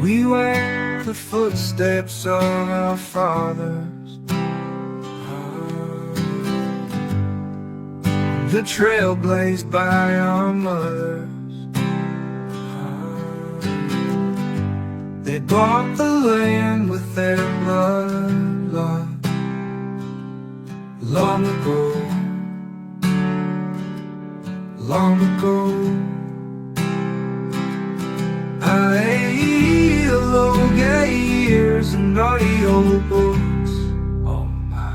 We wear the footsteps of our fathers, the trail blazed by our mothers. They bought the land with their blood, Lord, long ago, long ago. Aiel, Ogiers, and AudioBooks. Oh my.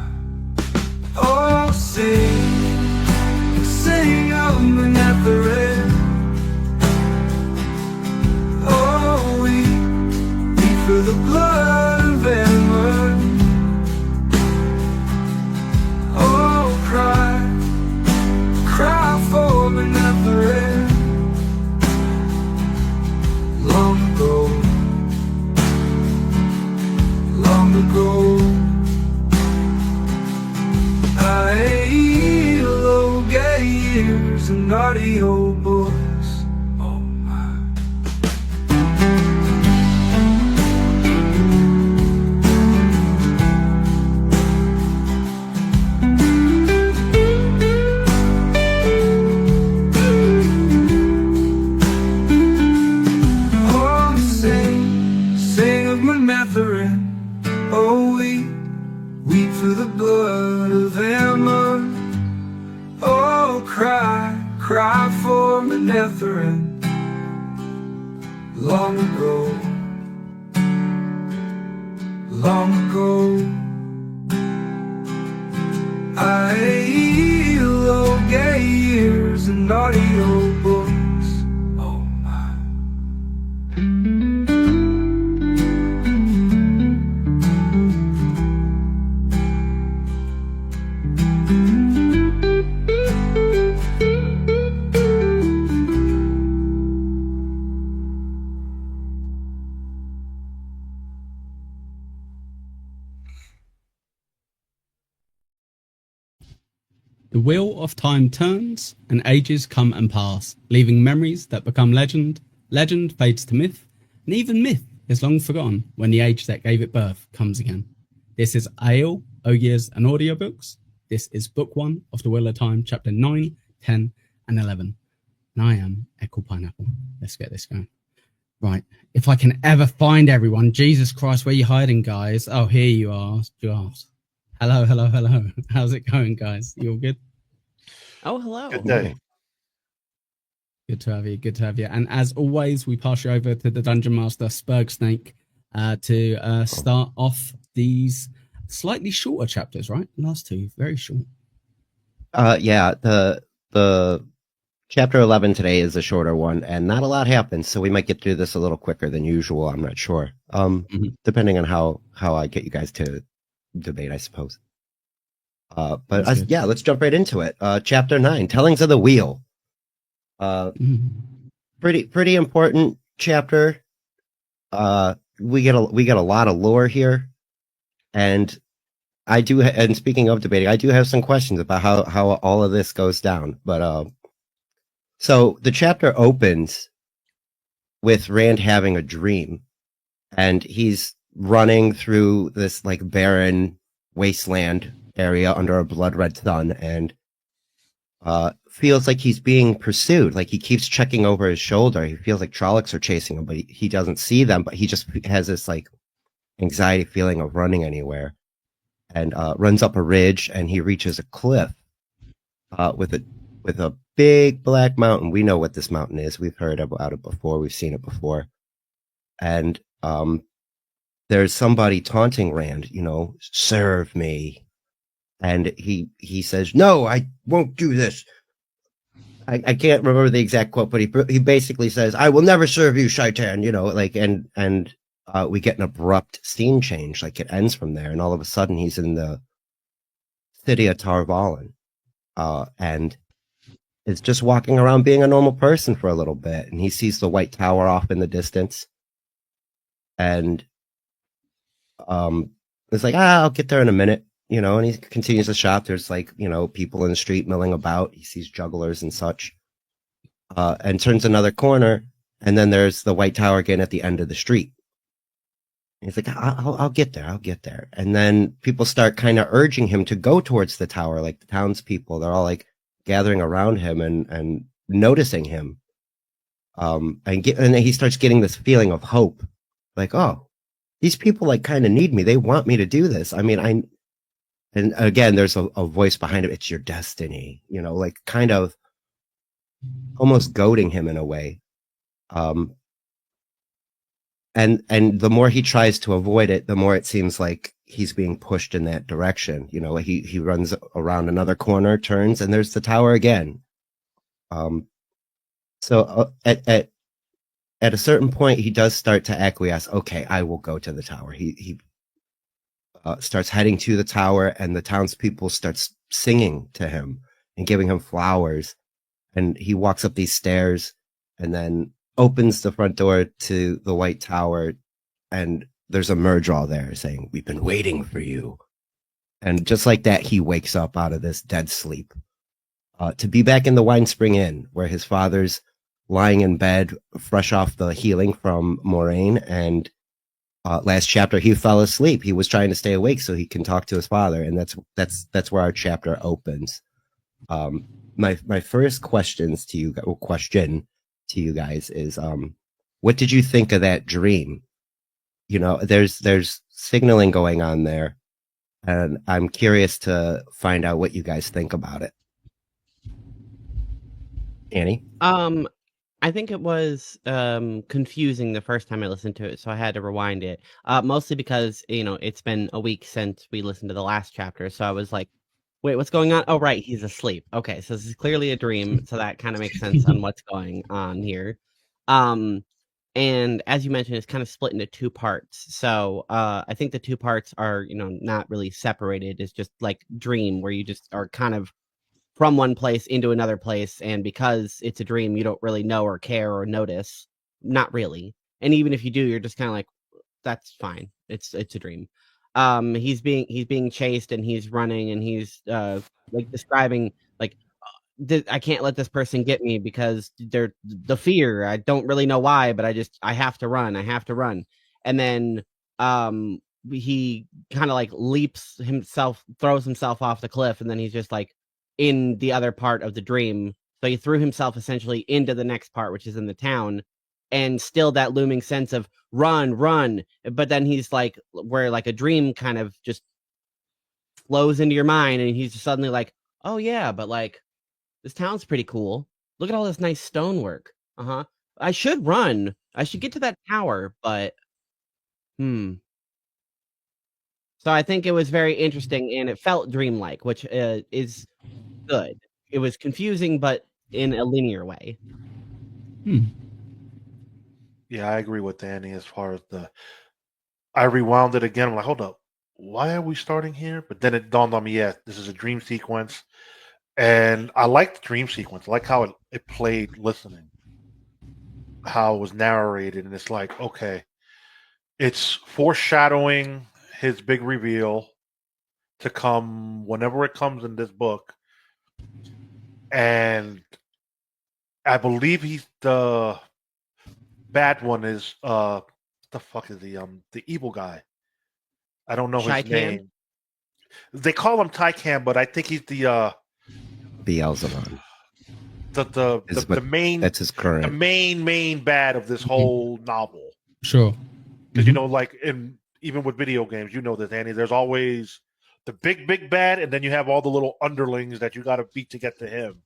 Oh, sing of Manetheret. Oh, we for the blood of Aiel. Oh, cry for Manetheret. Long ago, long ago. Aiel, Ogiers, and AudioBooks. Oh my. Oh, sing of Manetheret. Oh, weep for the blood of Aiel. Oh, cry for Manetheret. Long ago, long ago. Aiel, Ogiers, and AudioBooks. Oh my. The wheel of time turns, and ages come and pass, leaving memories that become legend. Legend fades to myth, and even myth is long forgotten when the age that gave it birth comes again. This is Aiel, Ogiers, and AudioBooks. This is Book 1 of The Wheel of Time, Chapter 9, 10, and 11. And I am Echo Pineapple. Let's get this going. Right, if I can ever find everyone. Jesus Christ, where are you hiding, guys? Oh, here you are. Josh. Hello. How's it going, guys? You all good? Oh, hello. Good day. Good to have you. And as always, we pass you over to the Dungeon Master, Spurgsnake, to start off these slightly shorter chapters, right? Last two, very short. Yeah, the chapter 11 today is a shorter one, and not a lot happens, so we might get through this a little quicker than usual. I'm not sure. Depending on how I get you guys to debate, I suppose. Yeah, let's jump right into it. Chapter 9, Tellings of the Wheel. Pretty important chapter. We get a lot of lore here, and and speaking of debating, I do have some questions about how all of this goes down. But so the chapter opens with Rand having a dream, and he's running through this like barren wasteland area under a blood red sun, and feels like he's being pursued. Like he keeps checking over his shoulder. He feels like Trollocs are chasing him, but he doesn't see them. But he just has this like anxiety feeling of running anywhere, and runs up a ridge, and he reaches a cliff with a big black mountain. We know what this mountain is. We've heard about it before. We've seen it before, and there's somebody taunting Rand. Serve me. And he says, "No, I won't do this." I can't remember the exact quote, but he basically says, "I will never serve you, Shaitan." And we get an abrupt scene change. Like it ends from there, and all of a sudden he's in the city of Tar Valon, and is just walking around being a normal person for a little bit. And he sees the White Tower off in the distance, and it's like, I'll get there in a minute. And he continues to shop. There's people in the street milling about. He sees jugglers and such, and turns another corner. And then there's the White Tower again at the end of the street. He's like, I'll get there. I'll get there. And then people start kind of urging him to go towards the tower. Like the townspeople, they're all like gathering around him and noticing him. And then he starts getting this feeling of hope. Like, oh, these people like kind of need me. They want me to do this. I mean, and again, there's a voice behind him. It's your destiny, like kind of almost goading him in a way. And the more he tries to avoid it, the more it seems like he's being pushed in that direction. He runs around another corner, turns, and there's the tower again. So at a certain point, he does start to acquiesce. Okay, I will go to the tower. He starts heading to the tower, and the townspeople starts singing to him and giving him flowers. And he walks up these stairs, and then opens the front door to the White Tower, and there's a Murdraw there saying, "We've been waiting for you." And just like that, he wakes up out of this dead sleep to be back in the Wine Spring Inn, where his father's lying in bed, fresh off the healing from Moraine. And last chapter, he fell asleep. He was trying to stay awake so he can talk to his father, and that's where our chapter opens. My first question to you guys is, what did you think of that dream? There's signaling going on there, and I'm curious to find out what you guys think about it. Annie? I think it was confusing the first time I listened to it, so I had to rewind it. Mostly because, it's been a week since we listened to the last chapter, so I was like, wait, what's going on? Oh, right, he's asleep. Okay, so this is clearly a dream, so that kind of makes sense on what's going on here. And as you mentioned, it's kind of split into two parts. So I think the two parts are, not really separated. It's just like dream, where you just are kind of from one place into another place, and because it's a dream, you don't really know or care or notice. Not really. And even if you do, you're just kind of like, that's fine. It's a dream. He's being chased, and he's running, and he's like describing like, I can't let this person get me because they're the fear. I don't really know why, but I have to run. I have to run. And then he kind of like throws himself off the cliff, and then he's just like in the other part of the dream. So he threw himself essentially into the next part, which is in the town, and still that looming sense of run. But then he's like, where like a dream kind of just flows into your mind, and he's just suddenly like, oh yeah, but like this town's pretty cool. Look at all this nice stonework. I should run. I should get to that tower, but So I think it was very interesting, and it felt dreamlike, which is good. It was confusing, but in a linear way. Yeah, I agree with Danny as far as I rewound it again. I'm like, hold up, why are we starting here? But then it dawned on me, yeah, this is a dream sequence. And I liked the dream sequence. I like how it played listening, how it was narrated. And it's like, okay, it's foreshadowing his big reveal to come whenever it comes in this book. And I believe he's the bad one is the fuck is the evil guy. I don't know his name. They call him Tycan, but I think he's the Beelzebub. The main, that's his current, the main bad of this whole novel. Sure. Because like even with video games, this, Annie. There's always the big bad, and then you have all the little underlings that you got to beat to get to him.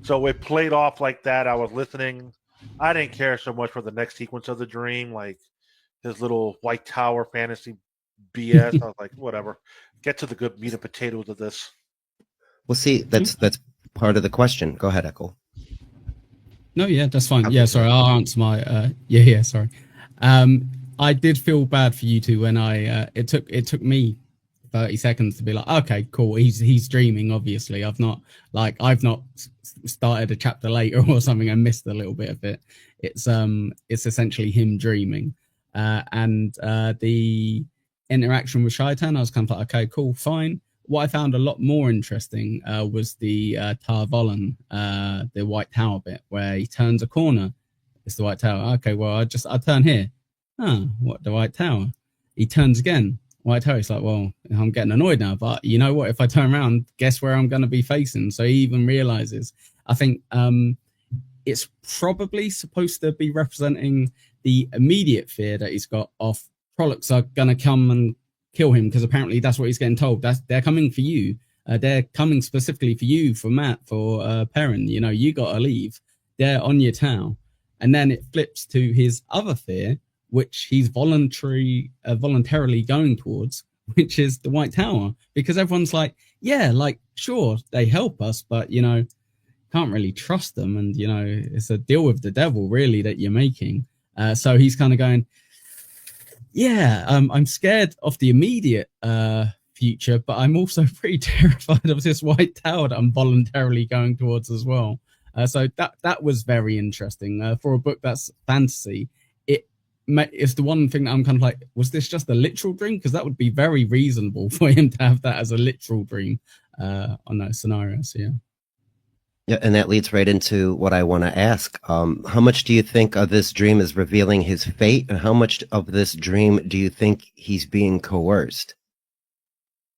So it played off like that. I was listening. I didn't care so much for the next sequence of the dream, like his little White Tower fantasy BS. I was like, whatever. Get to the good meat and potatoes of this. Well, see, that's part of the question. Go ahead, Echo. No, yeah, that's fine. Yeah, sorry, I'll answer my. Sorry. I did feel bad for you two when it took me 30 seconds to be like, okay, cool. He's dreaming. Obviously, I've not started a chapter later or something and missed a little bit of it. It's essentially him dreaming, and the interaction with Shaitan, I was kind of like, okay, cool, fine. What I found a lot more interesting was the Tar Volan, the White Tower bit, where he turns a corner. It's the White Tower. Okay, well, I turn here. What, the White Tower? he turns again. White Tower's like, well, I'm getting annoyed now, but you know what? If I turn around, guess where I'm going to be facing? So he even realizes. I think it's probably supposed to be representing the immediate fear that he's got of Trollocs are going to come and kill him, because apparently that's what he's getting told. They're coming for you. They're coming specifically for you, for Matt, for Perrin. You know, you got to leave. They're on your town. And then it flips to his other fear, which he's voluntarily going towards, which is the White Tower, because everyone's like, yeah, like, sure, they help us, but, you know, can't really trust them. And, you know, it's a deal with the devil, really, that you're making. So he's kind of going, yeah, I'm scared of the immediate future, but I'm also pretty terrified of this White Tower that I'm voluntarily going towards as well. So that was very interesting for a book that's fantasy. It's the one thing that I'm kind of like, was this just a literal dream? Because that would be very reasonable for him to have that as a literal dream on that scenario. So yeah. Yeah, and that leads right into what I want to ask. How much do you think of this dream is revealing his fate, and how much of this dream do you think he's being coerced?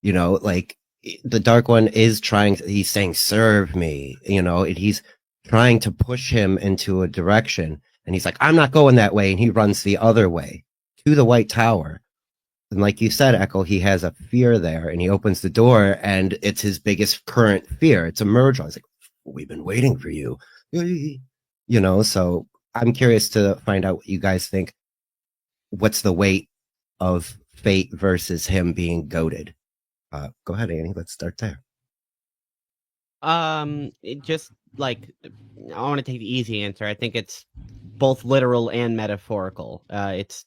You know, like the Dark One is he's saying, serve me, you know, and he's trying to push him into a direction. And he's like, I'm not going that way. And he runs the other way to the White Tower. And like you said, Echo, he has a fear there, and he opens the door, and it's his biggest current fear. It's a merge. I was like, we've been waiting for you, you know. So I'm curious to find out what you guys think. What's the weight of fate versus him being goaded? Go ahead, Annie. Let's start there. It just like, I want to take the easy answer. I think it's both literal and metaphorical. It's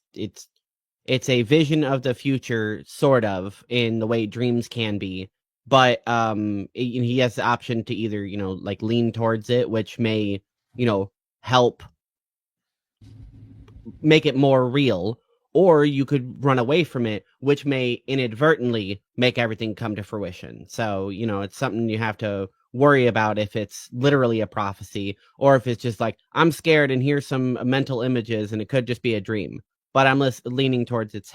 a vision of the future, sort of, in the way dreams can be. But he has the option to either, you know, like lean towards it, which may, you know, help make it more real, or you could run away from it, which may inadvertently make everything come to fruition. So, you know, it's something you have to worry about if it's literally a prophecy, or if it's just like, I'm scared and here's some mental images and it could just be a dream. But I'm leaning towards it's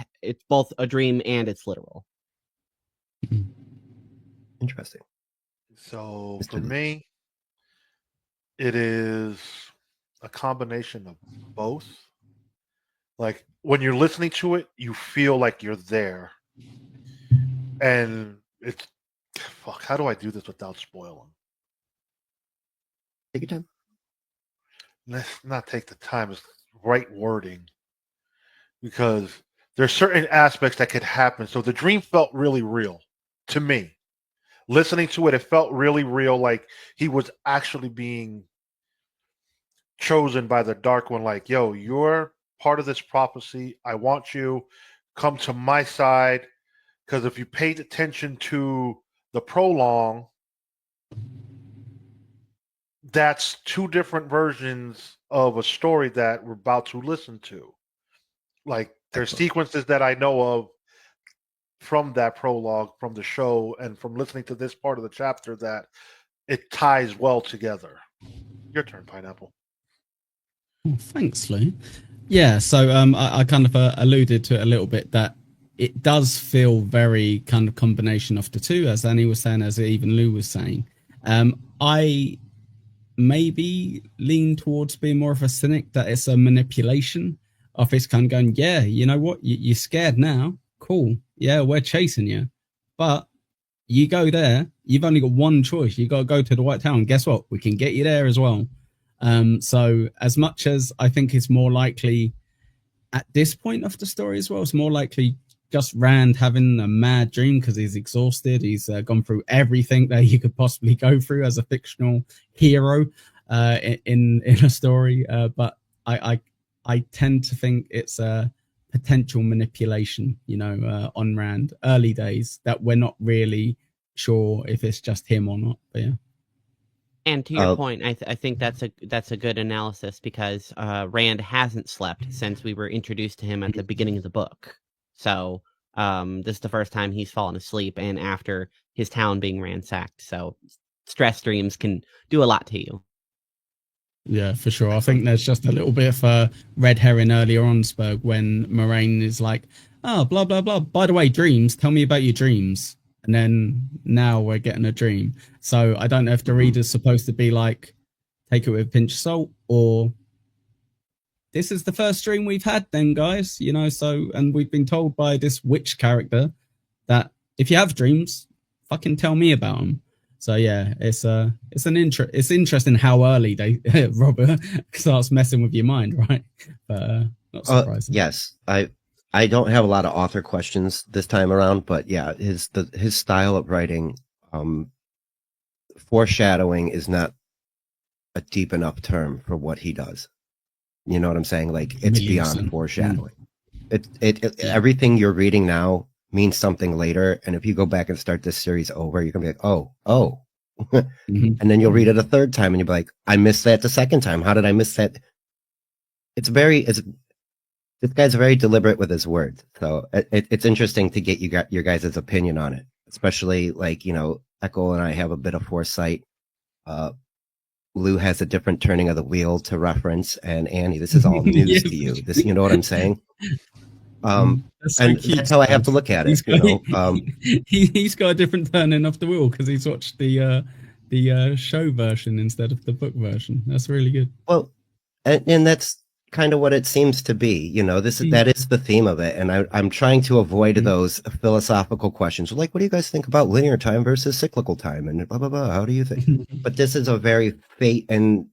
both a dream and it's literal. Interesting. So for me, it is a combination of both. Like when you're listening to it, you feel like you're there. And it's, fuck, how do I do this without spoiling? Take your time. Let's not take the time. It's right wording. Because there's certain aspects that could happen. So the dream felt really real to me. Listening to it, it felt really real, like he was actually being chosen by the Dark One. Like, yo, you're part of this prophecy. I want you. Come to my side. Because if you paid attention to the prologue, that's two different versions of a story that we're about to listen to. Like, there's sequences that I know of from that prologue, from the show, and from listening to this part of the chapter, that it ties well together. Your turn, Pineapple. Oh, thanks, Lou. Yeah, so I kind of alluded to it a little bit, that it does feel very kind of combination of the two, as Annie was saying, as even Lou was saying. I maybe lean towards being more of a cynic, that it's a manipulation of his kind of going, yeah, you know what, you're scared now, cool, yeah, we're chasing you, but you go there, you've only got one choice, you got to go to the White Tower, and guess what, we can get you there as well. So as much as I think it's more likely at this point of the story as well, it's more likely just Rand having a mad dream because he's exhausted, he's gone through everything that he could possibly go through as a fictional hero in a story, but I tend to think it's a potential manipulation, you know, on Rand early days, that we're not really sure if it's just him or not. But yeah. And to your point, I think that's a good analysis, because Rand hasn't slept since we were introduced to him at the beginning of the book. So this is the first time he's fallen asleep, and after his town being ransacked. So stress dreams can do a lot to you. Yeah, for sure. I think there's just a little bit of a red herring earlier on, Spurg, when Moraine is like, oh, blah, blah, blah. By the way, dreams, tell me about your dreams. And then now we're getting a dream. So I don't know if the reader's supposed to be like, take it with a pinch of salt, or this is the first dream we've had then, guys, you know. So, and we've been told by this witch character that if you have dreams, fucking tell me about them. So yeah, it's interesting how early they Robert starts messing with your mind, right? But not surprising. Yes, I don't have a lot of author questions this time around, but yeah, his style of writing, foreshadowing is not a deep enough term for what he does. You know what I'm saying? Like, it's beyond foreshadowing. Everything you're reading now means something later, and if you go back and start this series over, you're gonna be like, oh. And then you'll read it a third time, and you'll be like, I missed that the second time. How did I miss that? This guy's very deliberate with his words, so it's interesting to get your guys' opinion on it, especially like, you know, Echo and I have a bit of foresight. Lou has a different turning of the wheel to reference, and Annie, this is all news to you. This, you know what I'm saying? That's and that's how I have to look at it. He's got a different turning of the wheel because he's watched the show version instead of the book version. That's really good. Well, and that's kind of what it seems to be. You know, that is the theme of it, and I'm trying to avoid those philosophical questions like, what do you guys think about linear time versus cyclical time, and blah blah blah. How do you think? But this is a very fate and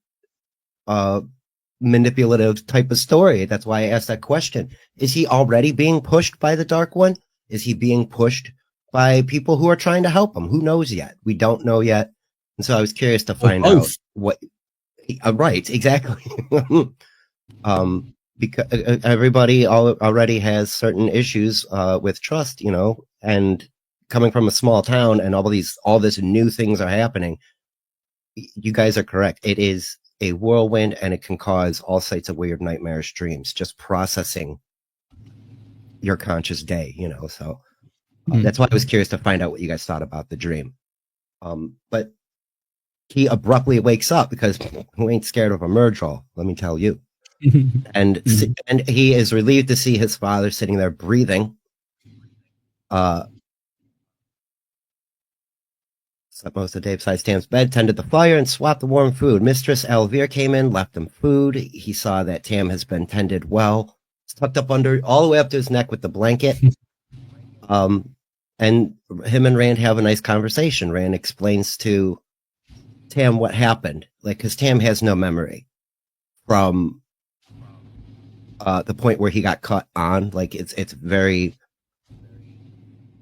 manipulative type of story. That's why I asked that question. Is he already being pushed by the Dark One? Is he being pushed by people who are trying to help him? Who knows yet? We don't know yet. And so I was curious to find out what. Right, exactly. Because everybody already has certain issues with trust, you know, and coming from a small town and all this new things are happening. You guys are correct. It is a whirlwind, and it can cause all sorts of weird nightmarish dreams, just processing your conscious day, you know. So that's why I was curious to find out what you guys thought about the dream. But he abruptly wakes up because who ain't scared of a Murdral, let me tell you. And he is relieved to see his father sitting there breathing. Slept most of the day beside Tam's bed, tended the fire, and swapped the warm food. Mistress Elvire came in, left him food. He saw that Tam has been tended well. It's tucked up under, all the way up to his neck with the blanket. And him and Rand have a nice conversation. Rand explains to Tam what happened, like, because Tam has no memory from the point where he got cut on. Like, it's very,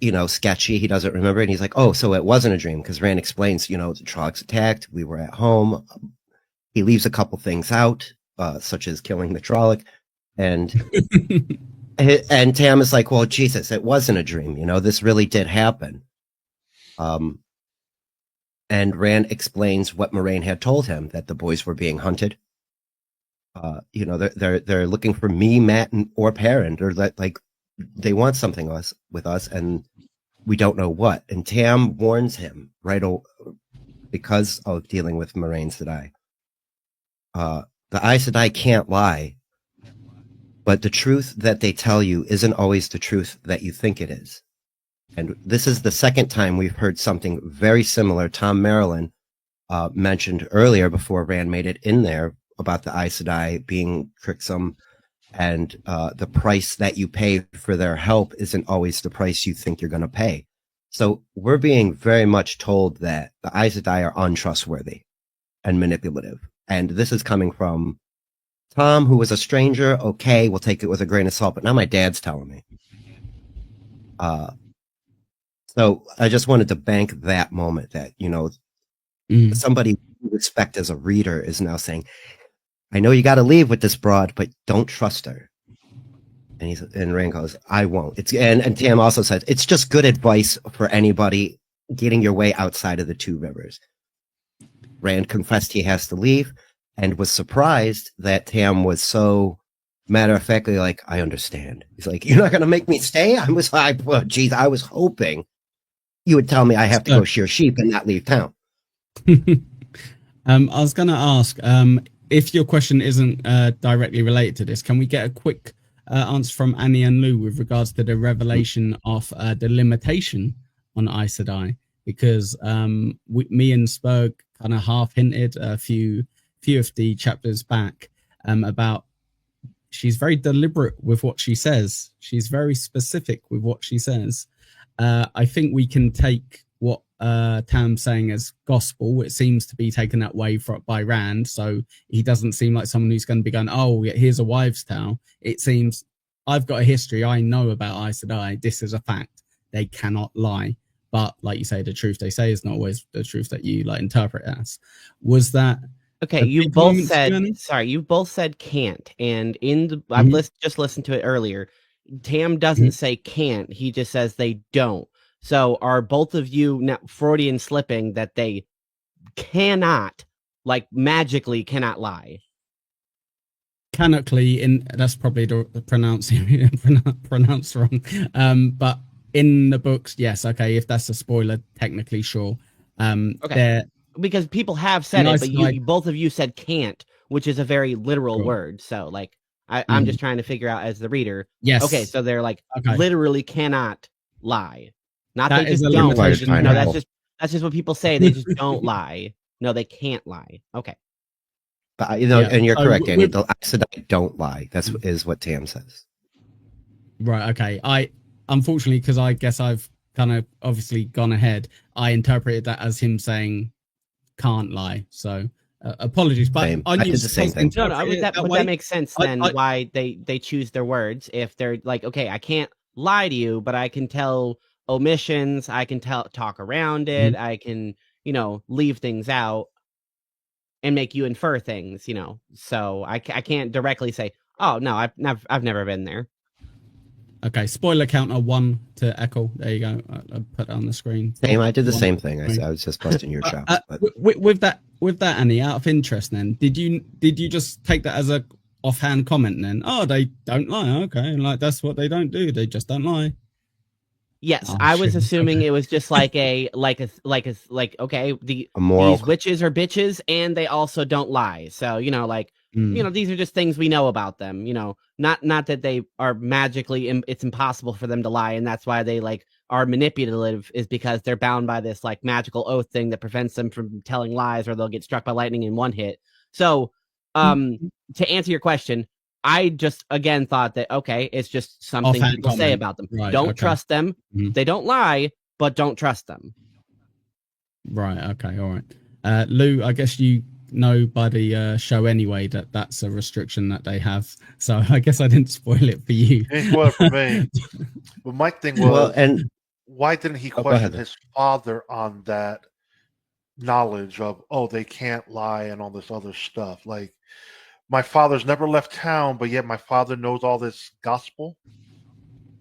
you know, sketchy. He doesn't remember it. And he's like, oh, so it wasn't a dream, because Rand explains, you know, the Trollocs attacked, we were at home. He leaves a couple things out, such as killing the Trolloc, and and Tam is like, well, Jesus, it wasn't a dream, you know, this really did happen. And Rand explains what Moraine had told him, that the boys were being hunted. You know, they're looking for me, Matt, or Perrin, or that, like, they want something with us, and we don't know what. And Tam warns him because of dealing with Moraine Sedai. The Aes Sedai can't lie, but the truth that they tell you isn't always the truth that you think it is. And this is the second time we've heard something very similar. Tom Marilyn mentioned earlier, before Rand made it in there, about the Aes Sedai being tricksome, and the price that you pay for their help isn't always the price you think you're going to pay. So we're being very much told that the Aes Sedai are untrustworthy and manipulative. And this is coming from Tom, who was a stranger. Okay, we'll take it with a grain of salt, but now my dad's telling me. So I just wanted to bank that moment that, you know, somebody you respect as a reader is now saying, I know you got to leave with this broad, but don't trust her. And Rand goes, I won't. And Tam also says, it's just good advice for anybody getting your way outside of the Two Rivers. Rand confessed he has to leave, and was surprised that Tam was so matter-of-factly like, I understand. He's like, you're not going to make me stay? I was hoping you would tell me I have to go shear sheep and not leave town. I was going to ask, if your question isn't directly related to this, can we get a quick answer from Annie and Lou with regards to the revelation of the limitation on Aes Sedai, because me and Spurg kind of half hinted a few of the chapters back about she's very deliberate with what she says. She's very specific with what she says. I think we can take what Tam's saying as gospel. It seems to be taken that way by Rand, so he doesn't seem like someone who's going to be going, oh, here's a wives' tale. It seems, I've got a history. I know about Aes Sedai. This is a fact. They cannot lie. But like you say, the truth they say is not always the truth that you like interpret as. Was that okay? You both said sorry. You both said can't, and in the I've just listened to it earlier. Tam doesn't say can't. He just says they don't. So are both of you now Freudian slipping that they cannot, like magically cannot lie? Canonically, that's probably the pronounced wrong. But in the books, yes, okay. If that's a spoiler, technically, sure. Okay. Because people have said it, but you both of you said can't, which is a very literal word. So, like, I'm just trying to figure out as the reader. Yes. Okay, so they're like literally cannot lie. Not that they just don't. No, that's just what people say. They just don't lie. No, they can't lie. Okay. But and you're correct, Danny. The Aes Sedai don't lie. Is what Tam says. Right. Okay. I unfortunately, because I guess I've kind of obviously gone ahead. I interpreted that as him saying can't lie. So apologies, but I did the same thing. No, that makes sense then. Why they choose their words if they're like, okay, I can't lie to you, but I can tell omissions. I can talk around it. I can leave things out and make you infer things. So I can't directly say, oh no, I've never been there. Okay, spoiler counter 1 to Echo. There you go. I put that on the screen. Same. I did the same thing. I was just busting your chops. With that, Annie, out of interest, then did you just take that as a offhand comment? Then, oh, they don't lie. Okay, like that's what they don't do. They just don't lie. Yes, I was assuming it was just like okay, these witches are bitches and they also don't lie. So these are just things we know about them. Not that they are magically it's impossible for them to lie, and that's why they are manipulative, is because they're bound by this magical oath thing that prevents them from telling lies, or they'll get struck by lightning in one hit. So to answer your question, I just again thought that okay, it's just something people say about them. Right, don't trust them. They don't lie, but don't trust them. Right. Okay. All right. Lou, I guess you know by the show anyway that that's a restriction that they have. So I guess I didn't spoil it for you. Didn't spoil it for me. But my thing was, why didn't he question his father on that knowledge of they can't lie and all this other stuff? Like, my father's never left town, but yet my father knows all this gospel.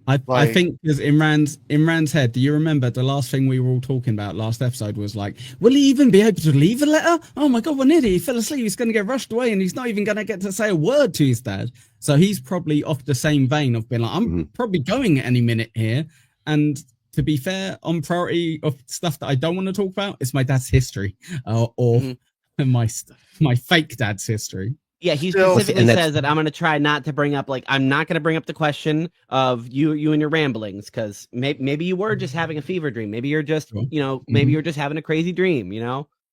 I think because in Rand's head, do you remember the last thing we were all talking about last episode was like, will he even be able to leave a letter? Oh my God, what an idiot. He fell asleep. He's going to get rushed away and he's not even going to get to say a word to his dad. So he's probably off the same vein of being like, I'm probably going at any minute here. And to be fair, on priority of stuff that I don't want to talk about, it's my dad's history or my fake dad's history. Yeah, he specifically says that I'm going to try not to bring up, I'm not going to bring up the question of you and your ramblings, because maybe you were just having a fever dream. Maybe you're just, maybe you're just having a crazy dream,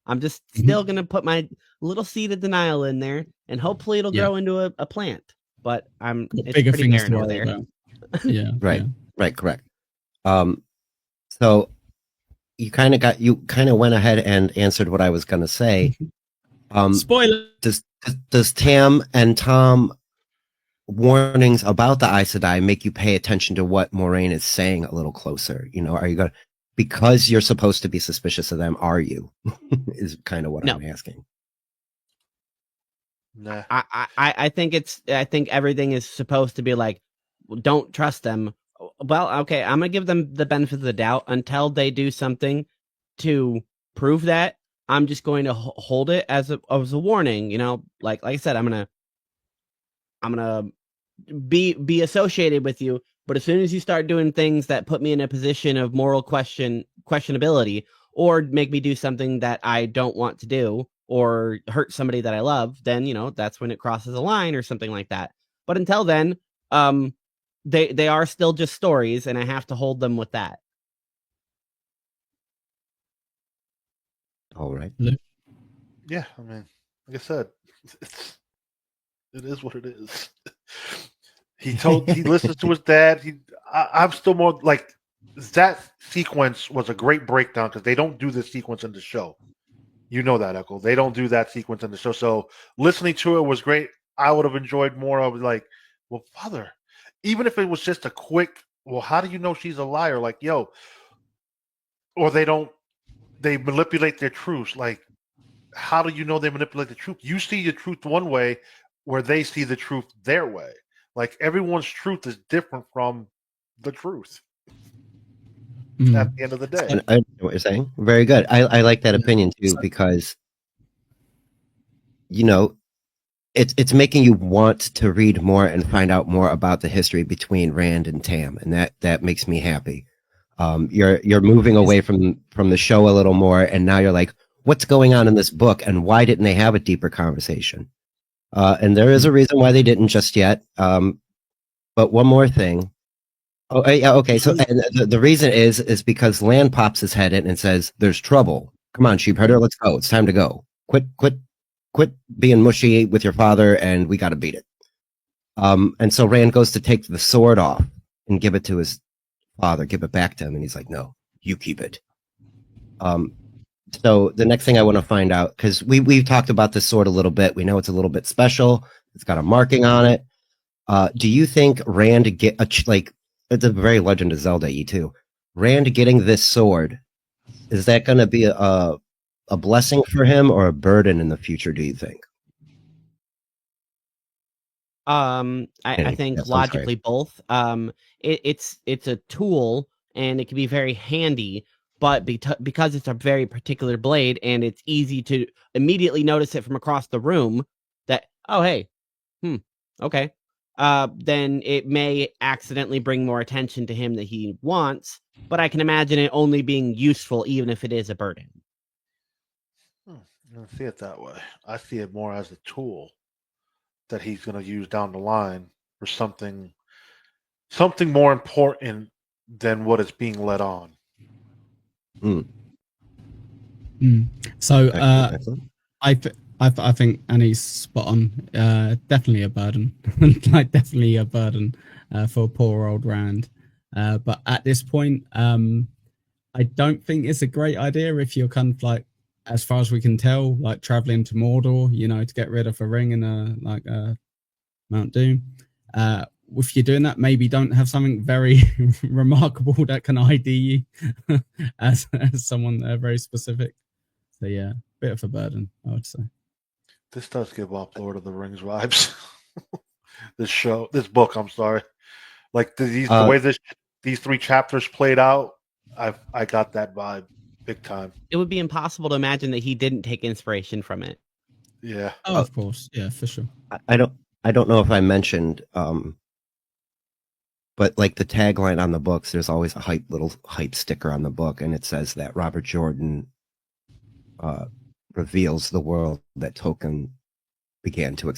I'm just still going to put my little seed of denial in there, and hopefully it'll grow into a plant. But it's bigger pretty things barren over there. Yeah. Right, correct. So you kind of went ahead and answered what I was going to say. Spoiler. Does Tam and Tom warnings about the Aes Sedai make you pay attention to what Moraine is saying a little closer? Are you going to, because you're supposed to be suspicious of them? Are you? Is kind of what I'm asking. Nah. I think everything is supposed to be like, don't trust them. Well, okay, I'm gonna give them the benefit of the doubt until they do something to prove that. I'm just going to hold it as a warning, like I said, I'm gonna be associated with you. But as soon as you start doing things that put me in a position of moral questionability, or make me do something that I don't want to do, or hurt somebody that I love, then that's when it crosses a line or something like that. But until then, they are still just stories, and I have to hold them with that. All right. Yeah, I mean, like I said, it is what it is. He listens to his dad. I'm still more like that sequence was a great breakdown because they don't do this sequence in the show. You know that, Echo. They don't do that sequence in the show. So listening to it was great. I would have enjoyed more of like, well, father, even if it was just a quick, well, how do you know she's a liar? Like, yo, or they manipulate their truths. Like, how do you know they manipulate the truth? You see the truth one way where they see the truth their way. Like everyone's truth is different from the truth at the end of the day. I know what you're saying. Very good. I like that opinion too, because it's making you want to read more and find out more about the history between Rand and Tam, and that makes me happy. You're moving away from the show a little more, and now you're like, what's going on in this book, and why didn't they have a deeper conversation? And there is a reason why they didn't just yet. But one more thing. Oh, yeah, okay. So and the reason is because Lan pops his head in and says, "There's trouble. Come on, sheepherder, let's go. It's time to go. Quit being mushy with your father, and we got to beat it." And so Rand goes to take the sword off and give it to his father, give it back to him, and he's like, "No, you keep it." So the next thing I want to find out, because we've talked about this sword a little bit, we know it's a little bit special. It's got a marking on it. Do you think Rand it's a very Legend of Zelda-y too. Rand getting this sword, is that going to be a blessing for him or a burden in the future? Do you think? I think logically both. It's a tool and it can be very handy, but because it's a very particular blade and it's easy to immediately notice it from across the room that, oh, hey, okay. Then it may accidentally bring more attention to him that he wants, but I can imagine it only being useful even if it is a burden. I don't see it that way. I see it more as a tool that he's going to use down the line for something more important than what is being led on. So I think Annie's spot on. Definitely a burden, like definitely a burden for poor old Rand. But at this point, I don't think it's a great idea if you're kind of like, as far as we can tell, like traveling to Mordor, to get rid of a ring in a Mount Doom. If you're doing that, maybe don't have something very remarkable that can ID you as someone very specific. So yeah, bit of a burden, I would say. This does give off Lord of the Rings vibes. This book, I'm sorry. Like the way these 3 chapters played out, I got that vibe big time. It would be impossible to imagine that he didn't take inspiration from it. Yeah. Oh, of course. Yeah, for sure. I don't know if I mentioned, but like the tagline on the books, there's always a little hype sticker on the book, and it says that Robert Jordan reveals the world that Tolkien began to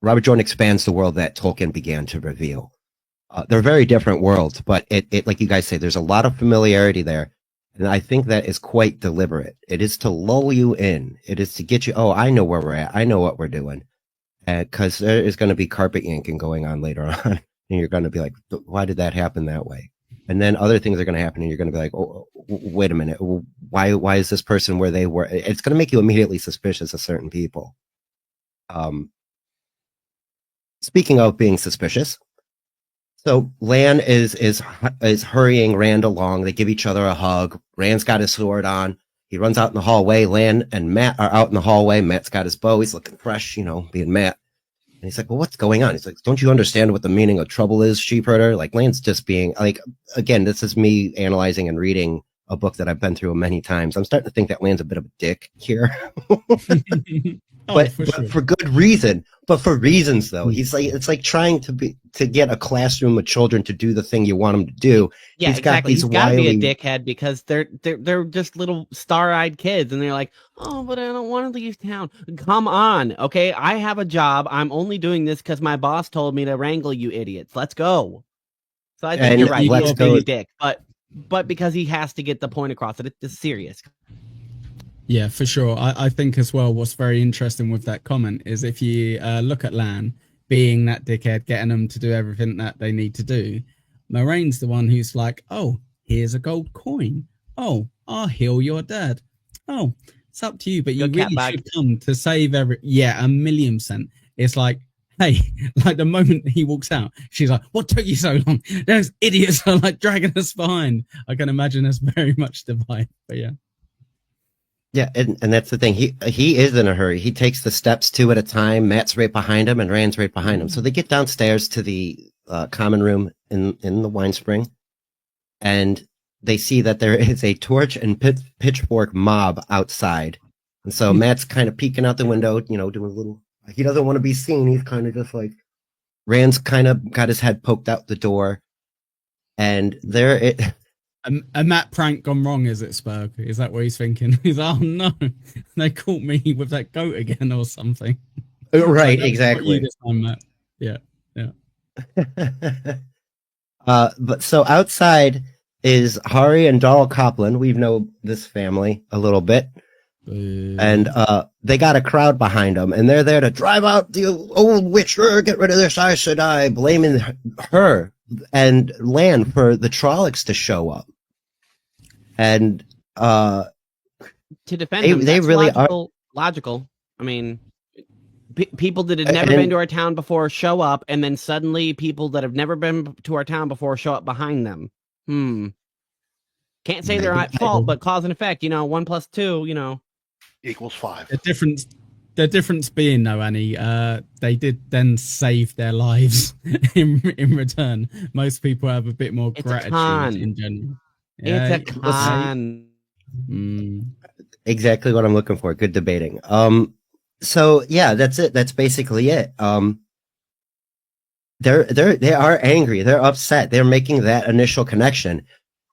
Robert Jordan expands the world that Tolkien began to reveal. They're very different worlds, but it like you guys say, there's a lot of familiarity there. And I think that is quite deliberate. It is to lull you in. It is to get you, oh, I know where we're at. I know what we're doing. Because there is going to be carpet yanking going on later on. And you're going to be like, why did that happen that way? And then other things are going to happen, and you're going to be like, oh, wait a minute. Why is this person where they were? It's going to make you immediately suspicious of certain people. Speaking of being suspicious, so Lan is hurrying Rand along. They give each other a hug. Rand's got his sword on. He runs out in the hallway. Lan and Matt are out in the hallway. Matt's got his bow. He's looking fresh, being Matt. And he's like, well, what's going on? He's like, don't you understand what the meaning of trouble is, sheepherder? Like, Lan's just being like, again, this is me analyzing and reading a book that I've been through many times. I'm starting to think that Lan's a bit of a dick here. but, for but sure. for good reason. But for reasons, though, he's like, it's like trying to get a classroom of children to do the thing you want them to do. Yeah, He's got exactly. these He's got to be a wily- dickhead because they're just little star-eyed kids, and they're like, "Oh, but I don't want to leave town." Come on, okay? I have a job. I'm only doing this because my boss told me to wrangle you idiots. Let's go. So I think And you're right. let's He's go- being a dick, but because he has to get the point across that it's serious. Yeah, for sure. I think as well, what's very interesting with that comment is if you look at Lan being that dickhead, getting them to do everything that they need to do, Moraine's the one who's like, oh, here's a gold coin. Oh, I'll heal your dad. Oh, it's up to you, but you Good cat really bag. should come to save every... Yeah, 1,000,000%. It's like, hey, like the moment he walks out, she's like, what took you so long? Those idiots are like dragging us behind. I can imagine us very much the vibe, but yeah. Yeah, and that's the thing. He is in a hurry. He takes the steps 2 at a time. Matt's right behind him, and Rand's right behind him. So they get downstairs to the common room in the wine spring, and they see that there is a torch and pitchfork mob outside. And so Matt's kind of peeking out the window, doing a little. He doesn't want to be seen. He's kind of just like Rand's kind of got his head poked out the door, and there it. A Matt prank gone wrong, is it, Spurg? Is that what he's thinking? He's oh no, they caught me with that goat again or something. Right, Like, exactly. this time, Matt. Yeah. But so outside is Hari and Dahl Copland. We know this family a little bit. And they got a crowd behind them, and they're there to drive out the old witch, get rid of this Aes Sedai, blaming her and Lan for the Trollocs to show up. And To defend They- them, they that's really logical. I mean, people that had never And- been to our town before show up, and then suddenly people that have never been to our town before show up behind them. Can't say they're at fault, but cause and effect. 1 + 2. Equals 5. The difference being, though, Annie, they did then save their lives in return. Most people have a bit more It's a gratitude con. in general. It's a con. exactly what I'm looking for. Good debating. So yeah, that's it. That's basically it. They are angry. They're upset. They're making that initial connection.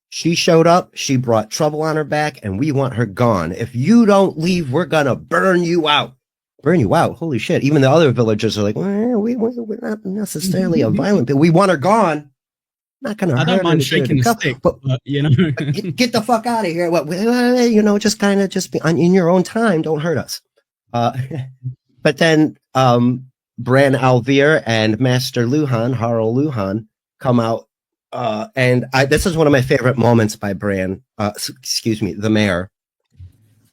She showed up. She brought trouble on her back, and we want her gone. If you don't leave, we're gonna burn you out. Burn you out. Holy shit. Even the other villagers are like, well, we're not necessarily a violent, but we want her gone. Not gonna. I don't mind shaking a stick, but get the fuck out of here. Just kind of be in your own time. Don't hurt us. But then Bran Alvear and Master Luhan, Harl Luhan, come out. And this is one of my favorite moments by Bran. Excuse me, the mayor.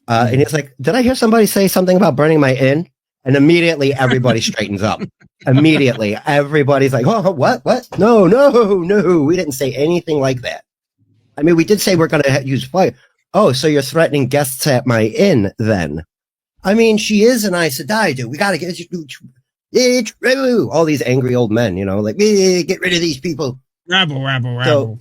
And he's like, did I hear somebody say something about burning my inn? And immediately everybody straightens up. Immediately, everybody's like, oh, what? No, we didn't say anything like that. I mean, we did say we're going to use fire. Oh, so you're threatening guests at my inn then? I mean, she is an Aes Sedai, dude. We got to get all these angry old men, like, get rid of these people. Rabble. So,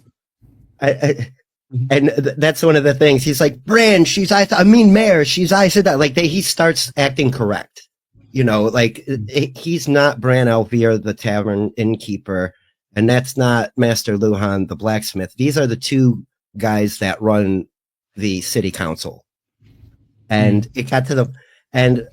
and that's one of the things. He's like, Bran, Mayor, she's Aes Sedai. Like, he starts acting correct. He's not Bran Alvear, the tavern innkeeper, and that's not Master Luhan, the blacksmith. These are the two guys that run the city council. And it got to and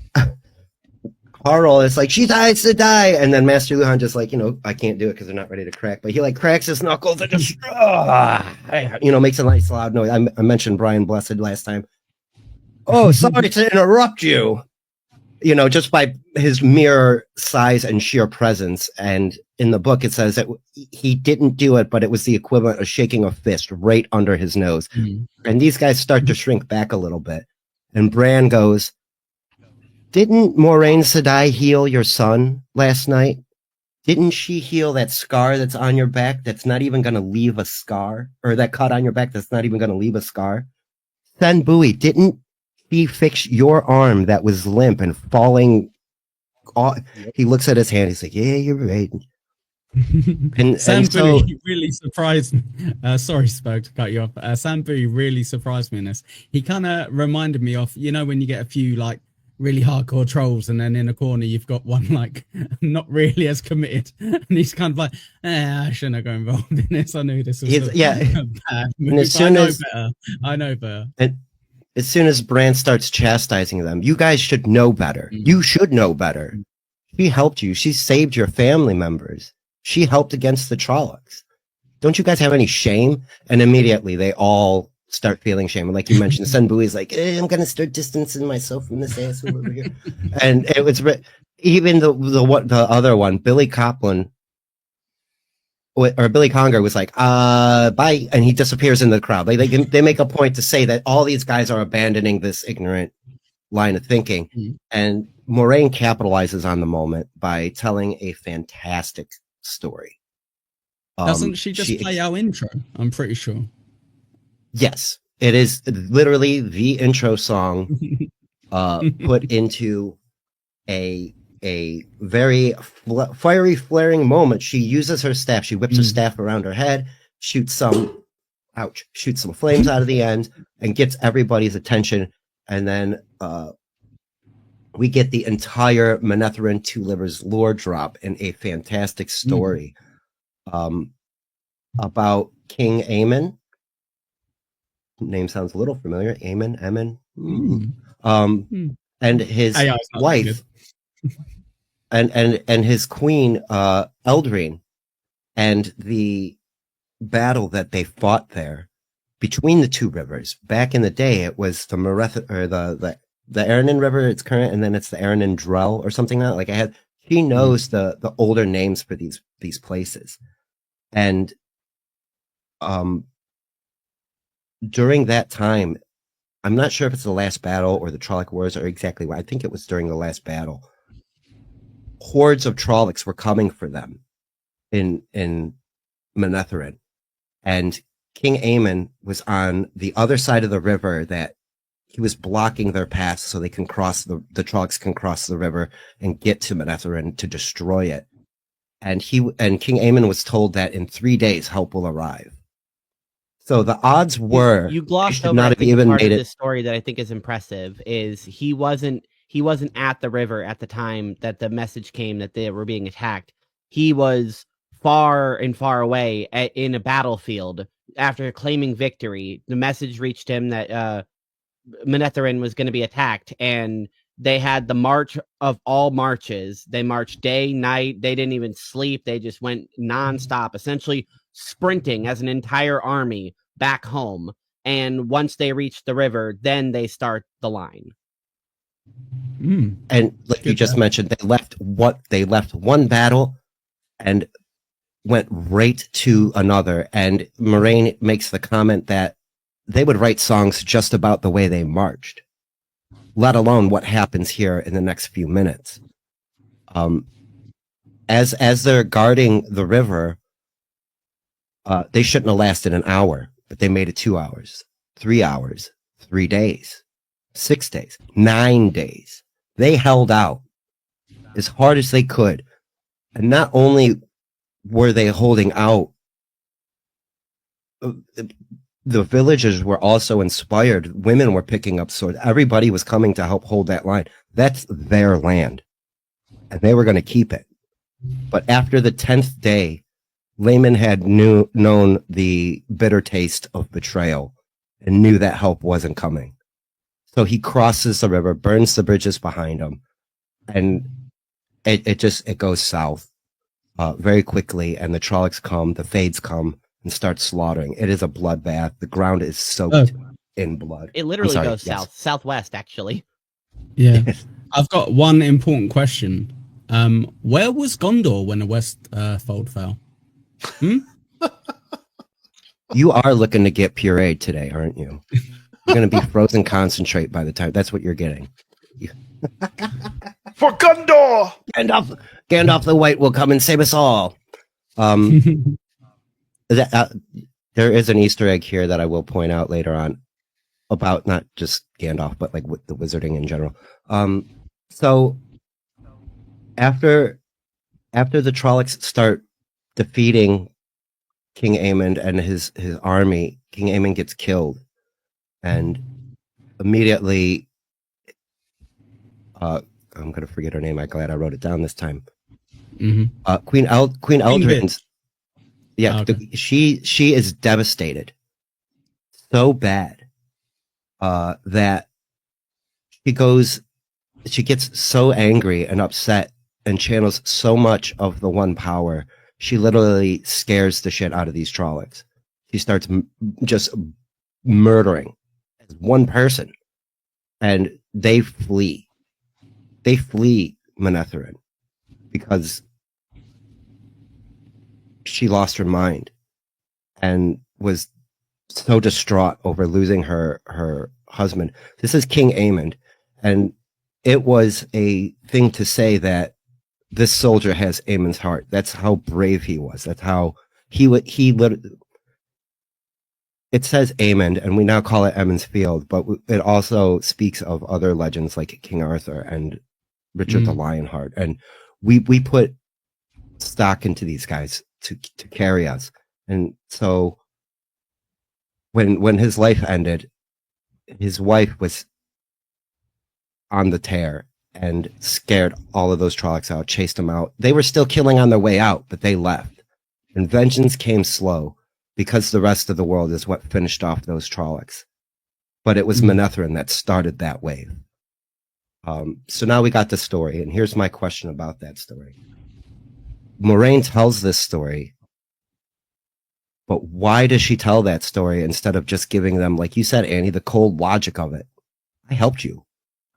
Harl is like, she's Aes Sedai, and then Master Luhan just like, I can't do it because they're not ready to crack, but he like cracks his knuckles and just, makes a nice loud noise. I mentioned Brian Blessed last time. Oh, sorry to interrupt you. Just by his mere size and sheer presence. And in the book, it says that he didn't do it, but it was the equivalent of shaking a fist right under his nose. And these guys start to shrink back a little bit. And Bran goes, didn't Moraine Sedai heal your son last night? Didn't she heal that scar that's on your back that's not even going to leave a scar? Or that cut on your back that's not even going to leave a scar? Sen Bui, didn't he fix your arm that was limp and falling off? He looks at his hand. He's like, yeah, you're right. And Sam really surprised me. Sorry, Spoke, to cut you off. Sam Bui really surprised me in this. He kind of reminded me of, when you get a few like really hardcore trolls, and then in a corner you've got one like not really as committed, and he's kind of like, I shouldn't have got involved in this. I knew this was a bad move. And as soon as I know better. And as soon as Bran starts chastising them, you guys should know better. You should know better. She helped you. She saved your family members. She helped against the Trollocs. Don't you guys have any shame? And immediately they all start feeling shame. And like you mentioned, Sun Bui's like, I'm going to start distancing myself from this asshole over here. And it was even the other one, Billy Copland, or Billy Conger was like, bye. And he disappears in the crowd. They make a point to say that all these guys are abandoning this ignorant line of thinking. And Moraine capitalizes on the moment by telling a fantastic story. Doesn't she just play our intro? I'm pretty sure. Yes, it is literally the intro song put into a very fiery, flaring moment. She uses her staff. She whips her staff around her head, shoots some flames out of the end, and gets everybody's attention. And then we get the entire Manetheren Two Livers lore drop in a fantastic story about King Aemon. Name sounds a little familiar. Aemon. And his wife and his queen Eldrine, and the battle that they fought there between the two rivers. Back in the day, it was the the Aranon River, it's current, and then it's the Aranon Drell or something like that. He knows the older names for these places. And during that time, I'm not sure if it's the last battle or the Trolloc Wars or exactly what. I think it was during the last battle. Hordes of Trollocs were coming for them in Manetheren. And King Aemon was on the other side of the river, that he was blocking their path so they can cross the Trollocs can cross the river and get to Manetheren to destroy it. And King Aemon was told that in 3 days help will arrive. So the odds were you glossed over not even part made of it. the story that I think is impressive is he wasn't at the river at the time that the message came that they were being attacked. He was far away in a battlefield. After claiming victory, the message reached him that Manetheren was going to be attacked, and they had the march of all marches. They marched day, night. They didn't even sleep. They just went nonstop, essentially sprinting as an entire army back home. And once they reach the river, then they start the line. And like you just mentioned, they left one battle and went right to another. And Moraine makes the comment that they would write songs just about the way they marched, let alone what happens here in the next few minutes. As they're guarding the river, they shouldn't have lasted an hour, but they made it 2 hours, 3 hours, 3 days, 6 days, 9 days. They held out as hard as they could. And not only were they holding out, the villagers were also inspired. Women were picking up swords. Everybody was coming to help hold that line. That's their land, and they were going to keep it. But after the 10th day, Layman had known the bitter taste of betrayal and knew that help wasn't coming. So he crosses the river, burns the bridges behind him, and it goes south very quickly. And the Trollocs come, the Fades come, and start slaughtering. It is a bloodbath. The ground is soaked in blood. It literally goes southwest, actually. Yeah. I've got one important question. Where was Gondor when the Westfold fell? You are looking to get pureed today, aren't you? You're going to be frozen concentrate by the time. That's what you're getting. For Gondor! Gandalf the White will come and save us all. There is an Easter egg here that I will point out later on about not just Gandalf, but like with the wizarding in general. So after the Trollocs start defeating King Aemon and his army, King Aemon gets killed, and immediately I'm going to forget her name. I'm glad I wrote it down this time. Mm-hmm. Queen Eldrin's. Yeah, Oh, okay. she is devastated, so bad that she gets so angry and upset and channels so much of the one power. She literally scares the shit out of these Trollocs. She starts just murdering one person, and they flee. They flee Manetheren because she lost her mind and was so distraught over losing her husband. This is King Aemond, and it was a thing to say that this soldier has Aemond's heart. That's how brave he was. That's how he would. It says Aemond, and we now call it Emond's Field, but it also speaks of other legends like King Arthur and Richard the Lionheart, and we put stock into these guys to carry us. And so when his life ended, his wife was on the tear and scared all of those Trollocs out, chased them out. They were still killing on their way out, but they left. And vengeance came slow because the rest of the world is what finished off those Trollocs. But it was Manetheren that started that wave. So now we got the story, and here's my question about that story. Moraine tells this story, but why does she tell that story instead of just giving them, like you said, Annie, the cold logic of it? I helped you.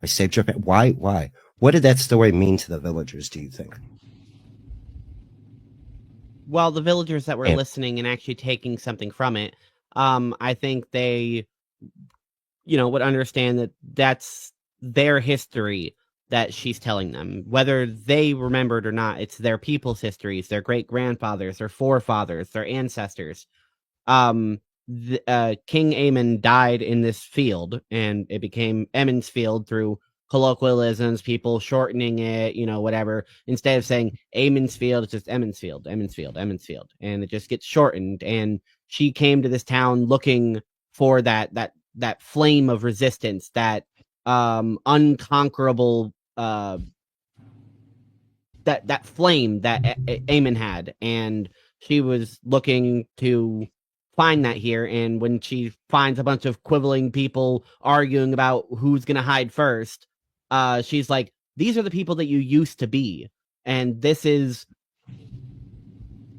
I saved your family. Why? What did that story mean to the villagers, do you think? Well, the villagers that were listening and actually taking something from it, I think they, would understand that that's their history that she's telling them. Whether they remembered or not, it's their people's histories, their great-grandfathers, their forefathers, their ancestors. King Aemon died in this field, and it became Emmons Field through colloquialisms, people shortening it, whatever. Instead of saying Aemon's Field, it's just Emmons Field, Emmons Field, Emmons Field, and it just gets shortened. And she came to this town looking for that flame of resistance, that unconquerable that flame that Aemon had, and she was looking to find that here. And when she finds a bunch of quibbling people arguing about who's gonna hide first, she's like, these are the people that you used to be, and this is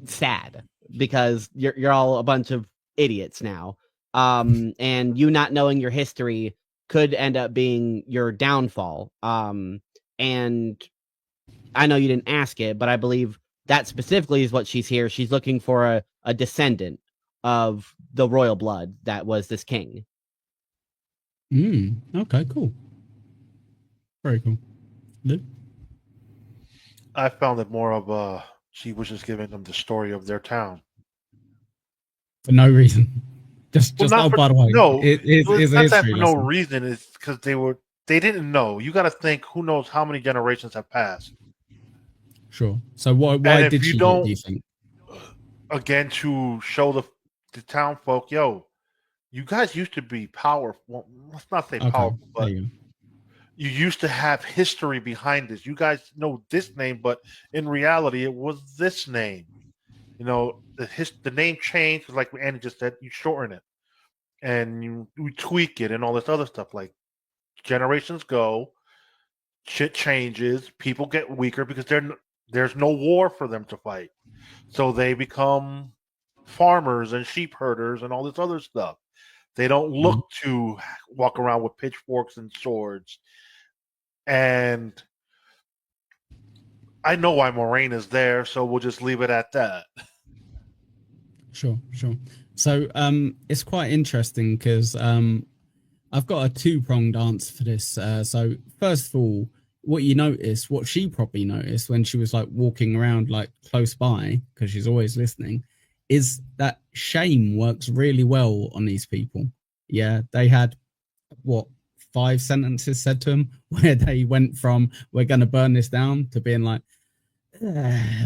sad because you're all a bunch of idiots now. And you not knowing your history could end up being your downfall. And I know you didn't ask it, but I believe that specifically is what she's here. She's looking for a descendant of the royal blood that was this king. Okay, cool. Very cool. Lou? I found it more of she was just giving them the story of their town. For no reason. Just by the way. No, it's not that for no reason. It's because they didn't know. You got to think, who knows how many generations have passed. Sure. So why did she do you think? Again, to show the town folk, yo, you guys used to be powerful. Well, let's not say powerful, but you used to have history behind this. You guys know this name, but in reality, it was this name. The name changed, like Annie just said. You shorten it, and you tweak it, and all this other stuff. Like, generations go, shit changes, people get weaker because there's no war for them to fight, so they become farmers and sheep herders and all this other stuff. They don't look to walk around with pitchforks and swords. And I know why Moraine is there, so we'll just leave it at that. Sure. So it's quite interesting because I've got a two-pronged answer for this. So first of all, what she probably noticed when she was like walking around like close by, because she's always listening, is that shame works really well on these people. Yeah, they had 5 sentences said to them where they went from "we're going to burn this down" to being like,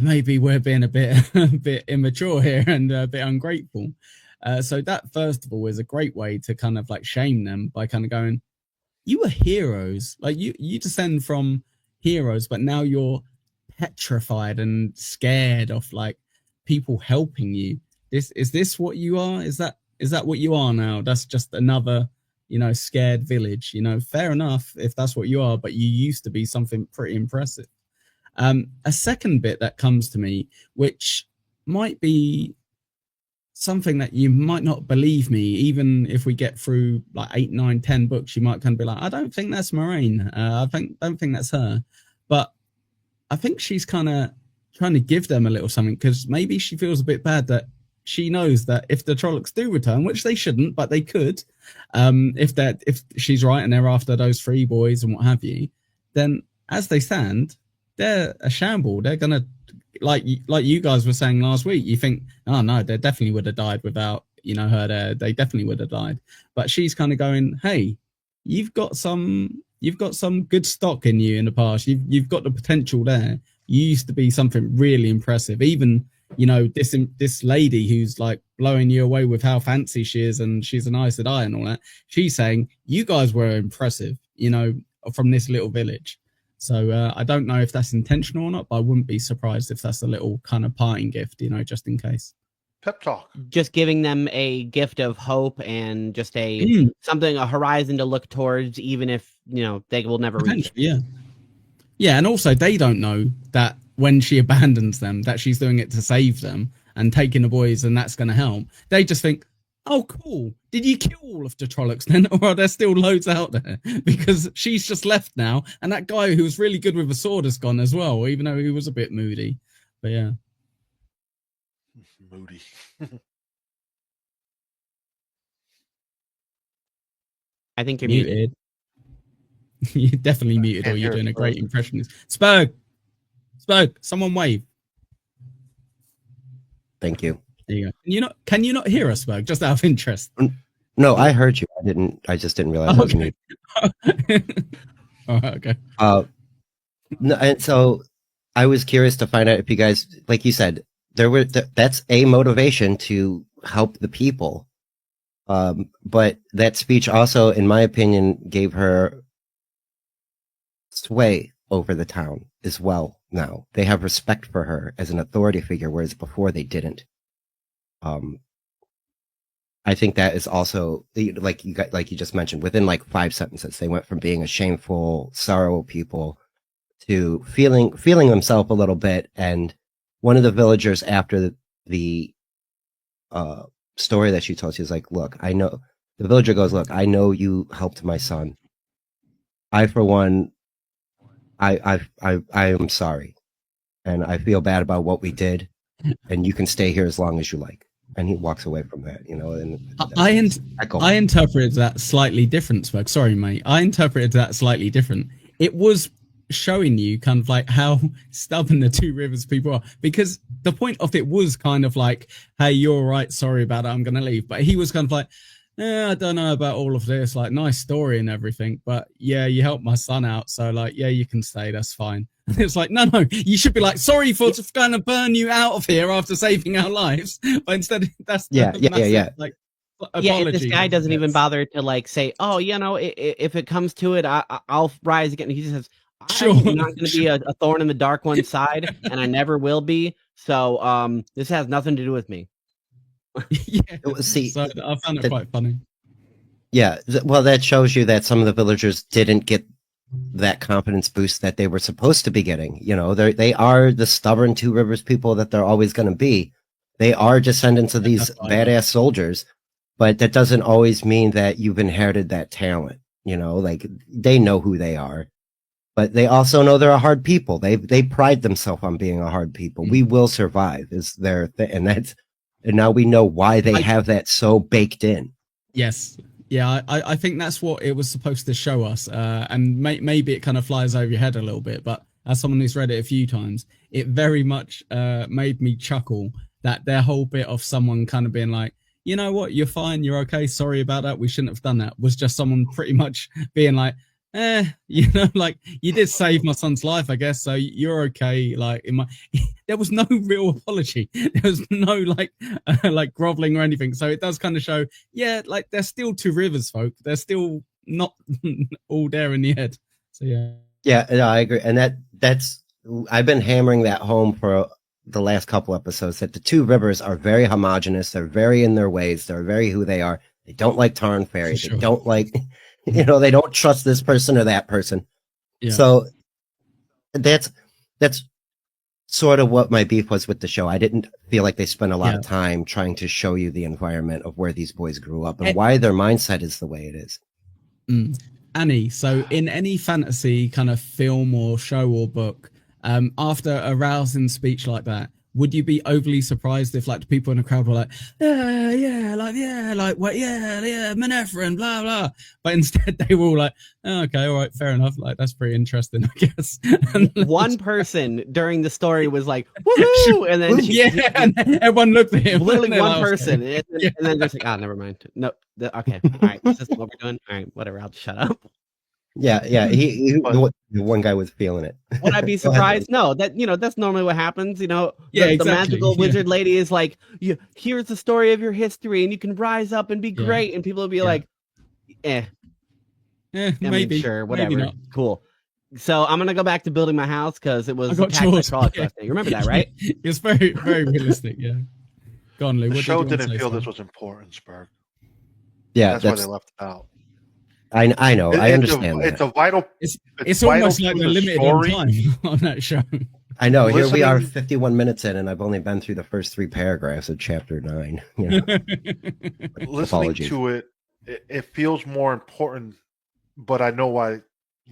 maybe we're being a bit immature here and a bit ungrateful. So that, first of all, is a great way to kind of like shame them by kind of going, you were heroes. Like you descend from heroes, but now you're petrified and scared of like people helping you. This what you are? Is that what you are now? That's just another, scared village. Fair enough if that's what you are, but you used to be something pretty impressive. A second bit that comes to me, which might be something that you might not believe me, even if we get through like 8, 9, 10 books, you might kind of be like, I don't think that's Moraine. Don't think that's her. But I think she's kind of trying to give them a little something, because maybe she feels a bit bad that she knows that if the Trollocs do return, which they shouldn't, but they could, if she's right and they're after those 3 boys and what have you, then as they stand, they're a shamble. They're gonna, like you guys were saying last week, you think, oh no, they definitely would have died without her there. They definitely would have died. But she's kind of going, hey, you've got some good stock in you in the past. You've got the potential there. You used to be something really impressive. Even this lady who's like blowing you away with how fancy she is and she's an Aes Sedai and all that. She's saying you guys were impressive, from this little village. So I don't know if that's intentional or not, but I wouldn't be surprised if that's a little kind of parting gift, just in case. Pep talk. Just giving them a gift of hope and just a horizon to look towards, even if they will never reach it. Yeah, and also they don't know that when she abandons them, that she's doing it to save them and taking the boys, and that's going to help. They just think, oh, cool. Did you kill all of the Trollocs then? Or are there still loads out there? Because she's just left now. And that guy who was really good with a sword has gone as well, even though he was a bit moody. But yeah. Moody. I think you're muted. You're definitely muted, or you're doing a great impression. Spurg, someone wave. Thank you. There you go. Can you not hear us, Spurg? Just out of interest. No, I heard you. I just didn't realize I was muted. All right, okay. No, and so I was curious to find out if you guys, like you said, that's a motivation to help the people. But that speech also, in my opinion, gave her sway over the town as well. Now they have respect for her as an authority figure, whereas before they didn't. I think that is also, like you just mentioned, within like 5 sentences, they went from being a shameful, sorrow people to feeling themselves a little bit. And one of the villagers, after the story that she told, she's like, look, I know, the villager goes, look, I know you helped my son. I, for one, I am sorry. And I feel bad about what we did. And you can stay here as long as you like. And he walks away from that, And I interpreted that slightly different, Spurg. Sorry, mate. I interpreted that slightly different. It was showing you kind of like how stubborn the Two Rivers people are, because the point of it was kind of like, hey, you're all right, sorry about it, I'm gonna leave. But he was kind of like, I don't know about all of this, like, nice story and everything, but yeah, you helped my son out, so like, yeah, you can stay, that's fine. And it's like, no, you should be like, sorry for going to burn you out of here after saving our lives, but instead that's massive, like, apology. This guy doesn't even bother to like say, oh, if it comes to it, I'll rise again. He just says, I'm not going to be a thorn in the dark one's side, and I never will be. So this has nothing to do with me. So I found it quite funny. Yeah, well, that shows you that some of the villagers didn't get that confidence boost that they were supposed to be getting. They are the stubborn Two Rivers people that they're always going to be. They are descendants of these badass soldiers, but that doesn't always mean that you've inherited that talent. Like, they know who they are. But they also know they're a hard people. They pride themselves on being a hard people. We will survive is their thing, and now we know why they have that so baked in. Yes, yeah, I think that's what it was supposed to show us, and maybe it kind of flies over your head a little bit. But as someone who's read it a few times, it very much made me chuckle that their whole bit of someone kind of being like, you know what, you're fine, you're okay, sorry about that, we shouldn't have done that, was just someone pretty much being like, like, you did save my son's life, I guess, so you're okay. Like, there was no real apology. There was no like groveling or anything. So it does kind of show, like, they're still Two Rivers folk. They're still not all there in the head. So yeah. Yeah, no, I agree. And that's I've been hammering that home for the last couple episodes that the two rivers are very homogenous. They're very in their ways. They're very who they are. They don't like Tarn Fairy. Sure. They don't like, they don't trust this person or that person. Yeah. So that's sort of what my beef was with the show. I didn't feel like they spent a lot of time trying to show you the environment of where these boys grew up and why their mindset is the way it is. Annie, so in any fantasy kind of film or show or book, after a rousing speech like that, would you be overly surprised if like the people in the crowd were like, Manetheren, blah blah, but instead they were all like, oh, okay, all right, fair enough, like that's pretty interesting, I guess. One person during the story was like, woohoo, and then and everyone looked at him. Literally one like, person, and then just like, never mind. No, okay, all right, is this what we're doing? All right, whatever, I'll just shut up. Yeah, the one guy was feeling it. Would I be surprised? No, that's normally what happens. The magical wizard lady is like, here's the story of your history, and you can rise up and be great, and people will be like, maybe, sure, whatever, maybe not. Cool. So I'm gonna go back to building my house because it was attacked by crawlers last day. You remember that, right? It's very, very realistic. Yeah. Go on, Lou. The show didn't feel this was important, Spurg. Yeah, that's why they left it out. I know. I understand. It's a vital. It's almost like they're limited on time on that show. I know. Here we are, 51 minutes in, and I've only been through the first 3 paragraphs of chapter 9. Listening to it feels more important, but I know why.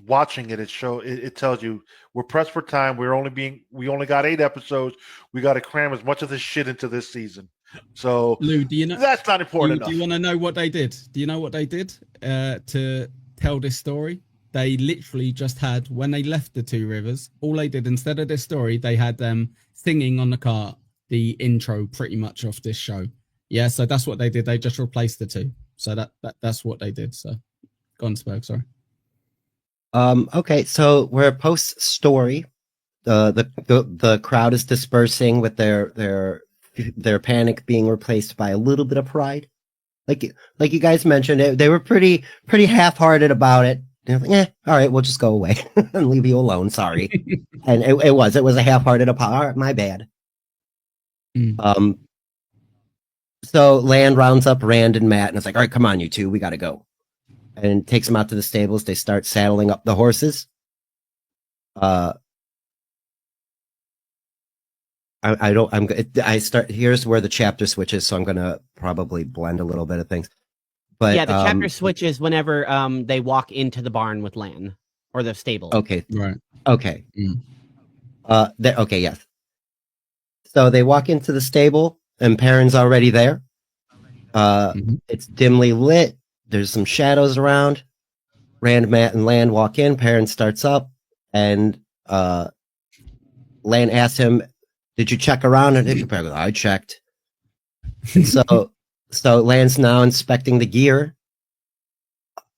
Watching it, it tells you we're pressed for time. We only got 8 episodes. We got to cram as much of this shit into this season. So, Lou, do you know that's not important enough? Do you want to know what they did? Do you know what they did to tell this story? They literally just had, when they left the 2 rivers, all they did instead of this story, they had them singing on the cart the intro pretty much of this show. Yeah, so that's what they did. They just replaced the 2. So that's what they did. So, go on, Spurg, sorry. Okay, so we're post story. The crowd is dispersing with their panic being replaced by a little bit of pride. Like you guys mentioned, they were pretty half-hearted about it. They're like, all right, we'll just go away and leave you alone. Sorry. And it was a half-hearted apology. All right, my bad. So Land rounds up Rand and Matt and it's like, all right, come on, you two, we got to go. And takes them out to the stables. They start saddling up the horses. Here's where the chapter switches, so I'm going to probably blend a little bit of things. But yeah, the chapter switches whenever they walk into the barn with Lan or the stable. Okay. Right. Okay. Okay, yes. So they walk into the stable and Perrin's already there. It's dimly lit. There's some shadows around. Rand, Matt, and Lan walk in. Perrin starts up, and Lan asks him, "Did you check around?" And Perrin goes, "I checked." And so Lan's now inspecting the gear.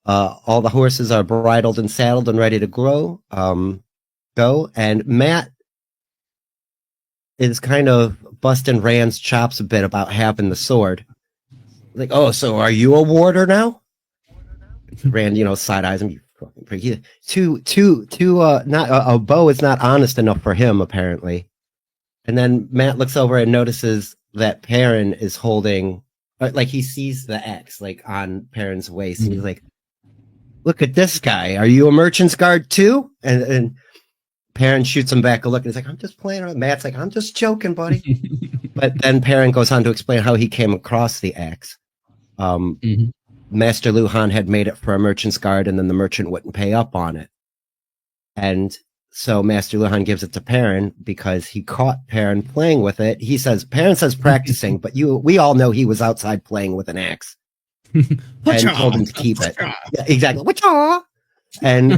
All the horses are bridled and saddled and ready to go. And Matt is kind of busting Rand's chops a bit about having the sword. Like, oh, so are you a warder now? Rand, side eyes him. You fucking prick. Not a bow is not honest enough for him, apparently. And then Matt looks over and notices that Perrin is holding, like he sees the axe, like on Perrin's waist, and he's like, "Look at this guy. Are you a merchant's guard too?" And Perrin shoots him back a look, and he's like, "I'm just playing around." Matt's like, "I'm just joking, buddy." But then Perrin goes on to explain how he came across the axe. Master Luhan had made it for a merchant's guard, and then the merchant wouldn't pay up on it. And so Master Luhan gives it to Perrin because he caught Perrin playing with it. Perrin says practicing, but we all know he was outside playing with an axe. And told him to keep it. Yeah, exactly. And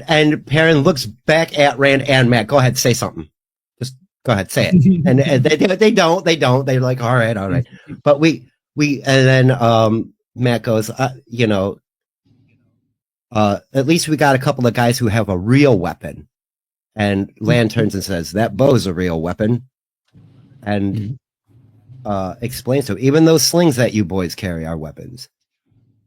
and Perrin looks back at Rand and Matt. Go ahead, say something. Just go ahead, say it. And they don't. They're like, all right. But and then Matt goes, at least we got a couple of guys who have a real weapon. And Lan turns and says, "That bow's a real weapon." And explains to him, even those slings that you boys carry are weapons.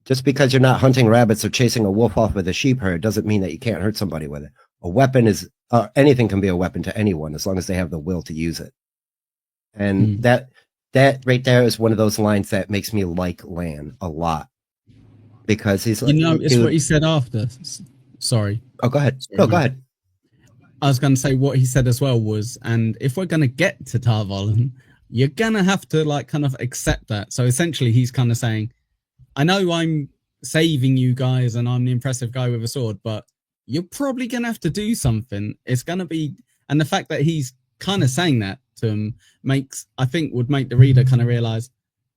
Just because you're not hunting rabbits or chasing a wolf off with a sheep herd doesn't mean that you can't hurt somebody with it. A weapon is anything can be a weapon to anyone as long as they have the will to use it. And that right there is one of those lines that makes me like Lan a lot, because he's like, it's what he said after. Sorry. Oh, go ahead. Sorry, no, go ahead. I was going to say what he said as well was, and if we're going to get to Tar Valon, you're going to have to like kind of accept that. So essentially he's kind of saying, I know I'm saving you guys and I'm the impressive guy with a sword, but you're probably going to have to do something. It's going to be, and the fact that he's kind of saying that to him would make the reader kind of realize,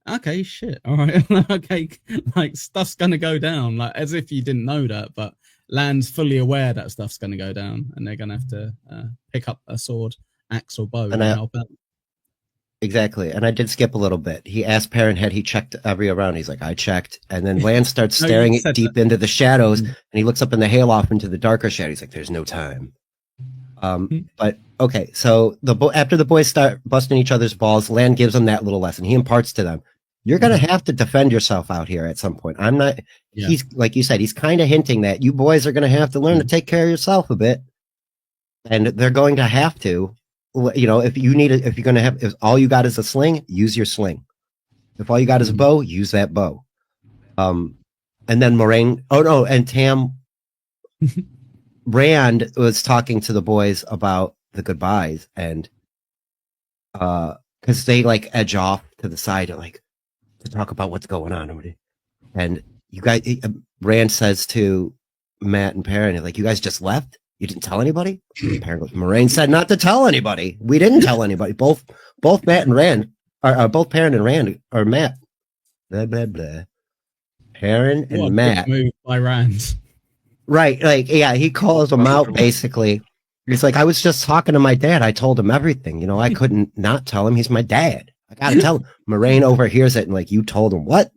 okay, shit, all right, okay, like stuff's going to go down, like as if you didn't know that, but Lan's fully aware that stuff's going to go down and they're going to have to pick up a sword, axe, or bow and help out. Exactly. And I did skip a little bit. He asked Perrin had he checked every around. He's like, I checked. And then Lan starts staring deep into the shadows, and he looks up in the hayloft into the darker shadows. He's like, there's no time. But okay, so after the boys start busting each other's balls, Lan gives them that little lesson. He imparts to them, you're going to have to defend yourself out here at some point. I'm not, he's like you said, he's kind of hinting that you boys are going to have to learn to take care of yourself a bit. And they're going to have to. You know, if you're going to have, if all you got is a sling, use your sling. If all you got is a bow, use that bow. And then Moraine, and Tam, Rand was talking to the boys about the goodbyes, and because they like edge off to the side and like to talk about what's going on. And you guys, Rand says to Matt and Perrin, like, you guys just left? You didn't tell anybody? Apparently, Moraine said not to tell anybody. We didn't tell anybody. Both Matt and Rand are both Perrin and Rand are Matt. Blah blah blah. Perrin and Matt. Moved by Rand. Right, like he calls them out basically. He's like, I was just talking to my dad. I told him everything. You know, I couldn't not tell him he's my dad. I gotta tell him. Moraine overhears it and like, you told him what?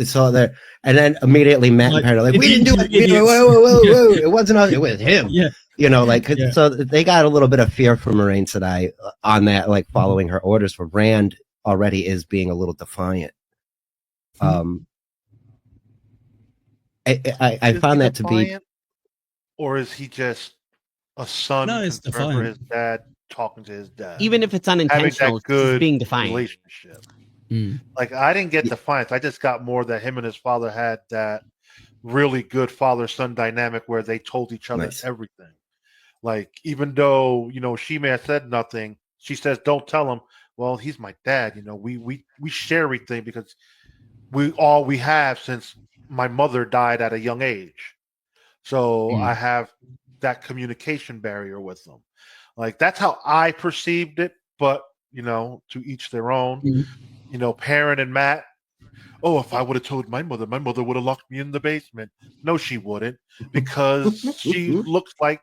So there, and then immediately Matt and Perrin are like, we didn't do it. Whoa. It wasn't us. It was him. Yeah. You know, like, so they got a little bit of fear from Moraine today on that, like following her orders. For Rand already is being a little defiant. I found that to be, or is he just a son concerned for his dad talking to his dad? Even if it's unintentional, good being defiant relationship. Like, I didn't get defiance. I just got more that him and his father had that really good father-son dynamic where they told each other everything. Like, even though, you know, she may have said nothing, she says, don't tell him. Well, he's my dad. You know, we share everything because we have since my mother died at a young age. So I have that communication barrier with them. Like, that's how I perceived it. But, you know, to each their own. You know, Perrin and Matt, if I would have told my mother would have locked me in the basement. No, she wouldn't, because she looks like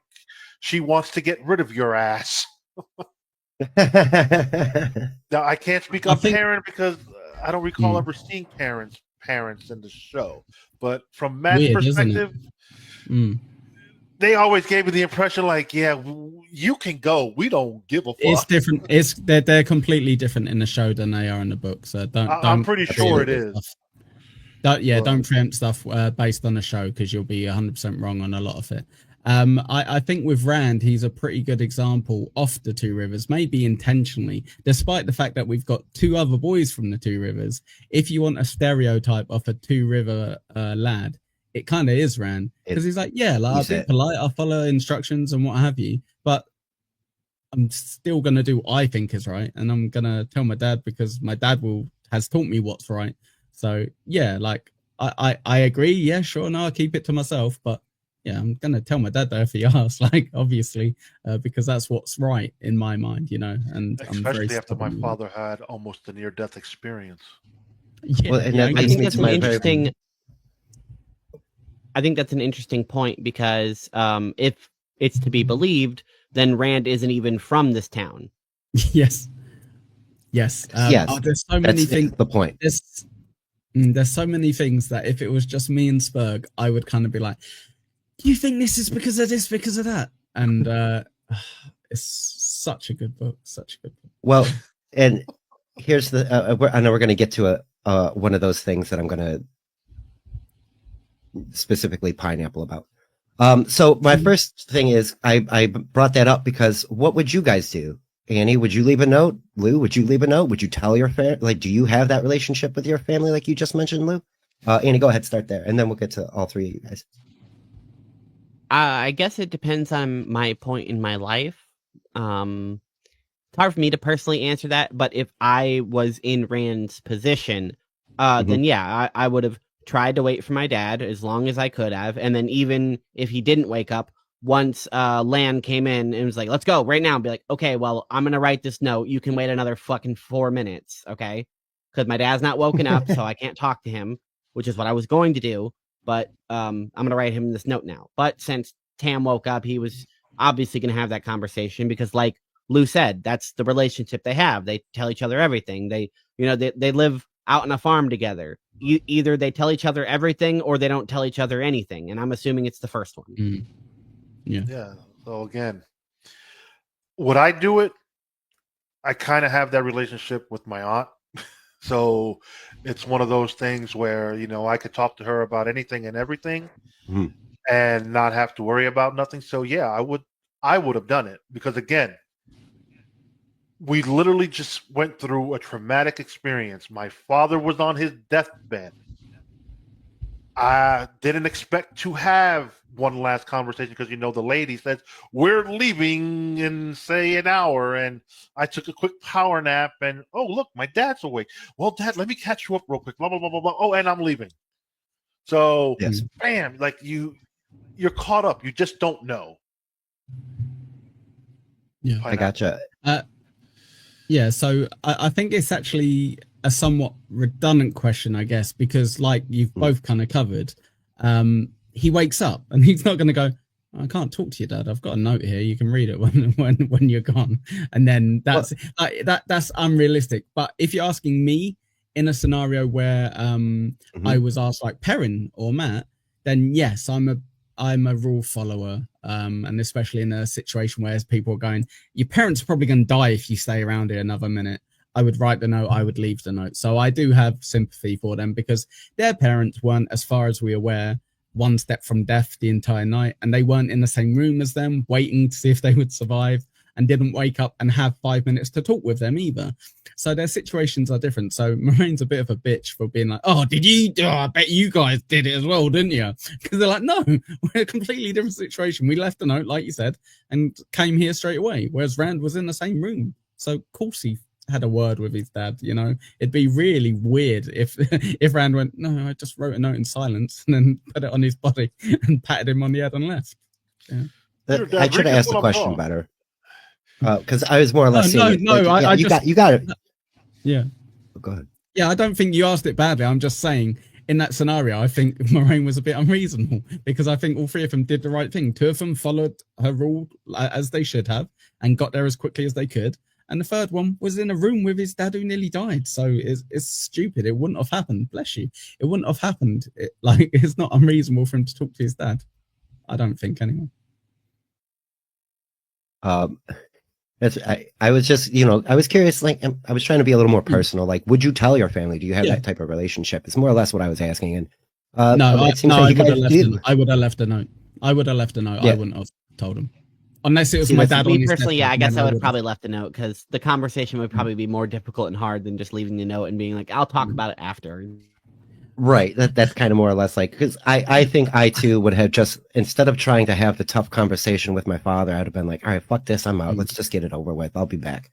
she wants to get rid of your ass. Now, I can't speak on Perrin because I don't recall ever seeing parents in the show. But from Matt's perspective, they always gave me the impression like, yeah, you can go. We don't give a fuck. It's different. They're completely different in the show than they are in the book. So I'm pretty sure it is. Don't preempt stuff based on the show because you'll be 100% wrong on a lot of it. I think with Rand, he's a pretty good example off the Two Rivers, maybe intentionally, despite the fact that we've got two other boys from the Two Rivers. If you want a stereotype of a Two River lad, it kind of is Rand, because he's like, I'll be polite, I'll follow instructions and what have you, but I'm still gonna do what I think is right, and I'm gonna tell my dad because my dad has taught me what's right. So like I agree. Yeah, sure, no, I'll keep it to myself, but I'm gonna tell my dad though if he asks, like, obviously, because that's what's right in my mind, you know. And especially after my father had almost a near-death experience. I think that's an interesting. I think that's an interesting point because if it's to be believed, then Rand isn't even from this town. Yes. There's so many things. The point. There's so many things that if it was just me and Spurg, I would kind of be like, "Do you think this is because of this, because of that?" And it's such a good book. Such a good book. Well, and here's the. I know we're going to get to one of those things that I'm going to specifically pineapple about. So my first thing is I brought that up because what would you guys do? Annie, would you leave a note? Lou, would you leave a note? Would you tell your family? Like, do you have that relationship with your family like you just mentioned, Lou? Annie, go ahead, start there, and then we'll get to all three of you guys. I guess it depends on my point in my life. It's hard for me to personally answer that, but if I was in Rand's position, then yeah, I would have tried to wait for my dad as long as I could have, and then even if he didn't wake up, once Lan came in and was like, "Let's go right now," and be like, "Okay, well, I'm gonna write this note. You can wait another fucking 4 minutes, okay? Because my dad's not woken up, so I can't talk to him, which is what I was going to do. But I'm gonna write him this note now. But since Tam woke up, he was obviously gonna have that conversation because, like Lou said, that's the relationship they have. They tell each other everything. They live out on a farm together. Either they tell each other everything or they don't tell each other anything. And I'm assuming it's the first one. Mm. Yeah. So again, would I do it? I kind of have that relationship with my aunt. So it's one of those things where, I could talk to her about anything and everything and not have to worry about nothing. So yeah, I would have done it because again, we literally just went through a traumatic experience. My father was on his deathbed. I didn't expect to have one last conversation because, the lady said, we're leaving in, say, an hour. And I took a quick power nap and, oh, look, my dad's awake. Well, Dad, let me catch you up real quick. Blah, blah, blah, blah, blah. Oh, and I'm leaving. So, Yes. bam, like you're caught up. You just don't know. Yeah. I gotcha. Yeah, so I think it's actually a somewhat redundant question, I guess, because like you've both kind of covered, he wakes up and he's not going to go, I can't talk to you, Dad. I've got a note here. You can read it when you're gone. And then that's unrealistic. But if you're asking me in a scenario where I was asked like Perrin or Matt, then yes, I'm a rule follower, and especially in a situation where people are going, your parents are probably going to die if you stay around here another minute. I would write the note, I would leave the note. So I do have sympathy for them because their parents weren't, as far as we're aware, one step from death the entire night, and they weren't in the same room as them, waiting to see if they would survive, and didn't wake up and have 5 minutes to talk with them either. So their situations are different. So Moraine's a bit of a bitch for being like, oh, did you? Oh, I bet you guys did it as well, didn't you? Because they're like, no, we're a completely different situation. We left a note, like you said, and came here straight away, whereas Rand was in the same room. So of course he had a word with his dad. It'd be really weird if Rand went, no, I just wrote a note in silence and then put it on his body and patted him on the head and left. Yeah. I should have asked the question better. Because I was more or less saying, you got it. Yeah. Go ahead. Yeah, I don't think you asked it badly. I'm just saying, in that scenario, I think Moraine was a bit unreasonable because I think all three of them did the right thing. Two of them followed her rule as they should have and got there as quickly as they could. And the third one was in a room with his dad who nearly died. So it's stupid. It wouldn't have happened. Bless you. It wouldn't have happened. It's not unreasonable for him to talk to his dad. I don't think, anyway. I was just, I was curious, like, I was trying to be a little more personal. Like, would you tell your family? Do you have that type of relationship? It's more or less what I was asking. And I would have left a note. I wouldn't have told him. Unless it was my dad. Me personally, I guess I would have probably left a note because the conversation would probably be more difficult and hard than just leaving the note and being like, I'll talk about it after. Right. That's kind of more or less like, because I think I too would have just, instead of trying to have the tough conversation with my father, I'd have been like, all right, fuck this, I'm out. Let's just get it over with. I'll be back.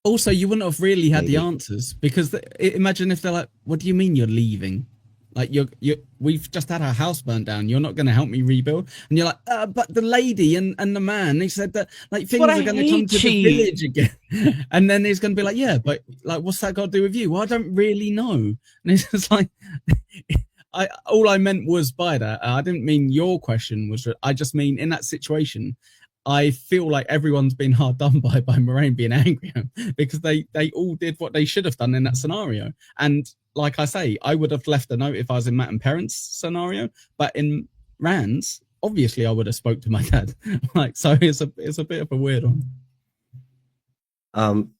Also, you wouldn't have really had the answers because imagine if they're like, what do you mean you're leaving? Like we've just had our house burnt down. You're not going to help me rebuild. And you're like, but the lady and the man, they said that like things are going to come to the village again. And then he's going to be like, yeah, but like, what's that got to do with you? Well, I don't really know. And it's just like, all I meant was by that. I didn't mean your question was, I just mean in that situation, I feel like everyone's been hard done by Moraine being angry because they all did what they should have done in that scenario. And like I say, I would have left a note if I was in Matt and Parents' scenario, but in Rand's, obviously I would have spoke to my dad. So it's a bit of a weird one.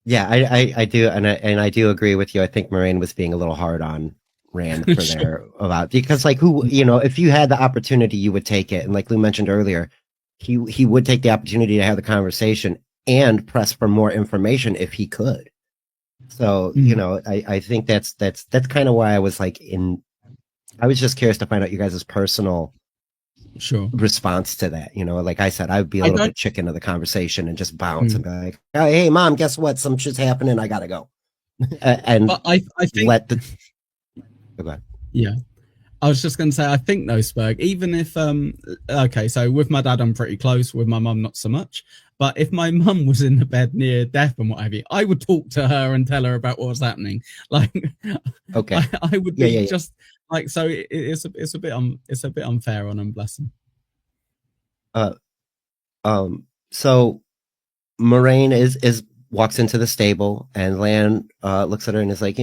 Yeah, I do, and I do agree with you. I think Moraine was being a little hard on Rand for Sure. there about because like who if you had the opportunity, you would take it. And like Lou mentioned earlier, he would take the opportunity to have the conversation and press for more information if he could. So I think that's kind of why I was like I was just curious to find out you guys' personal Sure. response to that. Like I said, I would be a I little don't- bit chicken of the conversation and just bounce and be like, oh, hey, mom, guess what? Some shit's happening. I gotta go. And But I think let the go ahead. yeah. I was just going to say, I think though, Spurg, even if, okay, so with my dad, I'm pretty close, with my mum, not so much. But if my mum was in the bed near death and what have you, I would talk to her and tell her about what's happening. Like, Okay. I would be Yeah. just like, so it's a bit unfair on them, bless them. So Moraine is walks into the stable and Lan looks at her and is like,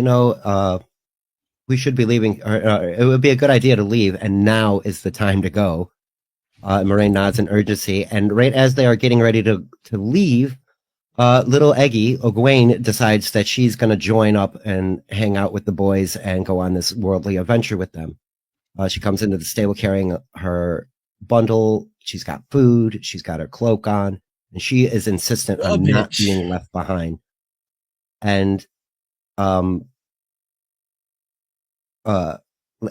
we should be leaving. It would be a good idea to leave, and now is the time to go. Moraine nods in urgency, and right as they are getting ready to leave, little Eggy Ogwayne decides that she's going to join up and hang out with the boys and go on this worldly adventure with them. She comes into the stable carrying her bundle. She's got food. She's got her cloak on, and she is insistent on not being left behind. And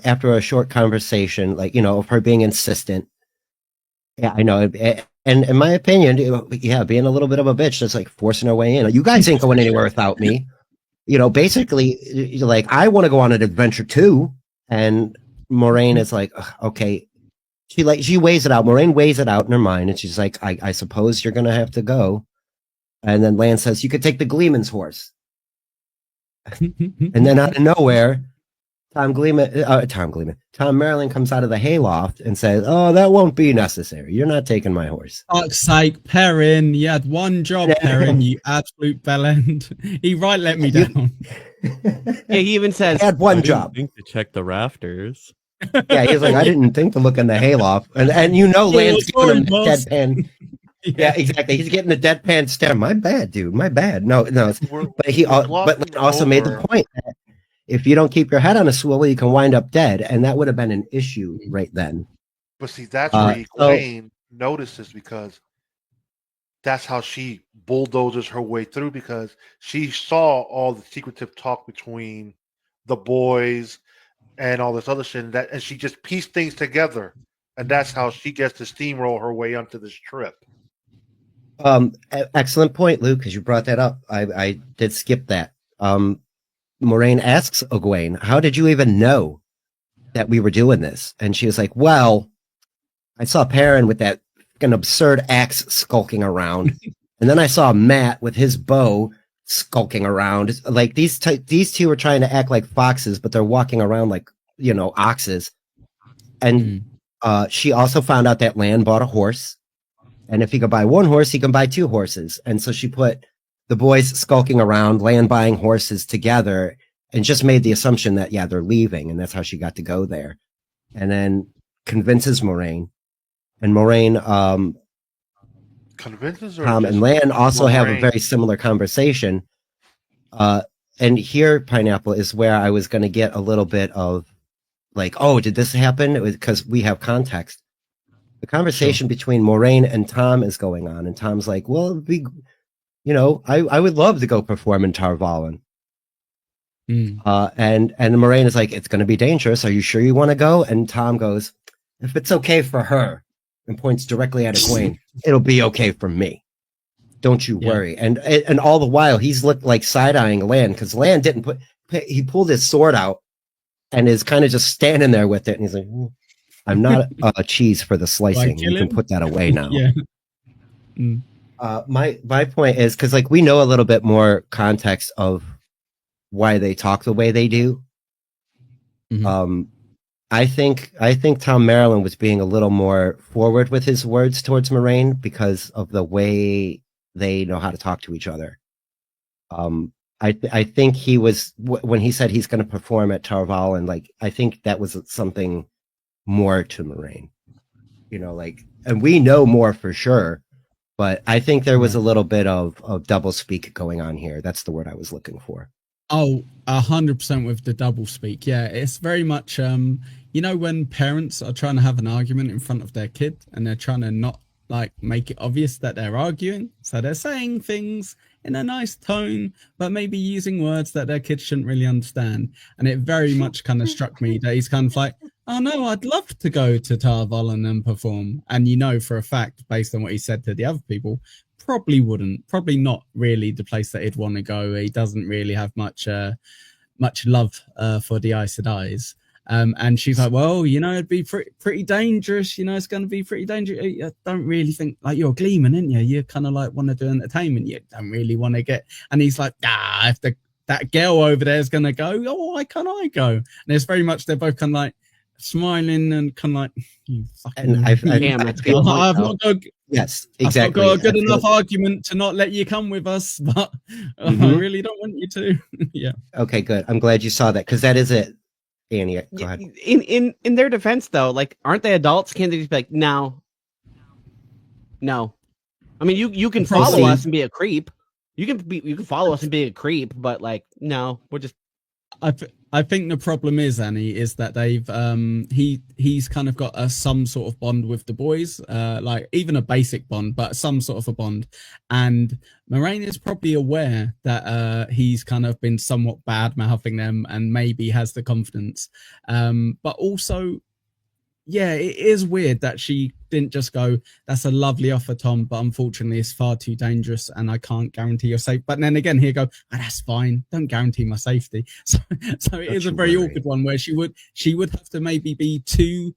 after a short conversation, of her being insistent, yeah, I know. And in my opinion, being a little bit of a bitch, just like forcing her way in. You guys ain't going anywhere without me. Basically, like, I want to go on an adventure too. And Moraine is like, okay. She weighs it out. Moraine weighs it out in her mind, and she's like, I suppose you're going to have to go. And then Lan says, you could take the Gleeman's horse. And then out of nowhere, Tom Maryland comes out of the hayloft and says, oh, that won't be necessary. You're not taking my horse. Fuck's sake, Perrin, you had one job, Perrin, you absolute bellend. He let me down. Yeah, he even says, I had one job. Think to check the rafters. Yeah, he's like, I didn't think to look in the hayloft. And Lan's giving him a deadpan. Yeah, exactly. He's getting a deadpan stare. My bad, dude. My bad. No. But Lan also made the point that if you don't keep your head on a swivel, you can wind up dead. And that would have been an issue right then. But see, that's where Egwene notices, because that's how she bulldozes her way through, because she saw all the secretive talk between the boys and all this other shit, and she just pieced things together, and that's how she gets to steamroll her way onto this trip. Excellent point, Luke, because you brought that up. I did skip that. Moraine asks Egwene, how did you even know that we were doing this? And she was like, well, I saw Perrin with that fucking absurd axe skulking around. And then I saw Matt with his bow skulking around. Like these two are trying to act like foxes, but they're walking around like, oxes. And she also found out that Lan bought a horse. And if he could buy one horse, he can buy two horses. And so she put the boys skulking around, Lan buying horses together, and just made the assumption that, they're leaving. And that's how she got to go there. And then convinces Moraine. And Moraine, convinces her. Tom and Lan also have a very similar conversation. And here, Pineapple, is where I was going to get a little bit of like, oh, did this happen? It was because we have context. The conversation between Moraine and Tom is going on, and Tom's like, well, it'd be, I would love to go perform in Tarvalin. And Moraine is like, it's going to be dangerous. Are you sure you want to go? And Tom goes, if it's okay for her, and points directly at Egwene, it'll be okay for me. Don't you worry. And all the while, he's looked like side-eyeing Lan, because Lan he pulled his sword out and is kind of just standing there with it. And he's like, I'm not a cheese for the slicing. You can put that away now. My point is, because we know a little bit more context of why they talk the way they do. I think Tom Maryland was being a little more forward with his words towards Moraine because of the way they know how to talk to each other. I think he was, when he said he's going to perform at Tarvalin, I think that was something more to Moraine, and we know more for sure But I think there was a little bit of double speak going on here. That's the word I was looking for. Oh, 100% with the double speak. Yeah, it's very much, you know, when parents are trying to have an argument in front of their kid and they're trying to not like make it obvious that they're arguing. So they're saying things in a nice tone, but maybe using words that their kids shouldn't really understand. And it very much kind of struck me that he's kind of like, oh no, I'd love to go to Tarvallen and perform. And you know, for a fact, based on what he said to the other people, probably not really the place that he'd want to go. He doesn't really have much love for the Aes Sedai's. And she's like, well, you know, it'd be pretty dangerous. You know, it's going to be pretty dangerous. I don't really think, like, you're a gleeman, aren't you? You kind of like want to do entertainment. You don't really want to get. And he's like, if that girl over there is going to go, oh, why can't I go? And it's very much, they're both kind of like smiling and kind of like, you fucking. And I've not got. Yes, exactly. I've got a good enough argument to not let you come with us, but I really don't want you to. Yeah. Okay, good. I'm glad you saw that because that is it. Annie, go ahead. In their defense, though, like, aren't they adults? Can't they just be like, no? I mean, you can follow us and be a creep. You can follow us and be a creep, but like, no, we're just. I think the problem is, Annie, is that they've he's kind of got some sort of bond with the boys, like even a basic bond, but some sort of a bond. And Moraine is probably aware that he's kind of been somewhat bad mouthing them and maybe has the confidence. But also, yeah, it is weird that she didn't just go, that's a lovely offer, Tom, but unfortunately it's far too dangerous and I can't guarantee your safety. But then again, here go, that's fine, don't guarantee my safety. So it is a very awkward one where she would have to maybe be too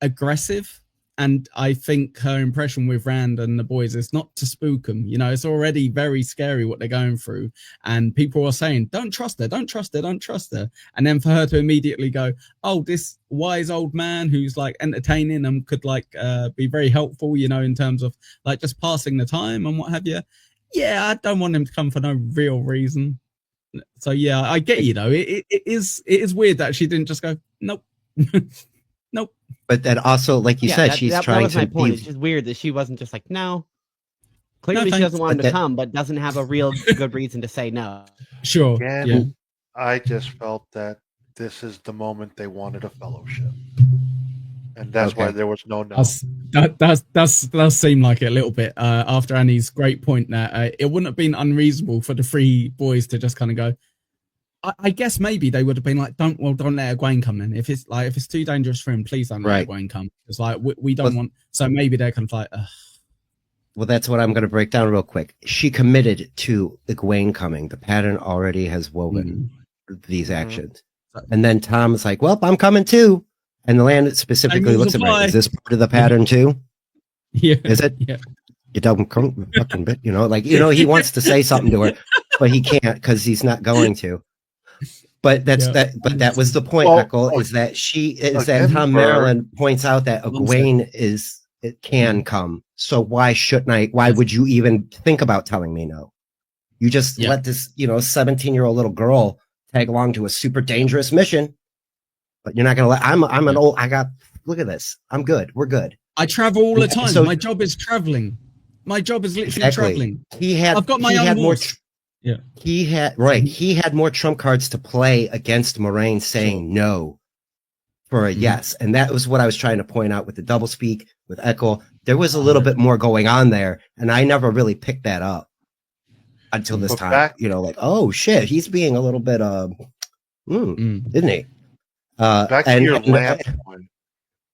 aggressive. And I think her impression with Rand and the boys is not to spook them. You know, it's already very scary what they're going through. And people are saying, don't trust her, don't trust her, don't trust her. And then for her to immediately go, oh, this wise old man who's like entertaining and could like be very helpful, you know, in terms of like just passing the time and what have you. Yeah, I don't want him to come for no real reason. So yeah, I get you though. It is weird that she didn't just go, nope. Nope. But then also, like you said, she's trying to. That was my point. It's just weird that she wasn't just like, no. Clearly, she doesn't want him to come, but doesn't have a real good reason to say no. Sure. Again, yeah. I just felt that this is the moment they wanted a fellowship, and that's why there was no. That does seem like it a little bit. After Annie's great point, that it wouldn't have been unreasonable for the three boys to just kind of go. I guess maybe they would have been like, don't let Egwene come in. If it's too dangerous for him, please don't let Egwene come. It's like we don't want. So maybe they're kind of like. Ugh. Well, that's what I'm going to break down real quick. She committed to Egwene coming. The pattern already has woven these actions, and then Tom's like, "Well, I'm coming too." And the land specifically looks at me. Is this part of the pattern too? Yeah. Is it? Yeah. You don't come fucking bit. You know, like he wants to say something to her, but he can't because he's not going to. But But that was the point, Echo, is that Tom Maryland points out that Egwene it can come. So why shouldn't I? Why would you even think about telling me no? You just let this 17-year-old little girl tag along to a super dangerous mission, but you're not gonna let. I'm an old. Look at this. I'm good. We're good. I travel all the time. So, my job is traveling. My job is literally traveling. I've got my own horse. Yeah, he had more trump cards to play against Moraine saying no for a yes, and that was what I was trying to point out with the double speak with Echo. There was a little bit more going on there, and I never really picked that up until this time. Like, oh shit, he's being a little bit isn't he? Back to your last one.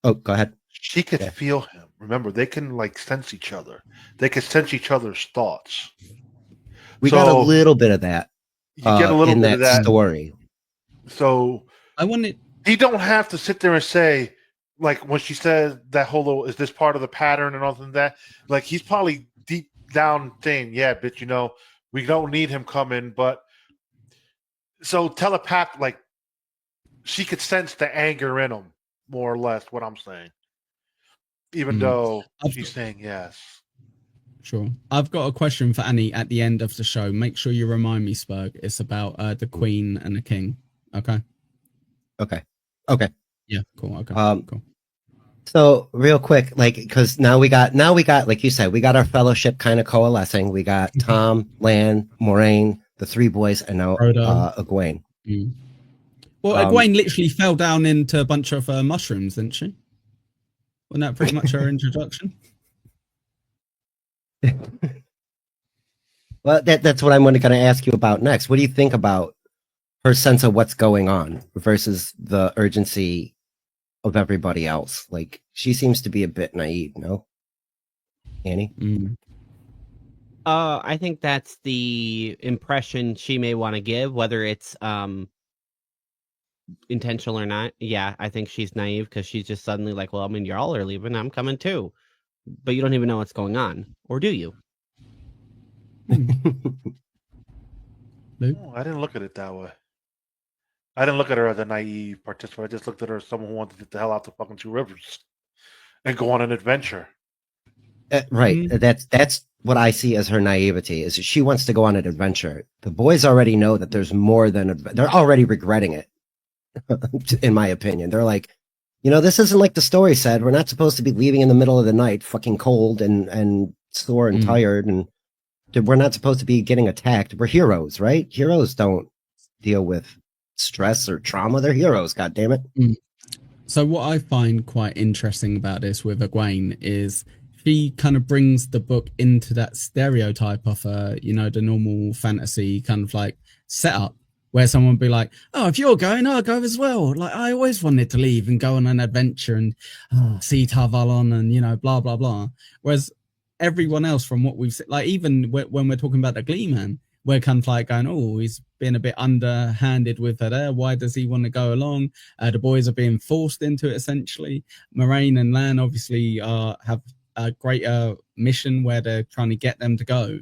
Oh, go ahead. She could feel him. Remember, they can like sense each other. They could sense each other's thoughts. We got a little bit of that. You get a little in bit of that story. So I wanted. He don't have to sit there and say, like when she said that whole little, is this part of the pattern and all of that? Like he's probably deep down saying, yeah, but we don't need him coming. But so telepath, like she could sense the anger in him, more or less. What I'm saying, even though she's saying yes. Sure. I've got a question for Annie at the end of the show. Make sure you remind me, Spurg. It's about the Queen and the King. Okay. Okay. Yeah. Cool. Okay. Cool. So real quick, like, because now we got, like you said, we got our fellowship kind of coalescing. We got Tom, Lan, Moraine, the three boys, and now Egwene. Mm. Well, Egwene literally fell down into a bunch of mushrooms, didn't she? Wasn't that pretty much her introduction? Well, that's what I'm going to ask you about next. What do you think about her sense of what's going on versus the urgency of everybody else? Like, she seems to be a bit naive, no? Annie? I think that's the impression she may want to give, whether it's intentional or not. Yeah, I think she's naive because she's just suddenly like, well, I mean, y'all are leaving, I'm coming too. But you don't even know what's going on. Or do you? I didn't look at it that way. I didn't look at her as a naive participant. I just looked at her as someone who wanted to get the hell out the fucking Two Rivers and go on an adventure. Right. That's what I see as her naivety, is she wants to go on an adventure. The boys already know that there's more than they're already regretting it. In my opinion, they're like, this isn't like the story said. We're not supposed to be leaving in the middle of the night, fucking cold and sore and tired, and we're not supposed to be getting attacked. We're heroes, right? Heroes don't deal with stress or trauma. They're heroes, god damn it. So what I find quite interesting about this with Egwene is she kind of brings the book into that stereotype of the normal fantasy kind of like setup, where someone would be like, oh, if you're going, I'll go as well. Like, I always wanted to leave and go on an adventure and see Tarvalon and, blah, blah, blah. Whereas everyone else from what we've seen, like even when we're talking about the Gleeman, we're kind of like going, oh, he's been a bit underhanded with her there. Why does he want to go along? The boys are being forced into it, essentially. Moraine and Lan obviously have a greater mission where they're trying to get them to go.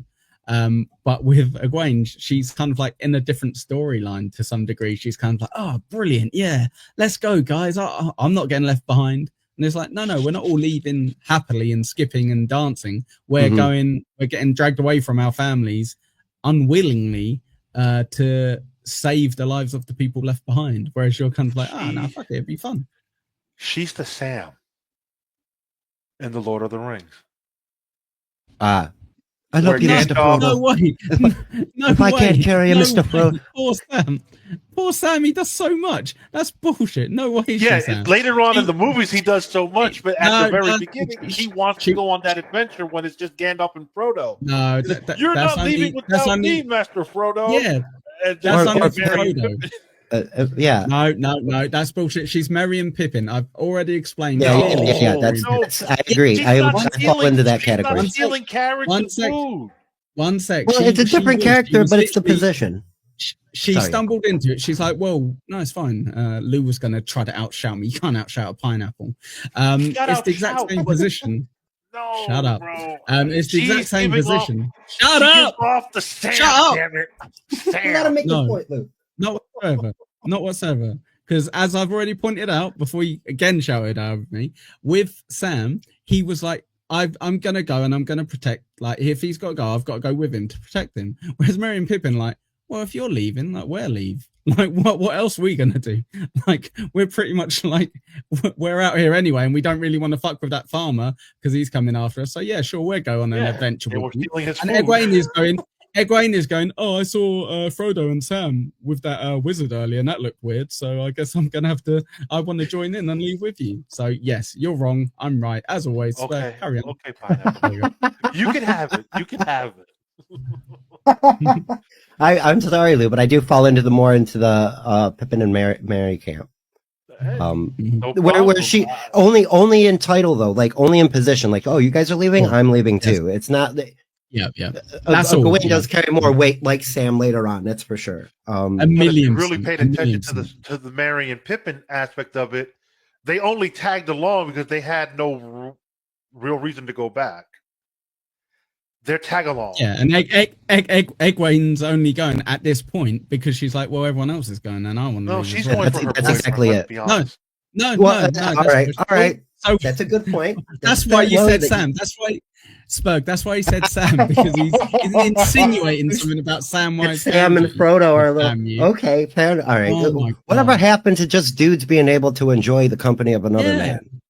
But with Egwene, she's kind of like in a different storyline to some degree. She's kind of like, oh, brilliant. Yeah, let's go, guys. I'm not getting left behind. And it's like, no, we're not all leaving happily and skipping and dancing. We're getting dragged away from our families unwillingly to save the lives of the people left behind. Whereas you're kind of like, no, fuck it, it'd be fun. She's the Sam in The Lord of the Rings. I love you, Mr. Frodo. No way. No if way. I can't carry you, Mr. Frodo. Poor Sam, he does so much. That's bullshit. No way. Yeah, later on in the movies, he does so much, but at the very beginning, he wants to go on that adventure when it's just Gandalf and Frodo. No, you're not leaving without me, Master Frodo. Yeah, that's only Frodo. Yeah. No, that's bullshit. She's Merry and Pippin. I've already explained. Yeah, that's I agree. I fall into that category. Not stealing carrots and food. One sec. Well, it's a different character, but it's the position. She stumbled into it. She's like, well, no, it's fine. Lou was going to try to outshout me. You can't outshout a pineapple. It's the exact same position. No, shut up. Bro. It's the exact same position. Shut up! Off the Sam, shut up! Damn it. You gotta make your point, Lou. Not whatsoever. Because as I've already pointed out before you again shouted out at me, with Sam, he was like, I'm gonna go and I'm gonna protect. Like, if he's got to go, I've got to go with him to protect him. Whereas Merry and Pippin, like, well, if you're leaving, like, we'll leave. Like, what else are we gonna do? Like, we're pretty much like, we're out here anyway, and we don't really want to fuck with that farmer because he's coming after us. So yeah, sure, we'll go on an adventure. We're stealing his and food. Egwene is going, oh, I saw Frodo and Sam with that wizard earlier, and that looked weird. So I guess I'm going to have to, I want to join in and leave with you. So yes, you're wrong. I'm right, as always. Okay, carry on. Okay, fine. You can have it. You can have it. I'm sorry, Lou, but I do fall into the Pippin and Mary camp. Where she only in title though, like only in position, like, oh, you guys are leaving, I'm leaving too. It's not. Yeah. That's Gawain does carry more weight, like Sam later on. That's for sure. A million. If you really paid attention to the Merry and Pippin aspect of it, they only tagged along because they had no real reason to go back. They're tag along. Yeah, and Egwene's only going at this point because she's like, well, everyone else is going, and I want to. No, she's going for her boyfriend. That's exactly it. No. All right. So that's a good point. That's why you said Sam. That's why. Spurg, that's why he said Sam, because he's insinuating something about Samwise. Sam and Frodo are okay, fair. All right. Whatever happened to just dudes being able to enjoy the company of another man?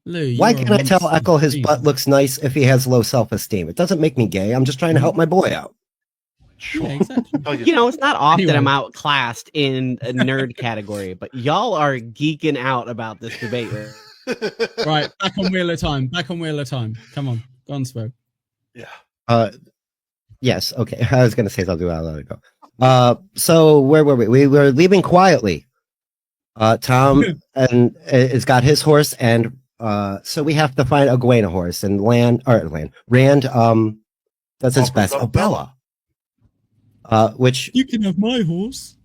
Lou, Why you're a can't I tell monster. Echo his Jesus. butt looks nice if he has low self-esteem? It doesn't make me gay. I'm just trying to help my boy out. Yeah, exactly. Tell you You know, it's not often Anyway. I'm outclassed in a nerd category, but y'all are geeking out about this debate. Right, back on Wheel of Time. Back on Wheel of Time. Come on, go on, Smoke. Yeah. Yes, okay. I was gonna say something, I'll let it go. So where were we? We were leaving quietly. Tom and has got his horse, and so we have to find a Gwaina horse, and Rand does his Offers best. up Bella. Which You can have my horse.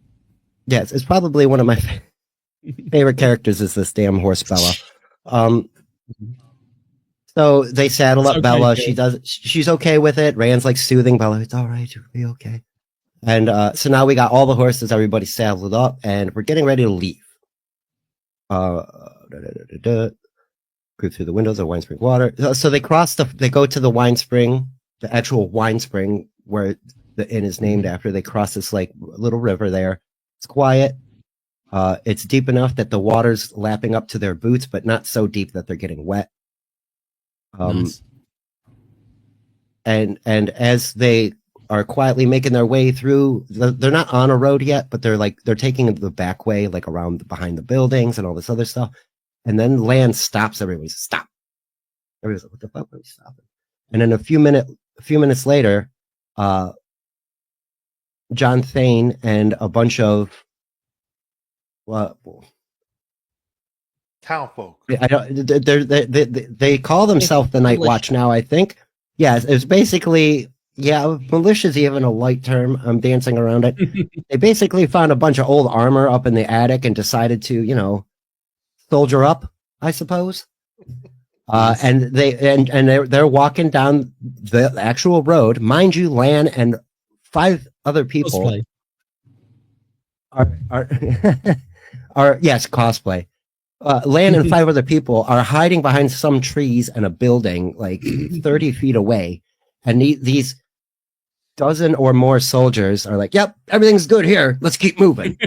yes, is probably one of my favorite characters is this damn horse Bella. So they saddle It's up okay, Bella. Phil. She's okay with it. Rand's like soothing Bella. It's all right. You'll be okay. And so now we got all the horses. Everybody saddled up, and we're getting ready to leave. Go through the windows of Wine Spring Water. So they they go to the wine spring, the actual wine spring where the inn is named after. They cross this like little river there. It's quiet. It's deep enough that the water's lapping up to their boots, but not so deep that they're getting wet. Nice. And as they are quietly making their way through, they're not on a road yet, but they're taking the back way, like around behind the buildings and all this other stuff. And then Lan stops everybody. Stop. Everybody's like, what the fuck are we stopping? And then a few minutes later, John Thane and a bunch of Town folk. I don't. They call themselves the Night Watch now. I think. Yeah, it's basically militia's even a light term. I'm dancing around it. They basically found a bunch of old armor up in the attic and decided to, soldier up, I suppose. Nice. And they're walking down the actual road, mind you. Lan and 5 other people Cosplay. are yes, cosplay. Lan and 5 other people are hiding behind some trees and a building like 30 feet away. And these dozen or more soldiers are like, yep, everything's good here. Let's keep moving.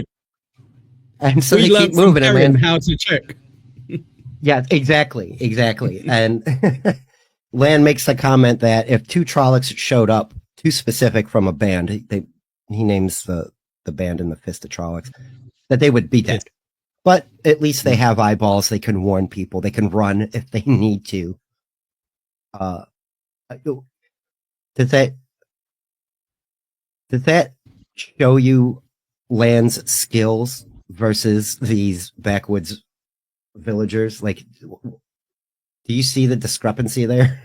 And so We they learned keep from moving. And Karen Lan, how to check. yeah, exactly. And Lan makes the comment that if 2 Trollocs showed up, too specific from a band, he names the band in the Fist of Trollocs, that they would be dead. But at least they have eyeballs. They can warn people. They can run if they need to. Does that show you Lan's skills versus these backwoods villagers? Like, do you see the discrepancy there?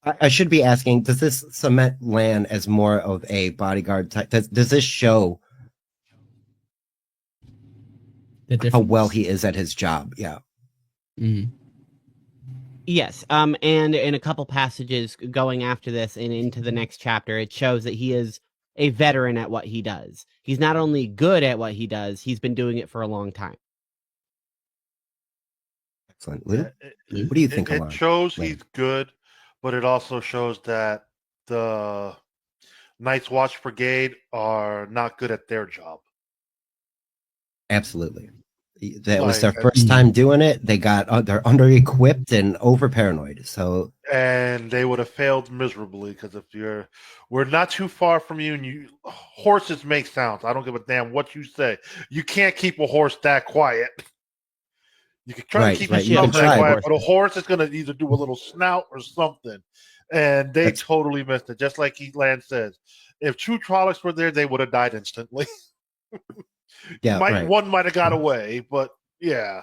I should be asking, does this cement Lan as more of a bodyguard type? Does this show The how difference. well he is at his job? Yeah. Mm. Yes, and in a couple passages going after this and into the next chapter, it shows that he is a veteran at what he does. He's not only good at what he does, he's been doing it for a long time. Excellent. Lou? Yeah, What do you think, it Alon? shows Lan? he's good, but it also shows that the Night's Watch Brigade are not good at their job. Absolutely. That was their Like, first time doing it. They're under equipped and over paranoid. So and they would have failed miserably because we're not too far from you, and horses make sounds. I don't give a damn what you say. You can't keep a horse that quiet. You can try Right, to keep right. You yourself can that try. quiet, but a horse is going to either do a little snout or something. And they That's- totally missed it. Just like Lan says, if 2 Trollocs were there, they would have died instantly. yeah, right. One might have got away, but yeah.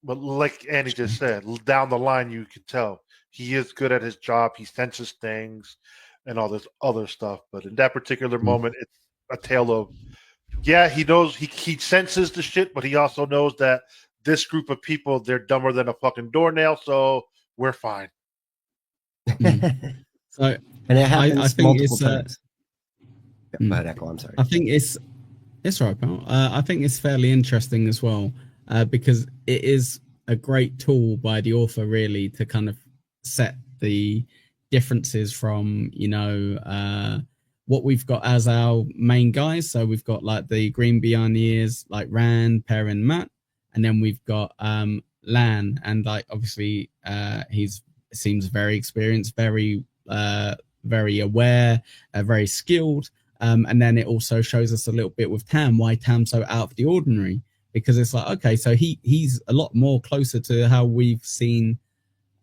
But like Andy just said, down the line, you can tell he is good at his job. He senses things and all this other stuff. But in that particular moment, it's a tale of, he knows, he senses the shit, but he also knows that this group of people, they're dumber than a fucking doornail, so we're fine. So And it happens I think multiple it's, times. Go ahead, Echo. I'm sorry. I think it's right, pal. I think it's fairly interesting as well, because it is a great tool by the author really to kind of set the differences from what we've got as our main guys. So we've got like the green behind the ears, like Rand, Perrin, Matt, and then we've got Lan, and like obviously he's seems very experienced, very aware, very skilled. And then it also shows us a little bit with Tam why Tam's so out of the ordinary, because it's like, okay, so he's a lot more closer to how we've seen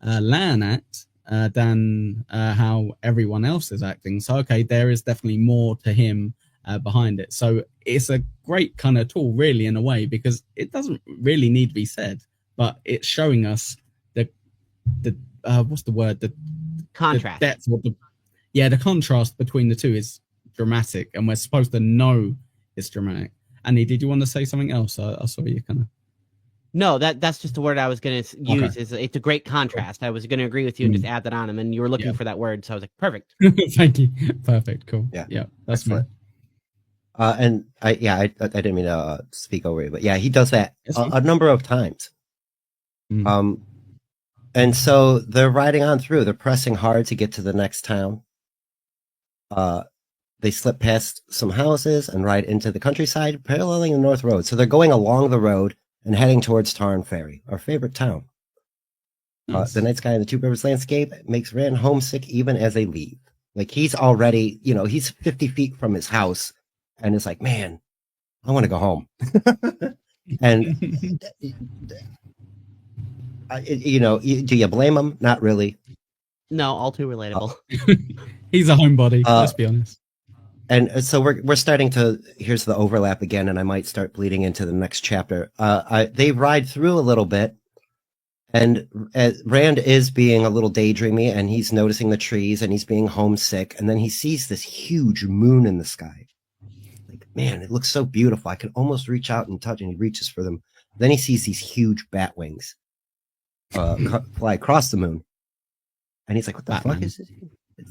Lan act than how everyone else is acting. So okay, there is definitely more to him behind it. So it's a great kind of tool, really, in a way, because it doesn't really need to be said, but it's showing us the what's the word, the Contrast. the depth of the contrast between the two is dramatic, and we're supposed to know it's dramatic. Annie, did you want to say something else? I saw you kind of. No, that's just the word I was going to use. Okay. Is it's a great contrast. I was going to agree with you and just add that on him, and you were looking for that word, so I was like, perfect. Thank you. Perfect. Cool. Yeah. That's fine. And I didn't mean to speak over you, but yeah, he does that a number of times. And so they're riding on through. They're pressing hard to get to the next town. They slip past some houses and ride into the countryside, paralleling the North Road. So they're going along the road and heading towards Tarn Ferry, our favorite town. Nice. The night sky and the Two Rivers landscape makes Rand homesick even as they leave. Like he's already, he's 50 feet from his house and it's like, man, I want to go home. And, do you blame him? Not really. No, all too relatable. He's a homebody, let's be honest. And so we're starting to, here's the overlap again, and I might start bleeding into the next chapter. They ride through a little bit, and Rand is being a little daydreamy, and he's noticing the trees, and he's being homesick, and then he sees this huge moon in the sky. Like, man, it looks so beautiful. I can almost reach out and touch, and he reaches for them. Then he sees these huge bat wings fly across the moon. And he's like, what the fuck is it?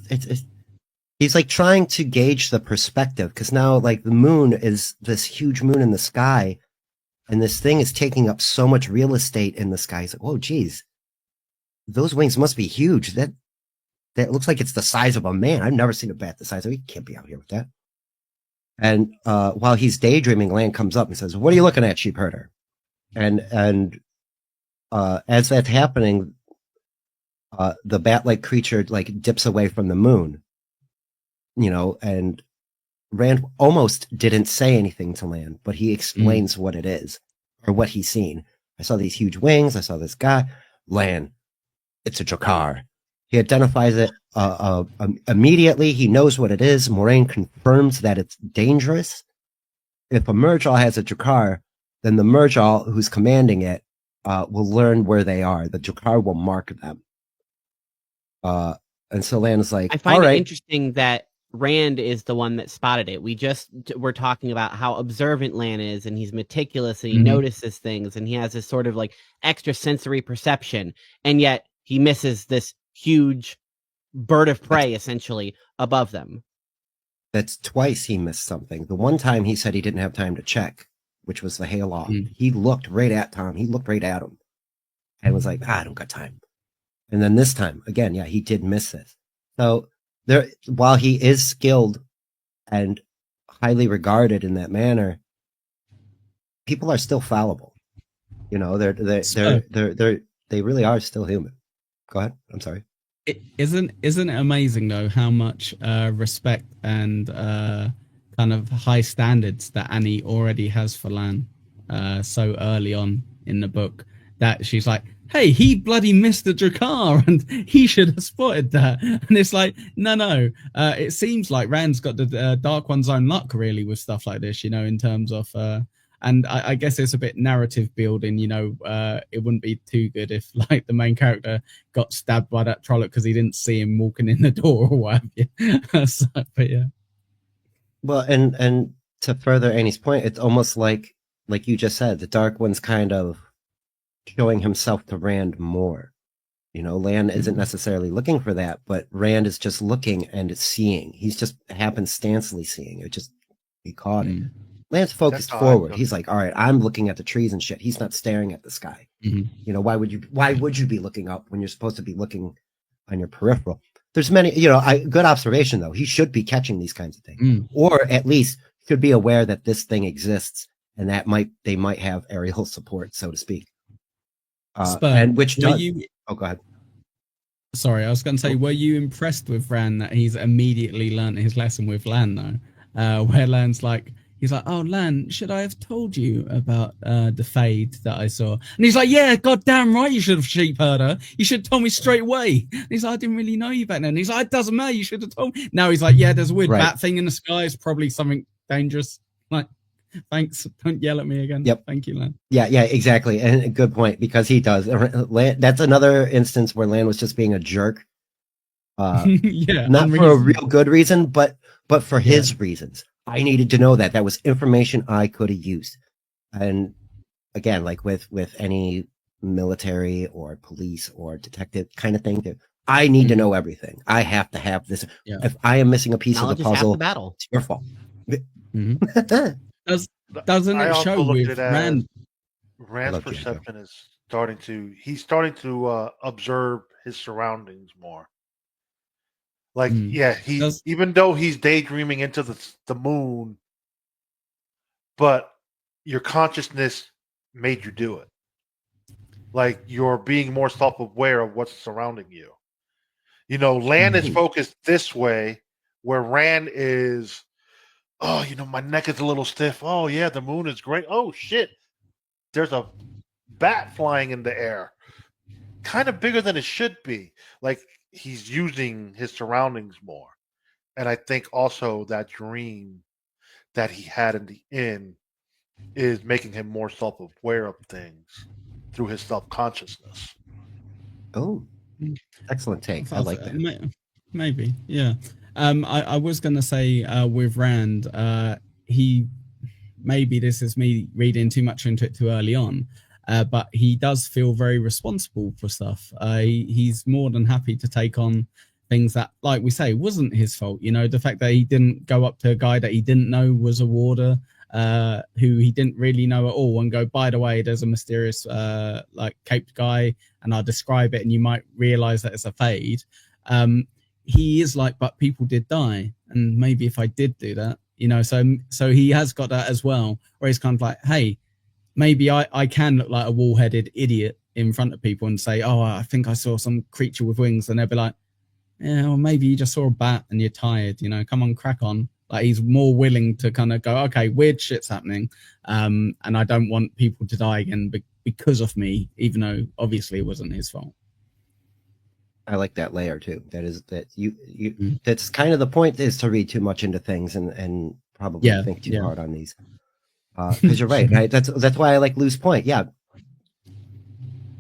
It's he's like trying to gauge the perspective, because now like the moon is this huge moon in the sky, and this thing is taking up so much real estate in the sky. He's like, whoa, geez, those wings must be huge. That looks like it's the size of a man. I've never seen a bat the size of. He can't be out here with that. And while he's daydreaming, Lan comes up and says, what are you looking at, sheep herder? And as that's happening, the bat-like creature like dips away from the moon, and Rand almost didn't say anything to Lan, but he explains what it is or what he's seen. I saw these huge wings. I saw this guy. Lan, it's a Drakkar. He identifies it immediately. He knows what it is. Moraine confirms that it's dangerous. If a Murjal has a Drakkar, then the Murjal who's commanding it will learn where they are. The Drakkar will mark them. And so Lan is like, I find it interesting that Rand is the one that spotted it. We just were talking about how observant Lan is, and he's meticulous, and he notices things, and he has this sort of like extra sensory perception, and yet he misses this huge bird of prey essentially above them. That's twice he missed something. The one time he said he didn't have time to check, which was the hayloft. He looked right at Tom. He looked right at him and was like, I don't got time. And then this time, again, yeah, he did miss this. So while he is skilled and highly regarded in that manner, people are still fallible. They really are still human. Go ahead. I'm sorry. Isn't it amazing though how much respect and kind of high standards that Annie already has for Lan so early on in the book, that she's like, hey, he bloody missed the Drakkar and he should have spotted that. And it's like, no. It seems like Rand's got the Dark One's own luck really with stuff like this, in terms of, and I guess it's a bit narrative building, it wouldn't be too good if like the main character got stabbed by that Trolloc because he didn't see him walking in the door or what have you. So, but yeah. Well, and to further Annie's point, it's almost like you just said, the Dark One's kind of showing himself to Rand more. Lan isn't necessarily looking for that, but Rand is just looking and it's seeing. He's just happenstancely seeing it. He caught it. Lan's focused forward. He's like, all right, I'm looking at the trees and shit. He's not staring at the sky. Why would you be looking up when you're supposed to be looking on your peripheral? There's many, good observation though. He should be catching these kinds of things, or at least should be aware that this thing exists and that they might have aerial support, so to speak. Spur, and which were does. you? Oh, go ahead. Sorry, I was going to say, were you impressed with Ran that he's immediately learnt his lesson with Lan though? Where Lan's like, he's like, "Oh, Lan, should I have told you about the fade that I saw?" And he's like, "Yeah, goddamn right, you should have sheep heard her. You should have told me straight away." And he's like, "I didn't really know you back then." And he's like, "It doesn't matter. You should have told me." Now he's like, "Yeah, there's a weird Right. bat thing in the sky. It's probably something dangerous." Like, thanks. Don't yell at me again. Yep. Thank you, Lan. Yeah, exactly. And a good point, because he does. That's another instance where Lan was just being a jerk. Yeah, Not for a unreasonable. real good reason, but for his reasons. I needed to know that. That was information I could have used. And again, like with any military or police or detective kind of thing, I need to know everything. I have to have this. Yeah. If I am missing a piece Knowledge of is the half puzzle, the battle. it's your fault. Mhm. Doesn't I it also show looked with at it Rand? Rand's love Django. perception is he's starting to observe his surroundings more. Like, yeah, even though he's daydreaming into the moon, but your consciousness made you do it. Like, you're being more self-aware of what's surrounding you. You know, Lan is focused this way, where Rand is, oh, you know, my neck is a little stiff. Oh, yeah, the moon is great. Oh, shit. There's a bat flying in the air. Kind of bigger than it should be. Like, he's using his surroundings more. And I think also that dream that he had in the inn is making him more self-aware of things through his self-consciousness. Oh, excellent take. I like that. Maybe, yeah. I was going to say with Rand, he, maybe this is me reading too much into it too early on, but he does feel very responsible for stuff. He's more than happy to take on things that, like we say, wasn't his fault. You know, the fact that he didn't go up to a guy that he didn't know was a warder, who he didn't really know at all, and go, "By the way, there's a mysterious like caped guy, and I'll describe it and you might realize that it's a fade." He is like, "But people did die, and maybe if I did do that, you know," so he has got that as well, where he's kind of like, "Hey, maybe I can look like a wall-headed idiot in front of people and say, oh, I think I saw some creature with wings," and they'll be like, "Yeah, well, maybe you just saw a bat and you're tired, you know, come on, crack on." Like, he's more willing to kind of go, "Okay, weird shit's happening, and I don't want people to die again because of me, even though obviously it wasn't his fault." I like that layer too. That is that you that's kind of the point, is to read too much into things and probably think too hard on these. Because you're right. That's why I like Lou's point. Yeah.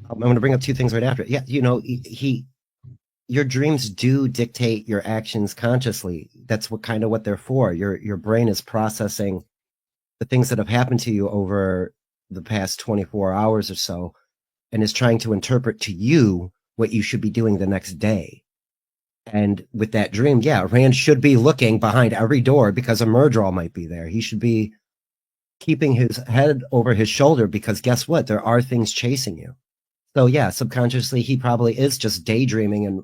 I'm going to bring up two things right after. Yeah, you know, your dreams do dictate your actions consciously. That's what they're for. Your brain is processing the things that have happened to you over the past 24 hours or so, and is trying to interpret to you what you should be doing the next day. And with that dream, yeah, Rand should be looking behind every door because a Murdraw might be there. He should be keeping his head over his shoulder, because guess what? There are things chasing you. So yeah, subconsciously, he probably is just daydreaming and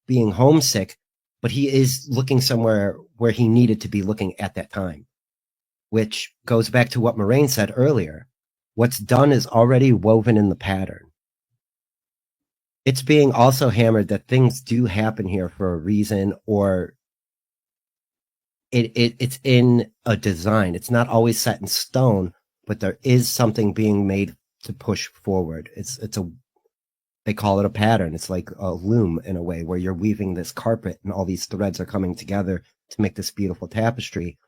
being homesick, but he is looking somewhere where he needed to be looking at that time, which goes back to what Moraine said earlier. What's done is already woven in the pattern. It's being also hammered that things do happen here for a reason, or it's in a design. It's not always set in stone, but there is something being made to push forward. They call it a pattern. It's like a loom in a way, where you're weaving this carpet and all these threads are coming together to make this beautiful tapestry.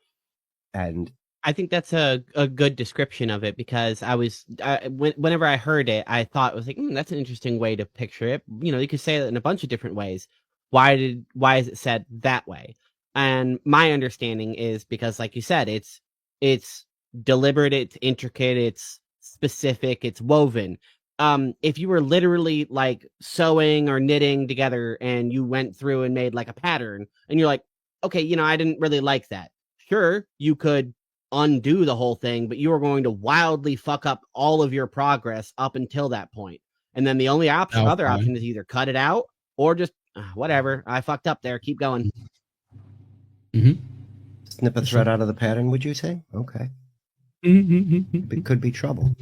And I think that's a good description of it, because whenever I heard it, I thought it was like, that's an interesting way to picture it. You know, you could say it in a bunch of different ways. Why is it said that way? And my understanding is because, like you said, it's deliberate, it's intricate, it's specific, it's woven. If you were literally like sewing or knitting together and you went through and made like a pattern and you're like, okay, you know, I didn't really like that. Sure, you could undo the whole thing, but you are going to wildly fuck up all of your progress up until that point. And then the only other option is either cut it out or just whatever. I fucked up there. Keep going. Snip a thread out of the pattern, would you say? Okay. It could be trouble.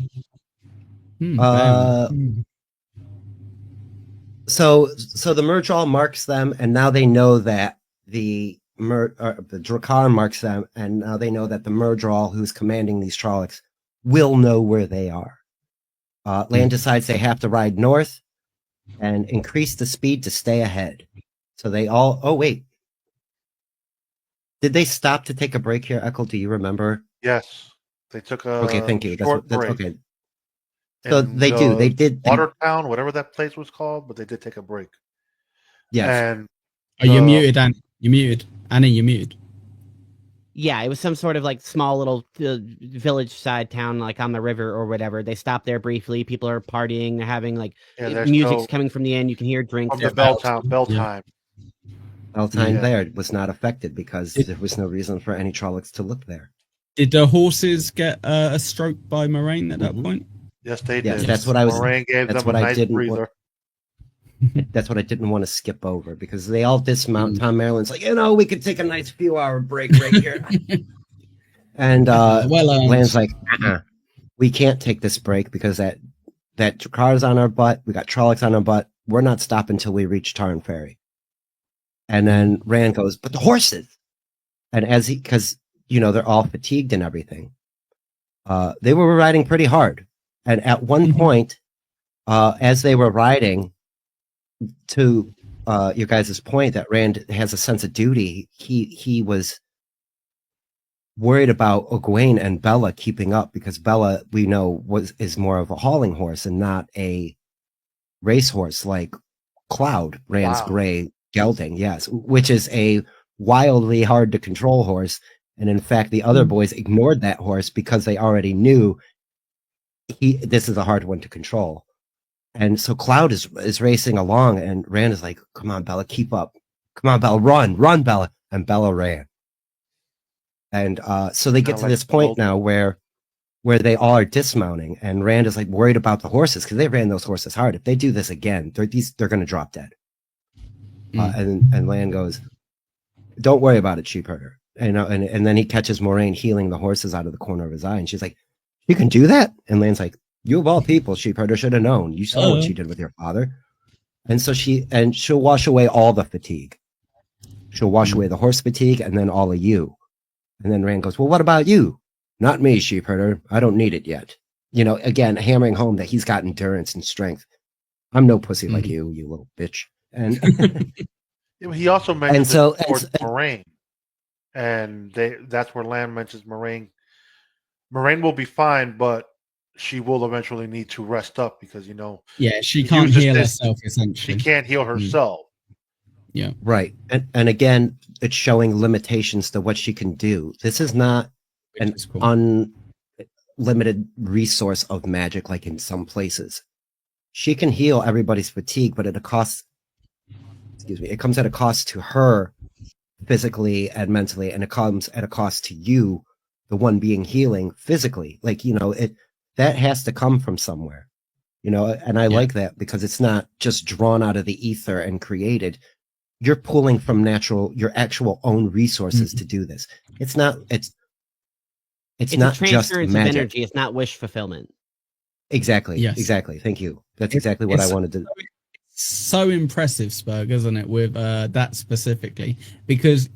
So the Murdrall marks them, and now they know that the Drakkar marks them, and now they know that the Murdrall who's commanding these Trollocs will know where they are. Land decides they have to ride north and increase the speed to stay ahead. So they all. Oh wait, did they stop to take a break here, Echo? Do you remember? Yes, they took a Okay, thank you. short That's break. okay. So they do. They did. Watertown, whatever that place was called, but they did take a break. Yes. And you're muted, Annie. You're muted. Annie, you're muted. Yeah, it was some sort of like small little village side town, like on the river or whatever. They stopped there briefly. People are partying. They're having like music's coming from the end. You can hear drinks. From the bell time. Bell time there was not affected because there was no reason for any Trollocs to look there. Did the horses get a stroke by Moraine at that point? Yes, they did. Yes, that's what I was. Moraine gave that's them what a I nice didn't. breather. That's what I didn't want to skip over because they all dismount. Tom Maryland's like, we could take a nice few hour break right here. And Land's like, we can't take this break because that car's on our butt. We got Trollocs on our butt. We're not stopping until we reach Tarn Ferry. And then Rand goes, but the horses. And because they're all fatigued and everything. They were riding pretty hard. And at one point, as they were riding, to your guys' point that Rand has a sense of duty, he was worried about Egwene and Bella keeping up because Bella, we know, is more of a hauling horse and not a racehorse like Cloud, Rand's gray gelding, yes, which is a wildly hard to control horse. And in fact, the other boys ignored that horse because they already knew this is a hard one to control. And so Cloud is racing along, and Rand is like, "Come on, Bella, keep up. Come on, Bella, run, Bella." And Bella ran. And so they get to this point now where they all are dismounting, and Rand is like worried about the horses because they ran those horses hard. If they do this again, they're going to drop dead. And Land goes, "Don't worry about it, sheepherder." And then he catches Moraine healing the horses out of the corner of his eye, and she's like, "You can do that?" And Land's like, "You of all people, sheepherder, should have known. You saw what she did with your father." And so she'll wash away all the fatigue. She'll wash away the horse fatigue and then all of you. And then Rand goes, "Well, what about you?" "Not me, sheepherder. I don't need it yet." Again, hammering home that he's got endurance and strength. "I'm no pussy like you little bitch." And he also mentions Moraine. And that's where Land mentions Moraine. Moraine will be fine, but she will eventually need to rest up because she can't heal herself. Essentially, she can't heal herself. Yeah, right. And again, it's showing limitations to what she can do. This is not an unlimited resource of magic like in some places. She can heal everybody's fatigue, but at a cost. Excuse me. It comes at a cost to her physically and mentally, and it comes at a cost to you, the one being healing physically. That has to come from somewhere, and I like that because it's not just drawn out of the ether and created. You're pulling from your actual own resources to do this. It's not not just magic. Of energy. It's not wish fulfillment. Exactly. Yes. Exactly. Thank you. That's exactly what I wanted to. So impressive, Spurg, isn't it, with that specifically? Because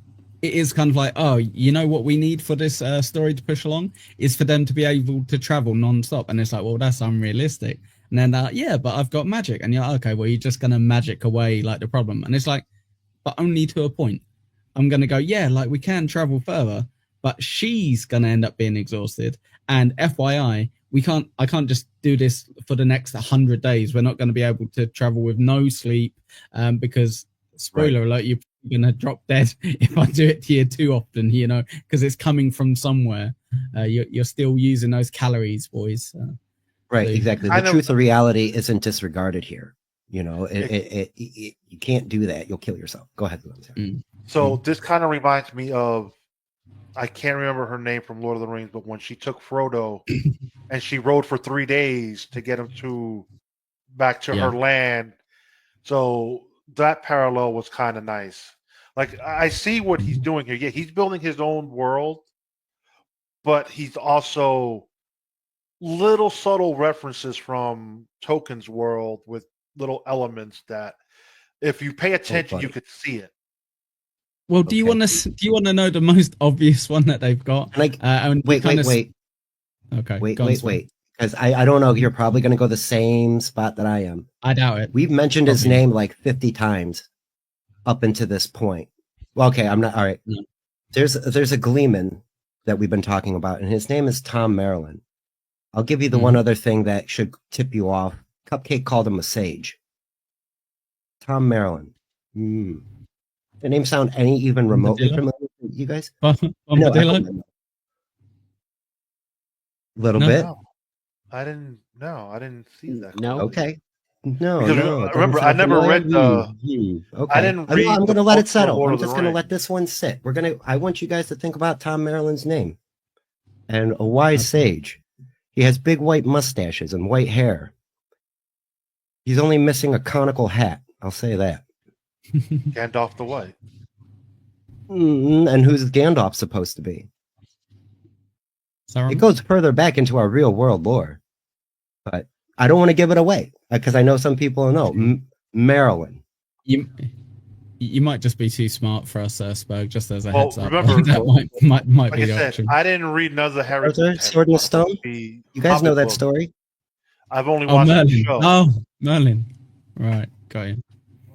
it is kind of like, what we need for this story to push along is for them to be able to travel non-stop. And it's like, well, that's unrealistic. And then but I've got magic. And you're like, okay, well, you're just going to magic away like the problem. And it's like, but only to a point. I'm going to go, we can travel further, but she's going to end up being exhausted. And FYI, I can't just do this for the next 100 days. We're not going to be able to travel with no sleep because, spoiler alert, you're going to drop dead if I do it to you too often, because it's coming from somewhere. You're still using those calories, boys. Right, exactly. The truth of reality isn't disregarded here. You can't do that. You'll kill yourself. Go ahead. So this kind of reminds me of, I can't remember her name from Lord of the Rings, but when she took Frodo and she rode for 3 days to get him back to her land. So that parallel was kind of nice. Like, I see what he's doing here. Yeah, he's building his own world, but he's also little subtle references from Tolkien's world with little elements that If you pay attention, buddy. you could see it. Well, do you Okay. want to know the most obvious one that they've got? Like, And wait. Okay, Wait, go on, Sven. wait. Because I don't know. You're probably going to go the same spot that I am. I doubt it. We've mentioned his Probably. name like 50 times up into this point. Well, okay, I'm not. All right. No. There's a Gleeman that we've been talking about, and his name is Tom Maryland. I'll give you the one other thing that should tip you off. Cupcake called him a sage. Tom Maryland. The name sound any even remotely familiar to you guys? Bombadillo? Little No. bit. No, I didn't see that. No. Okay. No, Because no. it remember, doesn't I sound never familiar. read Okay. I didn't read I'm the going to let it books for settle. Lord I'm of the just going to Rings. let this one sit. I want you guys to think about Tom Maryland's name. And a wise sage. He has big white mustaches and white hair. He's only missing a conical hat. I'll say that. Gandalf the White. And who's Gandalf supposed to be? Saruman? It goes further back into our real world lore. But I don't want to give it away because I know some people know. Maryland. You might just be too smart for us, Spurg, just as a Well, heads up. remember- that might Like be I the said, option. I didn't read none of the Harry Arthur, Potter. Sword in the Stone? The You guys know Hobbit that book. story? I've only Oh, watched the Merlin. show. Oh, Merlin. Right, got you.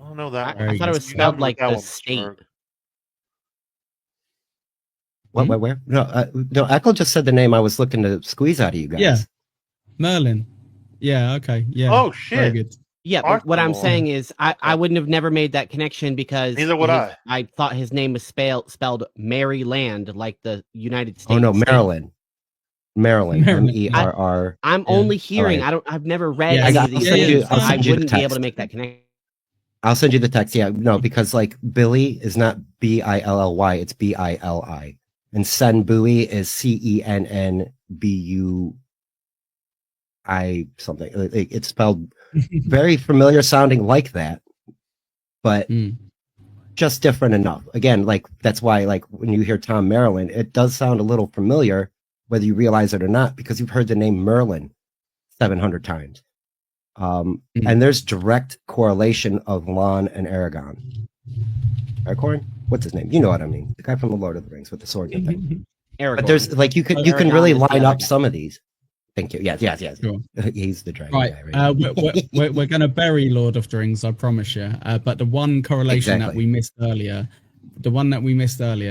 I don't know that. Very I thought it was good. spelled Help me like with that the one, state. Berg. Where? No, Echo just said the name I was looking to squeeze out of you guys. Yeah. Merlin. Yeah, okay. Yeah. Oh, Very shit. good. Yeah, Arthur what I'm Lord. saying is I wouldn't have never made that connection because Neither would I. I thought his name was spelled Maryland, like the United States. Oh no, state. Maryland. Maryland. Maryland. MERR. I'm Yeah. only hearing. Alright. I've never read Yeah, any I'll of these send you- things. I'll I send you the wouldn't be able text. to make that connection. I'll send you the text. Yeah, no, because like Billy is not Billy, it's Bili. And Sen Bui is CENNBUI something. It's spelled very familiar sounding like that, but Mm. just different enough. Again, like that's why like when you hear Tom Maryland, it does sound a little familiar, whether you realize it or not, because you've heard the name Merlin 700 times. And there's direct correlation of Lon and Aragon. Aragorn? What's his name? You know what I mean. The guy from the Lord of the Rings with the sword and thing. Aragorn. But there's like you can Aragon really is the line other up guy. some of these. Thank you. Yes. Sure. He's the dragon Right. guy, right? We're going to bury Lord of the Rings, I promise you. But the one correlation that Exactly. we missed earlier,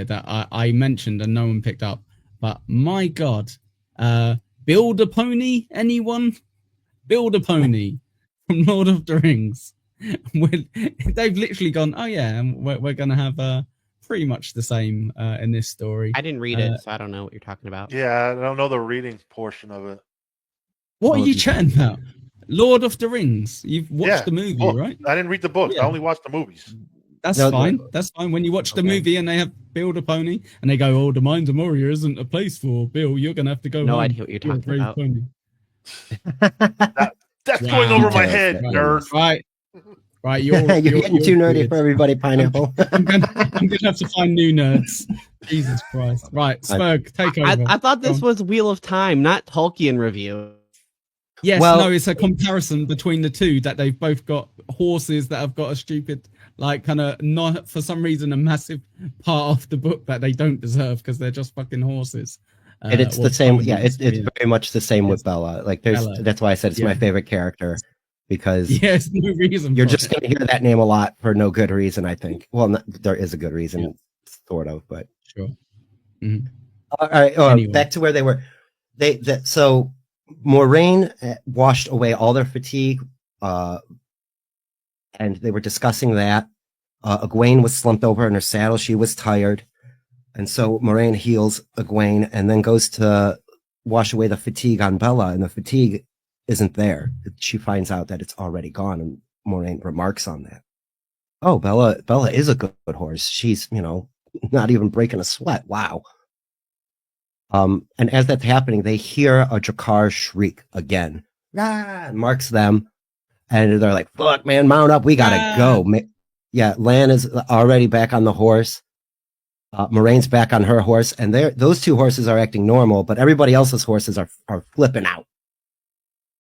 that I mentioned and no one picked up. But my God, Build a Pony, anyone? Build a Pony from Lord of the Rings. They've literally gone, oh yeah, and we're going to have pretty much the same in this story. I didn't read it, so I don't know what you're talking about. Yeah, I don't know the reading portion of it. What are Oh, you chatting about? Lord of the Rings. You've watched Yeah, the movie, book. right? I didn't read the books. Yeah. I only watched the movies. That's No, fine. That's fine. When you watch the Okay. movie and they have Build a Pony and they go, oh, the Mines of Moria isn't a place for Bill. You're going to have to go No home. idea what you're You're a talking brave about. pony." That's Wow. going over my Details, head, right. nerd. Right. You're getting too nerdy for everybody, Pineapple. I'm gonna have to find new nerds. Jesus Christ. Right. Spurg, take over. I thought this Go on. was Wheel of Time, not Tolkien review. Yes, Well- no, it's a comparison between the two that they've both got horses that have got a stupid, like, kind of not for some reason a massive part of the book that they don't deserve because they're just fucking horses. And it's or the same. Yeah, ponies. it's very much the same with Bella. Like Bella. that's why I said it's my Yeah. favorite character because Yes, no reason. you're for just it. going to hear that name a lot for no good reason. I think. Well, there is a good reason, sort of, but Sure. all right. Anyway. Back to where they were. So Moraine washed away all their fatigue, and they were discussing that. Egwene was slumped over in her saddle. She was tired. And so Moraine heals Egwene and then goes to wash away the fatigue on Bella, and the fatigue isn't there. She finds out that it's already gone, and Moraine remarks on that. Oh, Bella is a good horse. She's, not even breaking a sweat. Wow. And as that's happening, they hear a Drakkar shriek again. Ah, and marks them. And they're like, fuck, man, mount up. We gotta go. Yeah, Lan is already back on the horse. Moraine's back on her horse. And those two horses are acting normal, but everybody else's horses are flipping out.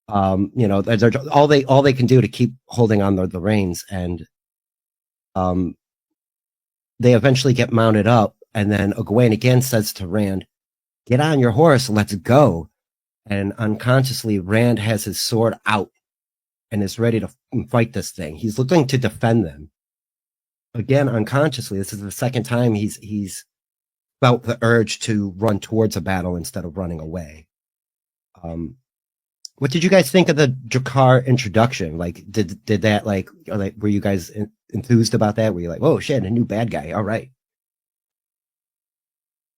They're all they can do to keep holding on the reins. And Um, they eventually get mounted up, and then Egwene again says to Rand, "Get on your horse, let's go." And unconsciously, Rand has his sword out and is ready to fight this thing. He's looking to defend them. Again, unconsciously, this is the second time he's felt the urge to run towards a battle instead of running away. What did you guys think of the Drakkar introduction? Like, did that were you guys enthused about that? Were you like, "Oh shit, a new bad guy"? All right.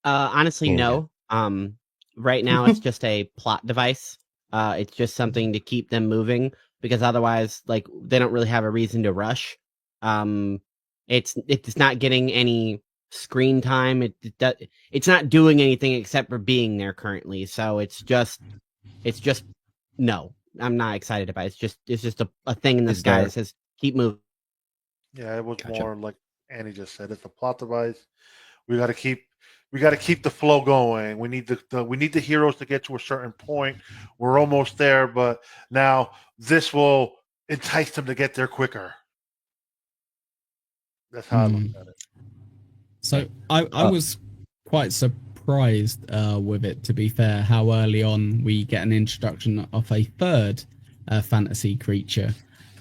Honestly, Yeah. no. Right now it's just a plot device. It's just something to keep them moving because otherwise, like, they don't really have a reason to rush. It's not getting any screen time. It's not doing anything except for being there currently. So it's just no. I'm not excited about it. It's just a thing in the sky that says keep moving. Yeah, it was Gotcha. more like Annie just said. It's a plot device. We got to keep the flow going. We need the heroes to get to a certain point. We're almost there, but now this will entice them to get there quicker. That's how I look at it. So I was quite surprised with it, to be fair, how early on we get an introduction of a third fantasy creature.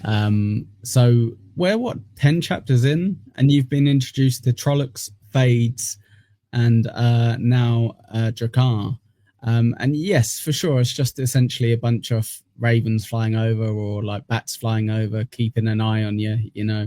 So we're 10 chapters in, and you've been introduced to Trollocs, Fades, and now Drakkar. And yes, for sure, it's just essentially a bunch of ravens flying over, or like bats flying over, keeping an eye on you, you know.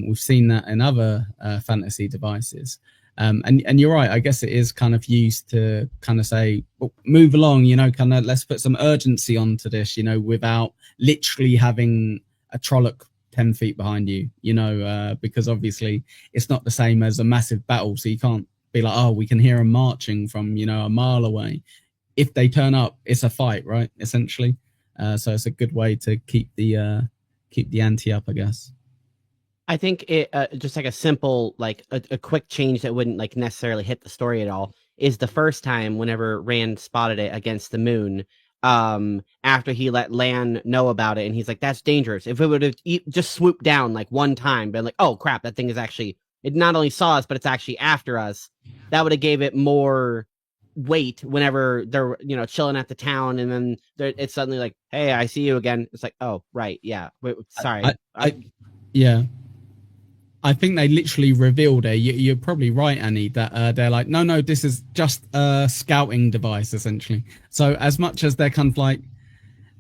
We've seen that in other fantasy devices. And you're right, I guess it is kind of used to kind of say, oh, move along, you know, kind of let's put some urgency onto this, you know, without literally having a Trolloc 10 feet behind you, you know, because obviously it's not the same as a massive battle. So you can't be like, oh, we can hear them marching from, you know, a mile away. If they turn up, it's a fight, right? Essentially. So it's a good way to keep the ante up, I guess. I think it just like a simple, like a quick change that wouldn't like necessarily hit the story at all is the first time whenever Rand spotted it against the moon, after he let Lan know about it, and he's like, that's dangerous. If it would have just swooped down like one time, been like, oh crap, that thing is actually, it not only saw us, but it's actually after us, that would have gave it more weight whenever they're, you know, chilling at the town, and then it's suddenly like, hey, I see you again. It's like, oh right, yeah, wait, sorry. Yeah. I think they literally revealed it. You're probably right, Annie, that they're like, no, this is just a scouting device, essentially. So as much as they're kind of like,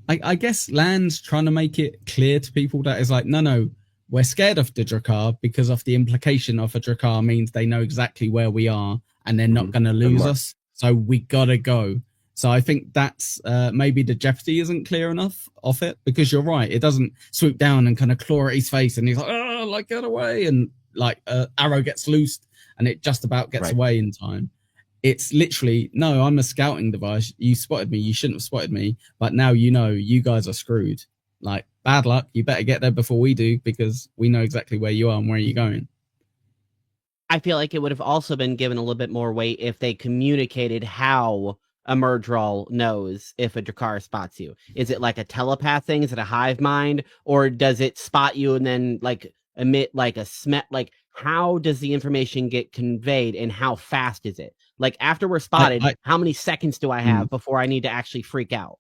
I guess Lan's trying to make it clear to people that is like, no, we're scared of the Drakkar because of the implication of a Drakkar means they know exactly where we are and they're not going to lose us. So we got to go. So I think that's maybe the jeopardy isn't clear enough of it, because you're right. It doesn't swoop down and kind of claw at his face and he's like, oh, like, get away. And like arrow gets loosed and it just about gets away in time. It's literally, no, I'm a scouting device. You spotted me. You shouldn't have spotted me. But now you know you guys are screwed. Like, bad luck. You better get there before we do, because we know exactly where you are and where you're going. I feel like it would have also been given a little bit more weight if they communicated how a Murdral knows if a Drakkar spots you. Is it like a telepath thing? Is it a hive mind? Or does it spot you and then like emit like a smell? Like, how does the information get conveyed and how fast is it? Like, after we're spotted, how many seconds do I have before I need to actually freak out?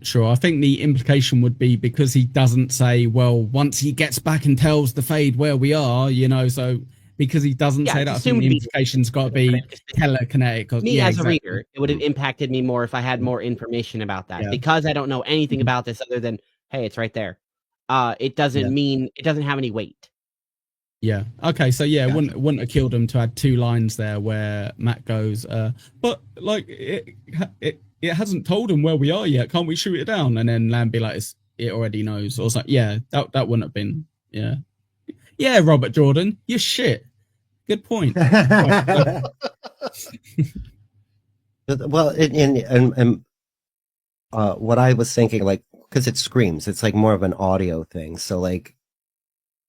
Sure, I think the implication would be because he doesn't say, well, once he gets back and tells the Fade where we are, you know, so because he doesn't say that, I think the implication's got to be telekinetic. Me as a reader, it would have impacted me more if I had more information about that. Yeah. Because I don't know anything about this other than, hey, it's right there. It doesn't mean, it doesn't have any weight. Yeah. Okay. So yeah, it wouldn't have killed him to add 2 lines there where Matt goes, but like it hasn't told him where we are yet. Can't we shoot it down? And then Lan be like, it already knows. Or something. Yeah, that wouldn't have been. Yeah. Yeah, Robert Jordan, you're shit. Good point. Well, and what I was thinking, like, because it screams, it's like more of an audio thing. So like,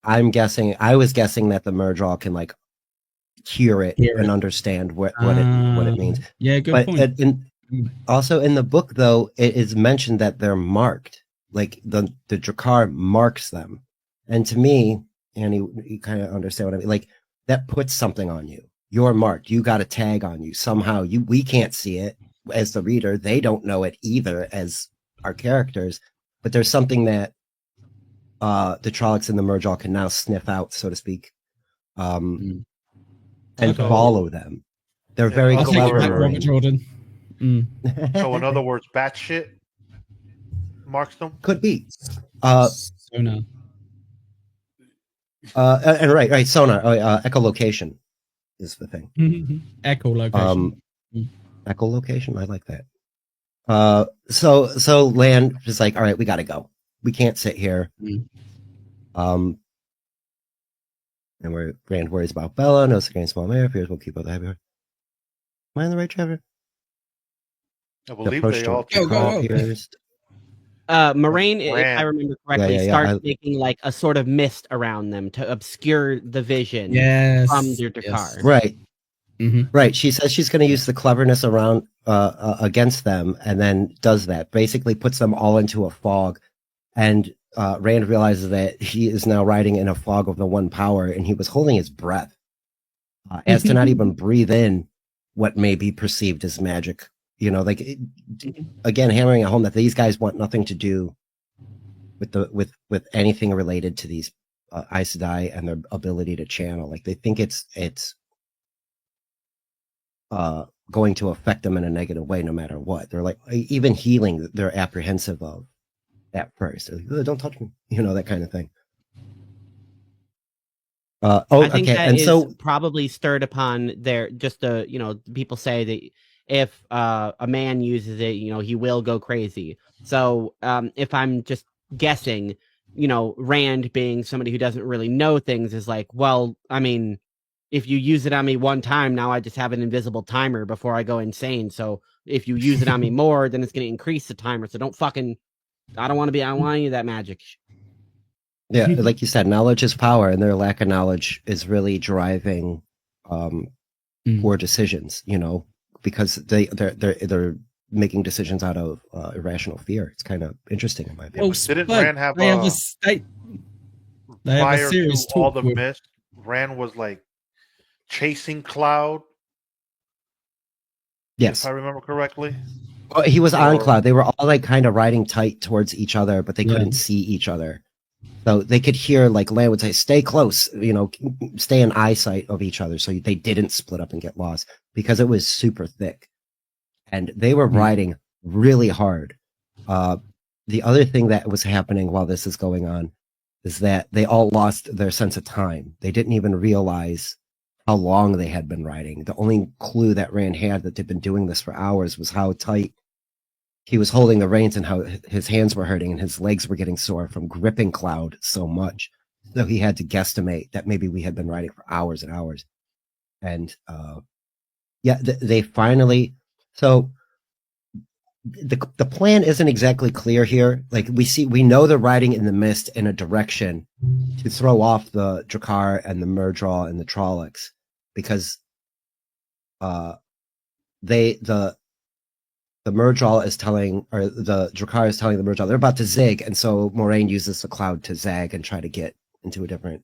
I was guessing that the Murdral can like hear it and understand what it means. Yeah, good point. Also in the book, though, it is mentioned that they're marked. Like the Drakkar marks them, and to me, and you kind of understand what I mean. Like that puts something on you. You're marked. You got a tag on you somehow. We can't see it as the reader. They don't know it either as our characters. But there's something that the Trollocs and the Murdrall can now sniff out, so to speak, and Okay. follow them. They're very I'll take it clever. back, Robert Jordan. So in other words, batshit marks them. Could be. Sonar. And right, sonar, echolocation is the thing. Echo location. Echolocation, I like that. So Land is like, all right, we got to go. We can't sit here. And Rand worries about Bella. Knows the gain small mare. Fears will keep up the heavy. Am I in the right chapter? I believe they all Moraine, if I remember correctly, starts making like a sort of mist around them to obscure the vision from their Dakar. Right. Right. She says she's going to use the cleverness around against them, and then does that. Basically puts them all into a fog. And Rand realizes that he is now riding in a fog of the one power, and he was holding his breath as to not even breathe in what may be perceived as magic. You know, like again, hammering at home that these guys want nothing to do with anything related to these Aes Sedai and their ability to channel. Like they think it's going to affect them in a negative way, no matter what. They're like, even healing, they're apprehensive of at first. They're like, don't touch me, you know, that kind of thing. I think that is probably stirred upon their people say that if a man uses it, he will go crazy. So if I'm just guessing, Rand being somebody who doesn't really know things is like, well, I mean, if you use it on me one time, now I just have an invisible timer before I go insane. So if you use it on me more, then it's going to increase the timer. So I don't want any of that magic. Yeah, like you said, knowledge is power, and their lack of knowledge is really driving poor decisions, because they're making decisions out of irrational fear. It's kind of interesting in my opinion. Well, didn't Rand have a state? They prior have a serious to all the talk mist, Rand was like chasing Cloud. Yes, if I remember correctly. Well, he was on Cloud. They were all like kind of riding tight towards each other, but they couldn't see each other. So they could hear, like Land would say, stay close, stay in eyesight of each other. So they didn't split up and get lost because it was super thick. And they were riding really hard. The other thing that was happening while this is going on is that they all lost their sense of time. They didn't even realize how long they had been riding. The only clue that Rand had that they'd been doing this for hours was how tight he was holding the reins and how his hands were hurting and his legs were getting sore from gripping Cloud so much. So he had to guesstimate that maybe we had been riding for hours and hours. And they finally. So the plan isn't exactly clear here. Like we know they're riding in the mist in a direction to throw off the Drakkar and the Murdrall and the Trollocs, because the Murdrall is telling, or the Drakkar is telling the Murdrall they're about to zig, and so Moraine uses the Cloud to zag and try to get into a different,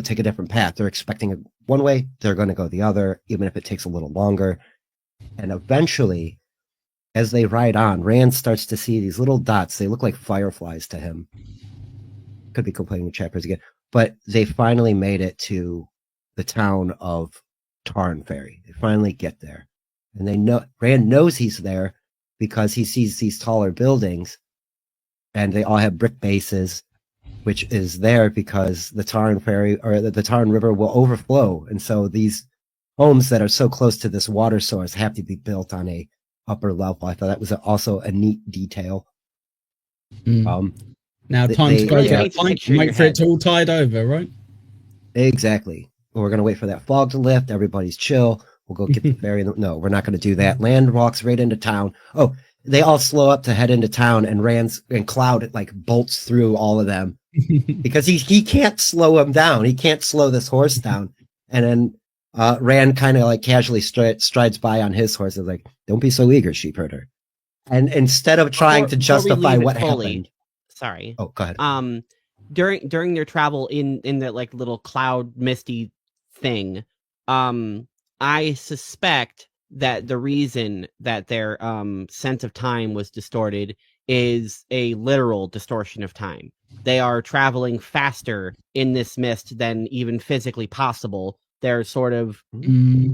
take a different path. They're expecting it one way, they're going to go the other, even if it takes a little longer. And eventually, as they ride on, Rand starts to see these little dots. They look like fireflies to him. Could be complaining chapters again, but they finally made it to the town of Tarn Ferry. They finally get there. And Rand knows he's there because he sees these taller buildings, and they all have brick bases, which is there because the Tarn Ferry or the Tarn River will overflow. And so these homes that are so close to this water source have to be built on a upper level. I thought that was also a neat detail. Now time to go get a pint and wait for it to all tide over, right? Exactly. We're going to wait for that fog to lift. Everybody's chill. We'll go get the ferry. No, we're not going to do that. Land walks right into town. Oh, they all slow up to head into town, and Cloud like bolts through all of them because he can't slow him down. He can't slow this horse down. And then Rand kind of like casually strides by on his horse and like, don't be so eager, sheepherder. And instead of trying to justify what happened. Sorry. Oh, go ahead. during their travel in the like little cloud misty thing, I suspect that the reason that their sense of time was distorted is a literal distortion of time. They are traveling faster in this mist than even physically possible. They're sort of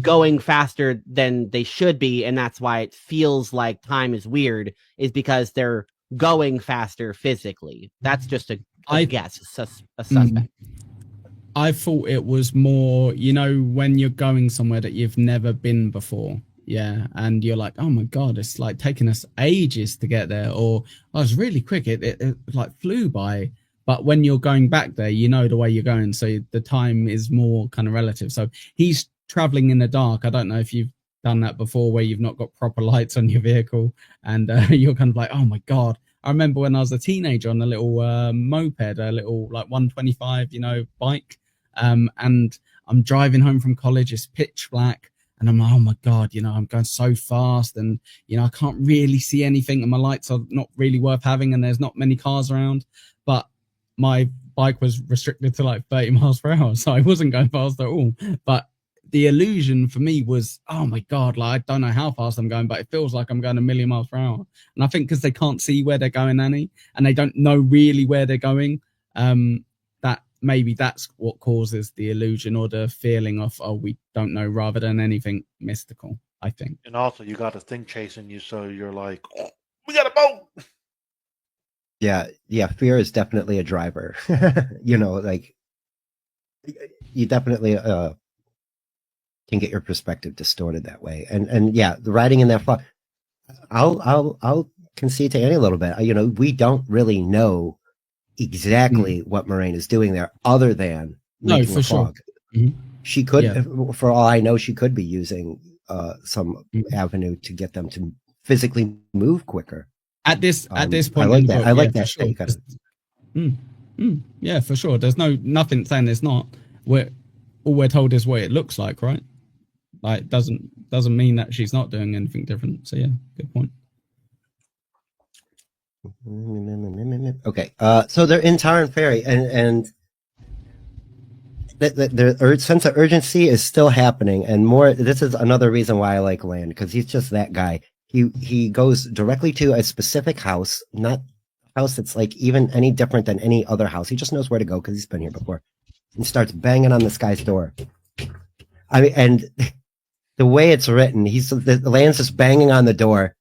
going faster than they should be, and that's why it feels like time is weird, is because they're going faster physically. That's just a guess, a suspect. I thought it was more, you know, when you're going somewhere that you've never been before. Yeah. And you're like, oh my God, it's like taking us ages to get there. Or I was really quick. It like flew by. But when you're going back there, you know the way you're going. So the time is more kind of relative. So he's traveling in the dark. I don't know if you've done that before where you've not got proper lights on your vehicle and you're kind of like, oh my God. I remember when I was a teenager on a little moped, a little like 125, you know, bike. And I'm driving home from college. It's pitch black. And I'm like, oh my God, you know, I'm going so fast and, you know, I can't really see anything and my lights are not really worth having and there's not many cars around. But my bike was restricted to like 30 miles per hour. So I wasn't going fast at all. But the illusion for me was, oh my God, like I don't know how fast I'm going, but it feels like I'm going 1,000,000 miles per hour. And I think because they can't see where they're going, Annie, and they don't know really where they're going, that maybe that's what causes the illusion or the feeling of, oh, we don't know, rather than anything mystical, I think. And also, you got a thing chasing you, so you're like, oh, we got a boat. Yeah, fear is definitely a driver. You know, like you definitely can get your perspective distorted that way. And yeah, the riding in that fog, I'll concede to Annie a little bit. You know, we don't really know exactly what Moraine is doing there, other than making a fog. Sure. She could, for all I know, she could be using some avenue to get them to physically move quicker. At this point, I like that. I like that. Sure. Yeah, for sure. There's nothing saying there's not. All we're told is what it looks like, right? Like doesn't mean that she's not doing anything different. So yeah, good point. Okay, so they're in Tarn Ferry, and the sense of urgency is still happening, and more. This is another reason why I like Land, because he's just that guy. He goes directly to a specific house, not a house that's like even any different than any other house. He just knows where to go because he's been here before, and starts banging on this guy's door. I mean, and the way it's written, the Land's just banging on the door.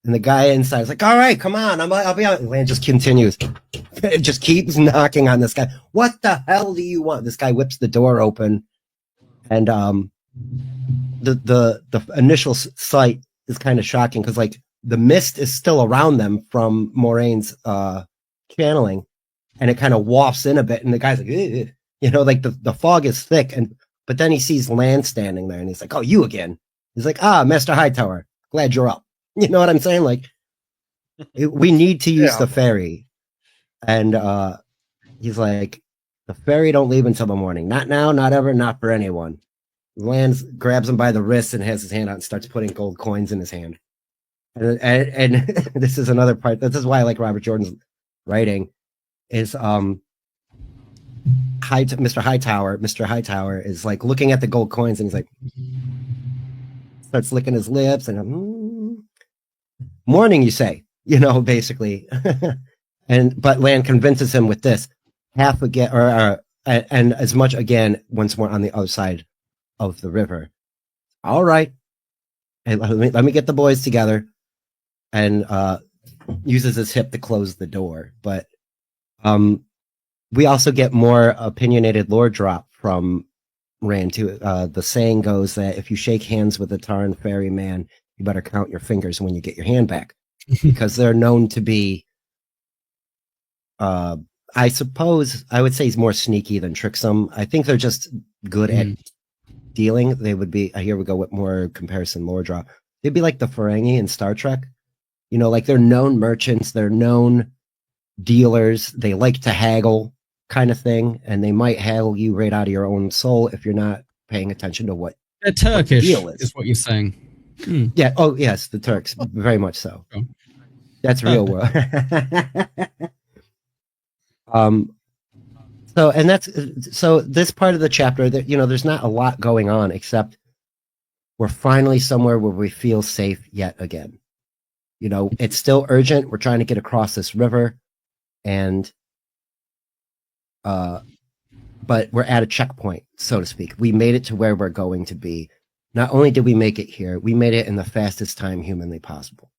And the guy inside is like, all right, come on, I'll be out. And Land just continues. It just keeps knocking on this guy. What the hell do you want? This guy whips the door open. And the initial sight is kind of shocking because like the mist is still around them from Moraine's channeling. And it kind of wafts in a bit. And the guy's like, ugh. You know, like the fog is thick. But then he sees Land standing there and he's like, oh, you again. He's like, Master Hightower, glad you're up. You know what I'm saying? Like, we need to use the ferry. And he's like, the ferry don't leave until the morning. Not now, not ever, not for anyone. Lands grabs him by the wrist and has his hand out and starts putting gold coins in his hand. And this is another part. This is why I like Robert Jordan's writing. Is Mr. Hightower is like looking at the gold coins and he's like, starts licking his lips and morning, you say, you know, basically. But Land convinces him with this half again, and as much again once more on the other side of the river. All right, and let me get the boys together, and uses his hip to close the door. But we also get more opinionated lore drop from Rand too. The saying goes that if you shake hands with a Tarn Ferry man, you better count your fingers when you get your hand back, because they're known to be, I suppose I would say he's more sneaky than tricksome. I think they're just good at dealing. They would be, here we go with more comparison lore drop. They'd be like the Ferengi in Star Trek. You know, like they're known merchants, they're known dealers, they like to haggle kind of thing, and they might haggle you right out of your own soul if you're not paying attention to what they're Turkish deal is what you're saying. Yeah. Oh, yes, the Turks, very much so. That's real world. So this part of the chapter that, there's not a lot going on except we're finally somewhere where we feel safe yet again. It's still urgent. We're trying to get across this river, and but we're at a checkpoint, so to speak. We made it to where we're going to be. Not only did we make it here, we made it in the fastest time humanly possible.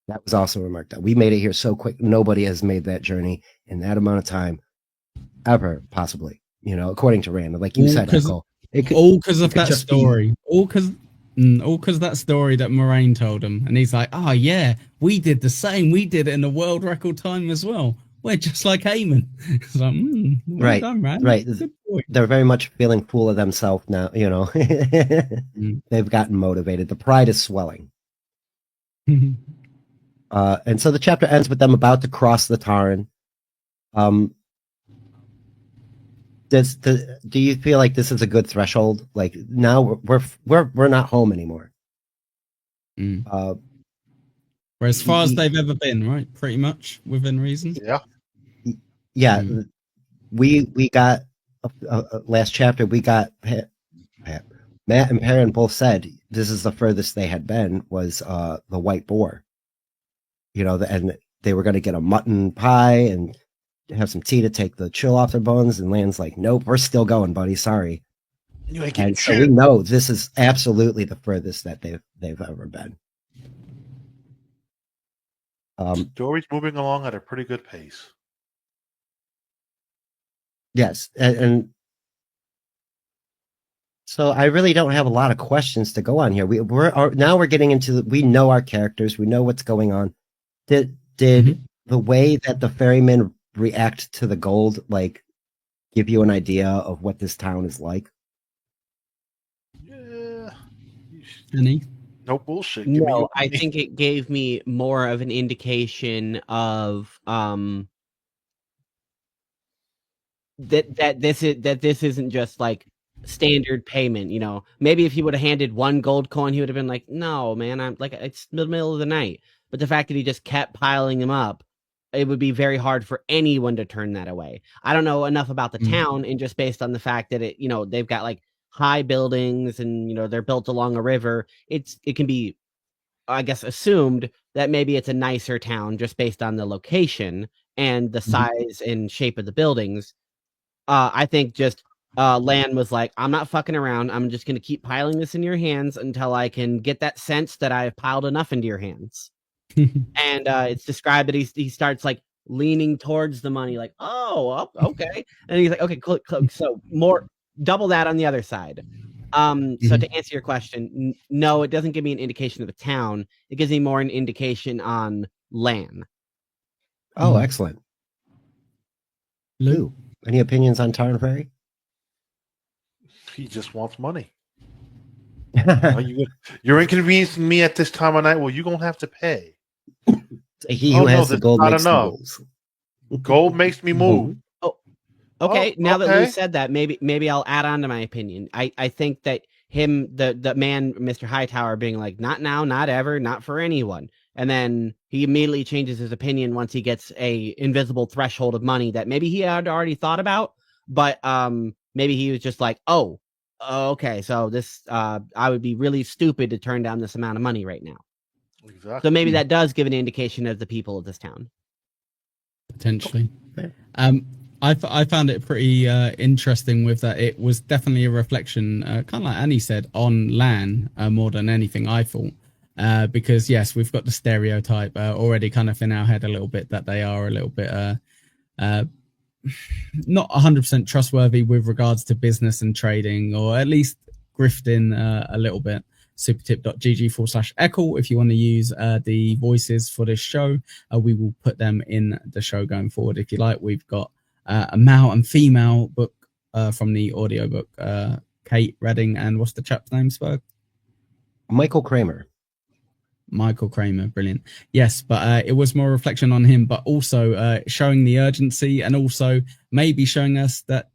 That was also remarked on. We made it here so quick. Nobody has made that journey in that amount of time ever, possibly. According to Rand, like you said, Echo. All because of that story. All because of that story that Moraine told him. And he's like, oh, yeah, we did the same. We did it in a world record time as well. We're just like Eamon. It's like, well done, man. Right. They're very much feeling full of themselves now, They've gotten motivated. The pride is swelling. And so the chapter ends with them about to cross the Tarn. Do you feel like this is a good threshold? Like now we're not home anymore. We're as far as they've ever been, right? Pretty much within reason. Yeah. We got last chapter. We got Matt and Perrin both said this is the furthest they had been was the White Boar. And they were going to get a mutton pie and have some tea to take the chill off their bones. And Land's like, nope, we're still going, buddy. Sorry. And so we know this is absolutely the furthest that they've ever been. Story's moving along at a pretty good pace. Yes, and so I really don't have a lot of questions to go on here. We're getting into we know our characters, we know what's going on. Did the way that the ferrymen react to the gold give you an idea of what this town is like? Yeah. Any? No bullshit. No, I think it gave me more of an indication of that this isn't just like standard payment. Maybe if he would have handed one gold coin, he would have been like, "No, man, I'm like it's the middle of the night." But the fact that he just kept piling them up, it would be very hard for anyone to turn that away. I don't know enough about the town, and just based on the fact that they've got like high buildings and they're built along a river, it can be, I guess, assumed that maybe it's a nicer town just based on the location and the size and shape of the buildings. I think just Lan was like, I'm not fucking around. I'm just going to keep piling this in your hands until I can get that sense that I've piled enough into your hands. And it's described that he starts like leaning towards the money, like, oh, okay. And he's like, okay, cool. So more, double that on the other side. So to answer your question, no, it doesn't give me an indication of a town. It gives me more an indication on Lan. Oh, excellent. Lou, any opinions on Tarn Ferry? He just wants money. You're inconveniencing me at this time of night. Well, you're going to have to pay. He who has the gold makes the moves. Gold makes me move. Okay, now that Lou said that, maybe I'll add on to my opinion. I think that the man, Mr. Hightower, being like, not now, not ever, not for anyone. And then he immediately changes his opinion once he gets a invisible threshold of money that maybe he had already thought about, but maybe he was just like, oh, okay, so this I would be really stupid to turn down this amount of money right now. Exactly. So maybe that does give an indication of the people of this town. Potentially. I found it pretty interesting with that. It was definitely a reflection, kind of like Annie said, on Lan more than anything, I thought. Because, yes, we've got the stereotype already kind of in our head a little bit that they are a little bit not 100% trustworthy with regards to business and trading, or at least grifting a little bit. supertip.gg/Echo if you want to use the voices for this show. We will put them in the show going forward if you like. We've got a male and female book from the audiobook, Kate Redding, and what's the chap's name, Spurg? Michael Kramer, brilliant. Yes, but it was more reflection on him, but also showing the urgency, and also maybe showing us that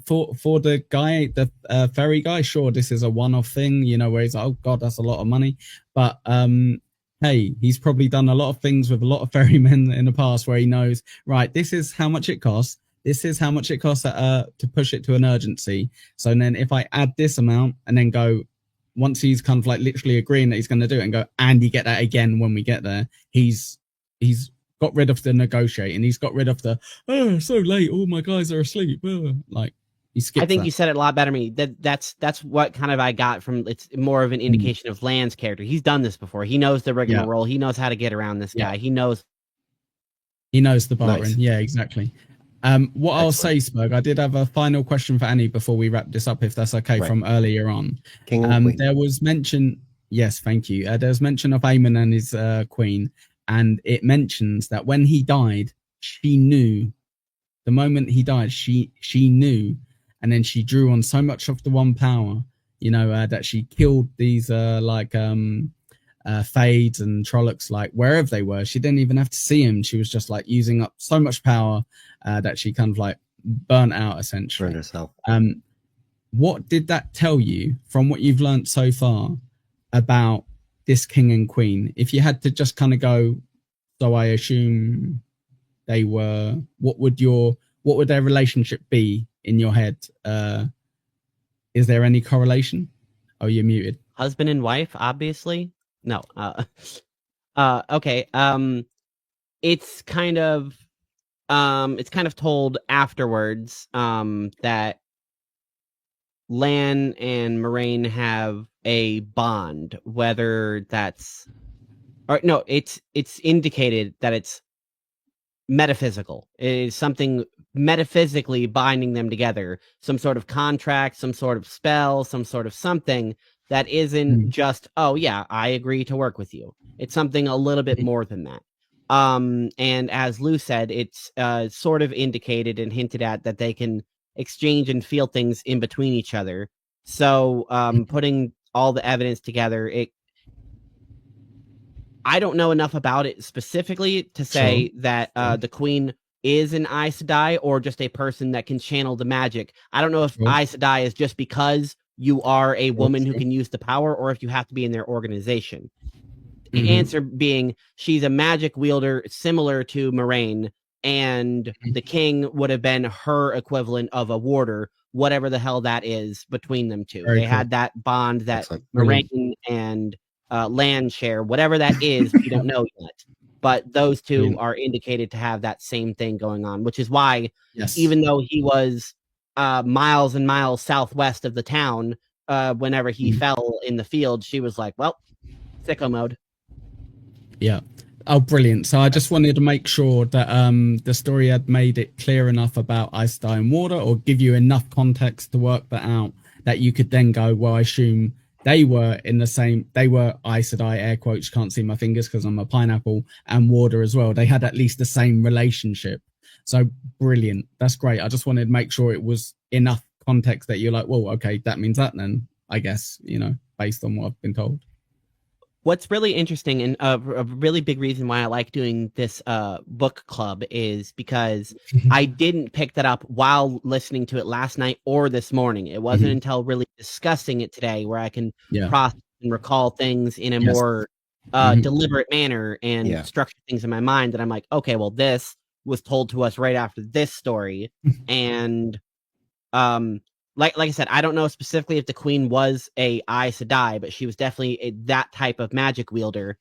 for the guy, the ferry guy, sure, this is a one-off thing, where he's like, oh god, that's a lot of money, but hey, he's probably done a lot of things with a lot of ferrymen in the past where he knows, right, this is how much it costs, this is how much it costs to push it to an urgency. So then if I add this amount and then go, once he's kind of like literally agreeing that he's going to do it and go, and you get that again when we get there, he's got rid of the negotiating. He's got rid of the, oh, so late, all my guys are asleep. Like, he skipped I think that. you said it a lot better than me. That's what kind of I got from. It's more of an indication of Lan's character. He's done this before. He knows the rigmarole. He knows how to get around this guy. He knows the barring. Nice. Yeah, exactly. What I'll say, Spurg, I did have a final question for Annie before we wrap this up, if that's okay, from earlier on. King and Queen. There was mention, yes, thank you. There was mention of Aemon and his queen, and it mentions that when he died, she knew. The moment he died, she knew, and then she drew on so much of the one power, that she killed these Fades and Trollocs, like wherever they were. She didn't even have to see him. She was just like using up so much power that she kind of like burnt out, essentially. Burned herself. What did that tell you from what you've learned so far about this king and queen? If you had to just kind of go, so I assume they were, what would their relationship be in your head? Is there any correlation? Oh, you're muted. husband and wife, obviously. No. Okay. It's kind of told afterwards that Lan and Moraine have a bond, whether that's or no, it's indicated that it's metaphysical. It is something metaphysically binding them together, some sort of contract, some sort of spell, some sort of something that isn't just, oh yeah, I agree to work with you. It's something a little bit more than that. And as Lou said, it's sort of indicated and hinted at that they can exchange and feel things in between each other. So putting all the evidence together, I don't know enough about it specifically to say that the queen is an Aes Sedai or just a person that can channel the magic. I don't know if Aes Sedai is just because you are a woman who can use the power, or if you have to be in their organization. The answer being she's a magic wielder similar to Moraine, and the king would have been her equivalent of a warder, whatever the hell that is between them two. They had that bond that Moraine and Lan share, whatever that is, we don't know yet. But those two are indicated to have that same thing going on, which is why, even though he was miles and miles southwest of the town, whenever he fell in the field, she was like, well, sicko mode. Yeah. Oh, brilliant. So I just wanted to make sure that the story had made it clear enough about Aes Sedai and Water, or give you enough context to work that out, that you could then go, well, I assume they were Aes Sedai, air quotes, can't see my fingers because I'm a pineapple, and Water as well. They had at least the same relationship. So brilliant. That's great. I just wanted to make sure it was enough context that you're like, well, okay, that means that then, I guess, based on what I've been told. What's really interesting, and a really big reason why I like doing this book club, is because I didn't pick that up while listening to it last night or this morning. It wasn't until really discussing it today where I can process and recall things in a more deliberate manner and structure things in my mind that I'm like, okay, well, this was told to us right after this story. And like I said, I don't know specifically if the queen was a Aes Sedai, but she was definitely that type of magic wielder.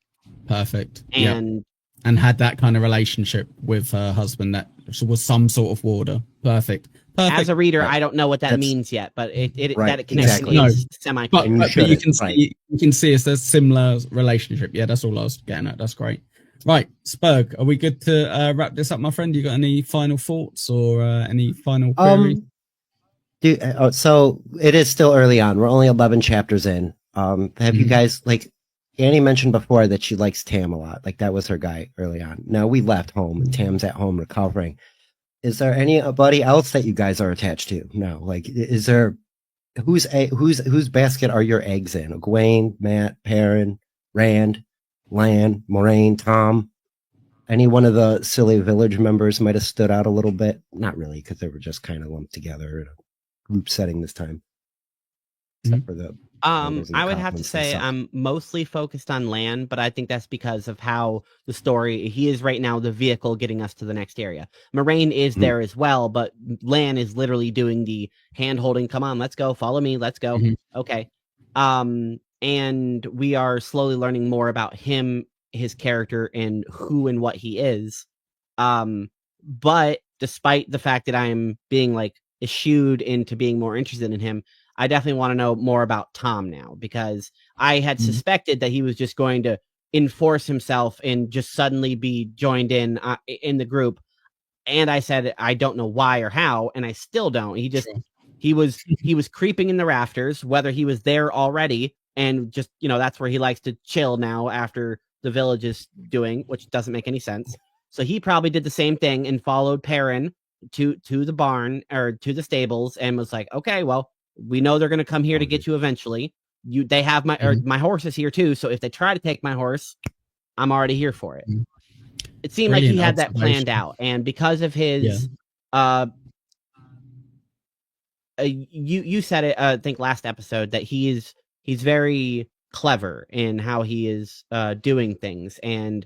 Perfect. And had that kind of relationship with her husband that was some sort of warder. Perfect. As a reader, I don't know what that means yet, but that it connects is semi. But you can see it's a similar relationship. Yeah, that's all I was getting at. That's great. Right, Spurg, are we good to wrap this up, my friend? You got any final thoughts or any final queries? So it is still early on. We're only 11 chapters in. Have you guys, like, Annie mentioned before that she likes Tam a lot. Like, that was her guy early on. Now we left home and Tam's at home recovering. Is there anybody else that you guys are attached to? No. Like, is there, whose basket are your eggs in? Egwene, Matt, Perrin, Rand, Lan, Moraine, Tom? Any one of the silly village members might have stood out a little bit? Not really, because they were just kind of lumped together in a group setting this time. Except for the There's I would have to compliments say themselves. I'm mostly focused on Lan, but I think that's because of how the story, he is right now the vehicle getting us to the next area. Moraine is Mhm. there as well, but Lan is literally doing the hand holding. Come on, let's go. Follow me. Let's go. Mhm. Okay. And we are slowly learning more about him, his character, and who and what he is. But despite the fact that I'm being like eschewed into being more interested in him, I definitely want to know more about Tom now, because I had Mhm. suspected that he was just going to enforce himself and just suddenly be joined in the group. And I said, I don't know why or how, and I still don't. Sure. He was creeping in the rafters, whether he was there already, and just, that's where he likes to chill now after the village is doing, which doesn't make any sense. So he probably did the same thing and followed Perrin to the barn or to the stables and was like, okay, well, we know they're going to come here to get you eventually. They have my horse is here too. So if they try to take my horse, I'm already here for it. Mhm. It seemed like he Brilliant had that planned observation. out, and because of Yeah. his, you said it, I think last episode, that he's very clever in how he is doing things, and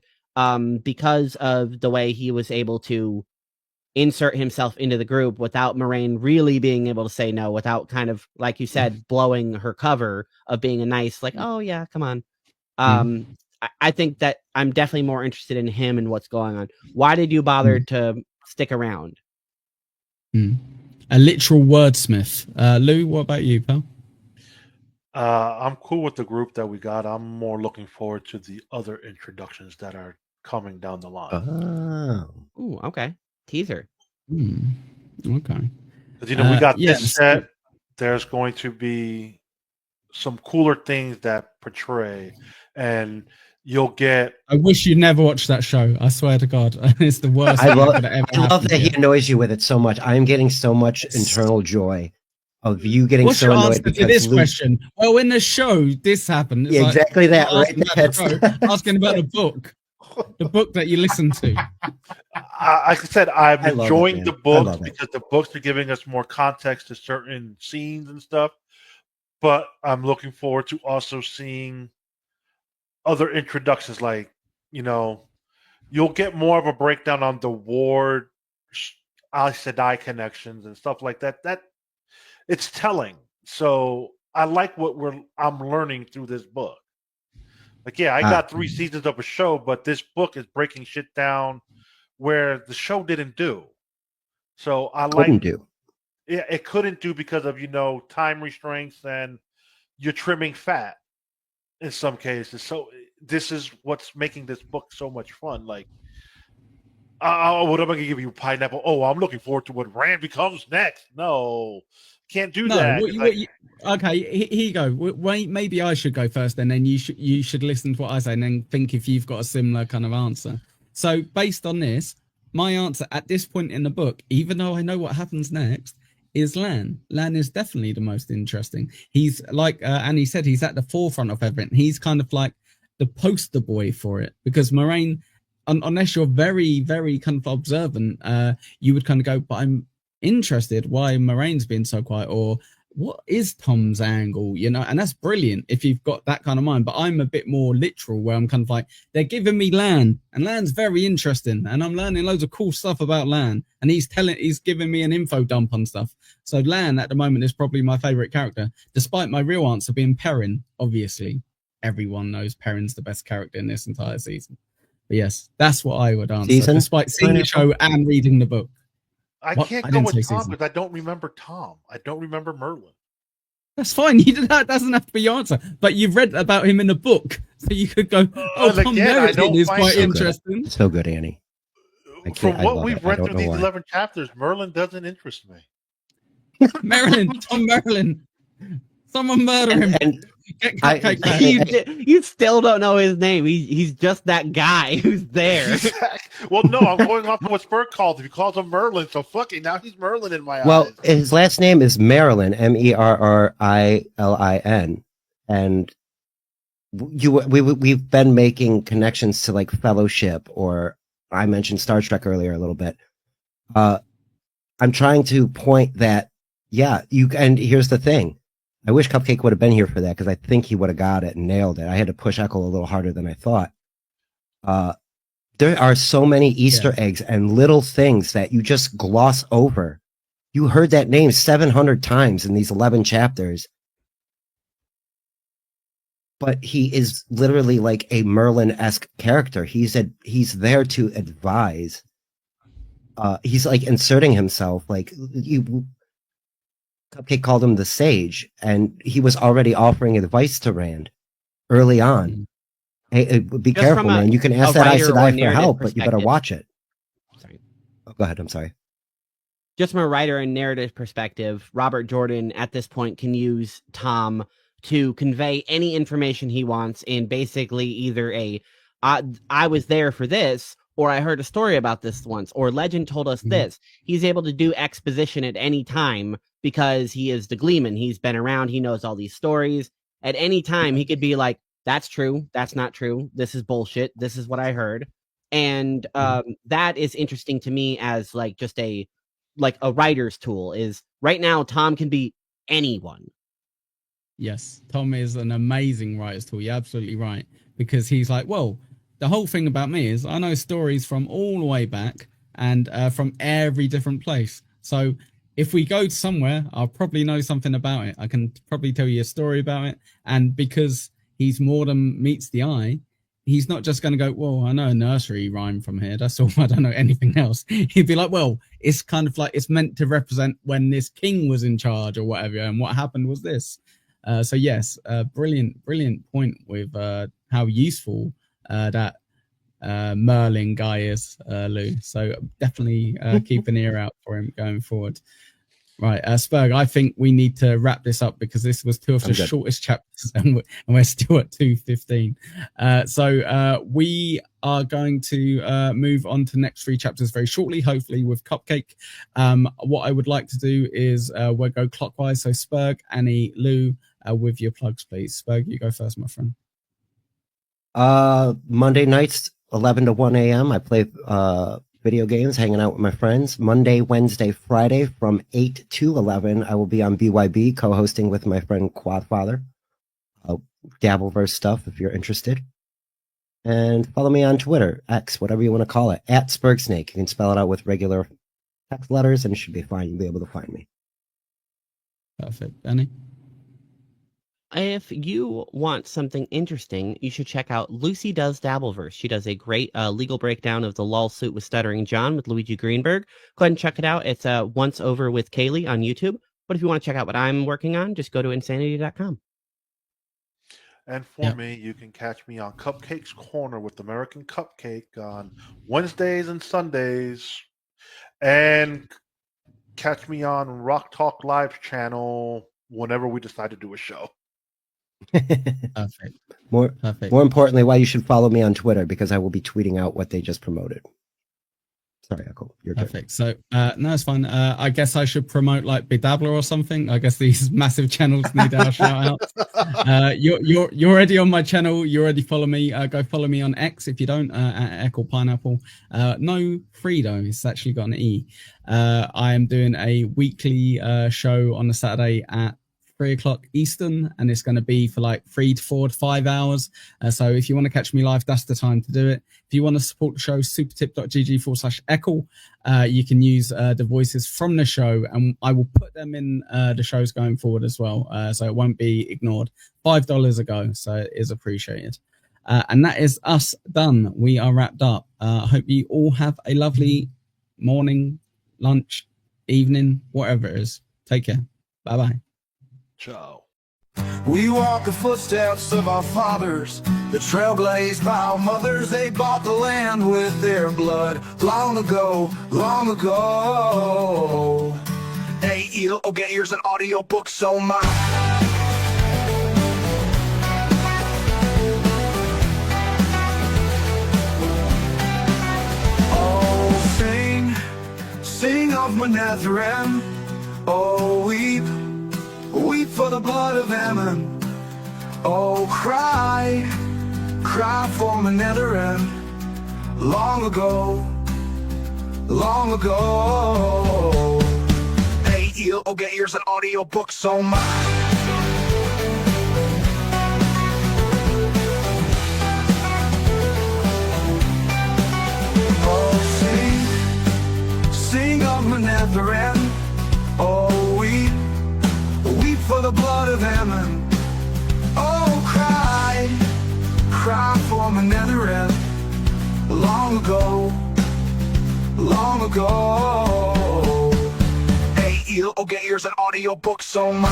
because of the way he was able to insert himself into the group without Moraine really being able to say no, without kind of, like you said, blowing her cover of being a nice, like, oh yeah, come on. I think that I'm definitely more interested in him and what's going on. Why did you bother to stick around? A literal wordsmith. Lou, what about you, pal? I'm cool with the group that we got. I'm more looking forward to the other introductions that are coming down the line. Oh. Ooh, okay. Teaser. Okay. Because we got yes. this set. There's going to be some cooler things that portray, and you'll get. I wish you'd never watched that show. I swear to God, it's the worst thing that could have ever I love happened that to he you. annoys you with it so much. I'm getting so much internal joy of you getting What's so your annoyed answer to because this Luke. question? Well, in the show, this happened. It's Yeah, like, exactly that, not right? asking about the show, asking about the book that you listen to. Like I said, I'm I love it, enjoying man. the I books love it. because the books are giving us more context to certain scenes and stuff. But I'm looking forward to also seeing other introductions, like, you'll get more of a breakdown on the Ward Aes Sedai connections and stuff like that. That it's telling. So I like what I'm learning through this book. Like, yeah, I got 3 seasons of a show, but this book is breaking shit down where the show didn't do. So I Couldn't do. Yeah, it couldn't do because of time restraints, and you're trimming fat in some cases. So this is what's making this book so much fun. Like, what am I going to give you? Pineapple? Oh, I'm looking forward to what Rand becomes next. No, can't do No, that. okay. Here you go. Wait, maybe I should go first, and then you should listen to what I say, and then think if you've got a similar kind of answer. So, based on this, my answer at this point in the book, even though I know what happens next, is Lan. Lan is definitely the most interesting. He's like Annie said, he's at the forefront of everything. He's kind of like the poster boy for it, because Moraine, unless you're very, very kind of observant, you would kind of go, but I'm interested why Moraine's been so quiet, or what is Tom's angle, and that's brilliant if you've got that kind of mind. But I'm a bit more literal, where I'm kind of like, they're giving me Lan, and Lan's very interesting, and I'm learning loads of cool stuff about Lan, and he's giving me an info dump on stuff. So Lan at the moment is probably my favorite character, despite my real answer being Perrin. Obviously everyone knows Perrin's the best character in this entire season, but yes, that's what I would answer, despite seeing the show and reading the book. I can't go with Tom because I don't remember Tom. I don't remember Merlin. That's fine. That doesn't have to be your answer. But you've read about him in a book, so you could go, Tom Merlin is quite interesting. It's so good, Annie. From what we've read through these 11 chapters, Merlin doesn't interest me. Tom Merlin. Someone murder him. You still don't know his name. He's just that guy who's there. Well, no, I'm going off of what Spurt called him. He calls him Merlin, so fuck it. Now he's Merlin in my eyes. Well, his last name is Marilyn, Merrilin, and we've been making connections to like Fellowship, or I mentioned Star Trek earlier a little bit. I'm trying to point that, yeah, and here's the thing. I wish Cupcake would have been here for that because I think he would have got it and nailed it. I had to push Echo a little harder than I thought. There are so many Easter eggs and little things that you just gloss over. You heard that name 700 times in these 11 chapters. But he is literally like a Merlin-esque character. He's there to advise. He's like inserting himself. Like Cupcake called him the sage, and he was already offering advice to Rand early on. Hey, be Just careful, from man. You can ask that Aes writer or Sedai for narrative help, but you better perspective. watch it. Sorry. Oh, go ahead. I'm sorry. Just from a writer and narrative perspective, Robert Jordan at this point can use Tom to convey any information he wants in basically either I was there for this, or I heard a story about this once, or legend told us this. He's able to do exposition at any time because he is the Gleeman. He's been around. He knows all these stories. At any time, he could be like, that's true. That's not true. This is bullshit. This is what I heard. And that is interesting to me as like just a writer's tool. Is right now Tom can be anyone. Yes, Tom is an amazing writer's tool. You're absolutely right. Because he's like, well, the whole thing about me is I know stories from all the way back and from every different place. So if we go somewhere, I'll probably know something about it. I can probably tell you a story about it. And because he's more than meets the eye, he's not just going to go, well, I know a nursery rhyme from here. That's all. I don't know anything else. He'd be like, well, it's kind of like it's meant to represent when this king was in charge or whatever. And what happened was this. So yes, brilliant point with how useful that Merlin guy is, Lou. So definitely keep an ear out for him going forward. Right, Spurg, I think we need to wrap this up because this was two of the shortest chapters and we're still at 2:15. So we are going to move on to the next 3 chapters very shortly, hopefully with Cupcake. What I would like to do is we'll go clockwise. So Spurg, Annie, Lou, with your plugs, please. Spurg, you go first, my friend. Monday nights, 11 to 1 a.m. I play video games, hanging out with my friends. Monday, Wednesday, Friday from 8 to 11, I will be on BYB co-hosting with my friend Quadfather. Dabbleverse stuff if you're interested. And follow me on Twitter, X, whatever you want to call it, at SpurgSnake. You can spell it out with regular text letters and it should be fine. You'll be able to find me. Perfect. Annie? If you want something interesting, you should check out Lucy Does Dabbleverse. She does a great legal breakdown of the lawsuit with Stuttering John with Luigi Greenberg. Go ahead and check it out. It's Once Over with Kaylee on YouTube. But if you want to check out what I'm working on, just go to insanity.com. And for me, you can catch me on Cupcake's Corner with American Cupcake on Wednesdays and Sundays. And catch me on Rock Talk Live channel whenever we decide to do a show. Perfect. More importantly, why you should follow me on Twitter, because I will be tweeting out what they just promoted. Sorry, Echo. You're perfect. So no, it's fine. I guess I should promote like Bedabbler or something. I guess these massive channels need our shout out. You're already on my channel. You already follow me. Go follow me on X if you don't, at Echo Pineapple. No free though. It's actually got an E. I am doing a weekly show on a Saturday at 3 o'clock Eastern, and it's going to be for like 3 to 4 to 5 hours. So if you want to catch me live, that's the time to do it. If you want to support the show, supertip.gg/Echo, you can use the voices from the show, and I will put them in the shows going forward as well. So it won't be ignored. $5 a go, so it is appreciated. And that is us done. We are wrapped up. I hope you all have a lovely morning, lunch, evening, whatever it is. Take care. Bye-bye. Ciao. We walk the footsteps of our fathers, the trail blazed by our mothers. They bought the land with their blood long ago, long ago. Aiel, Ogiers, and AudioBooks, so my. Oh, sing of Manetheren. Oh, weep for the blood of Ammon. Oh, cry for Manetheren. Long ago, long ago. Aiel, Ogiers, and AudioBooks, so my. Ammon. Oh, cry for my netherend. Long ago, long ago. Aiel, Ogiers, and AudioBooks, oh my.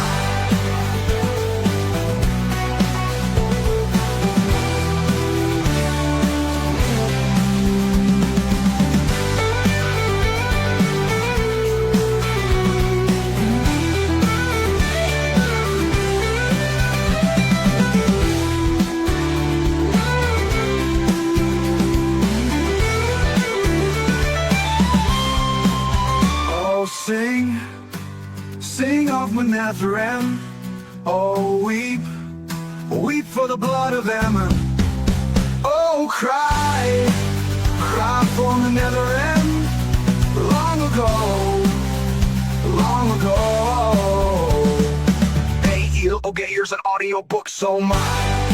Sing, sing of my netherend. Oh, weep, weep for the blood of Ammon. Oh, cry for the netherend. Long ago, long ago. Aiel, Ogiers, and AudioBooks, oh my.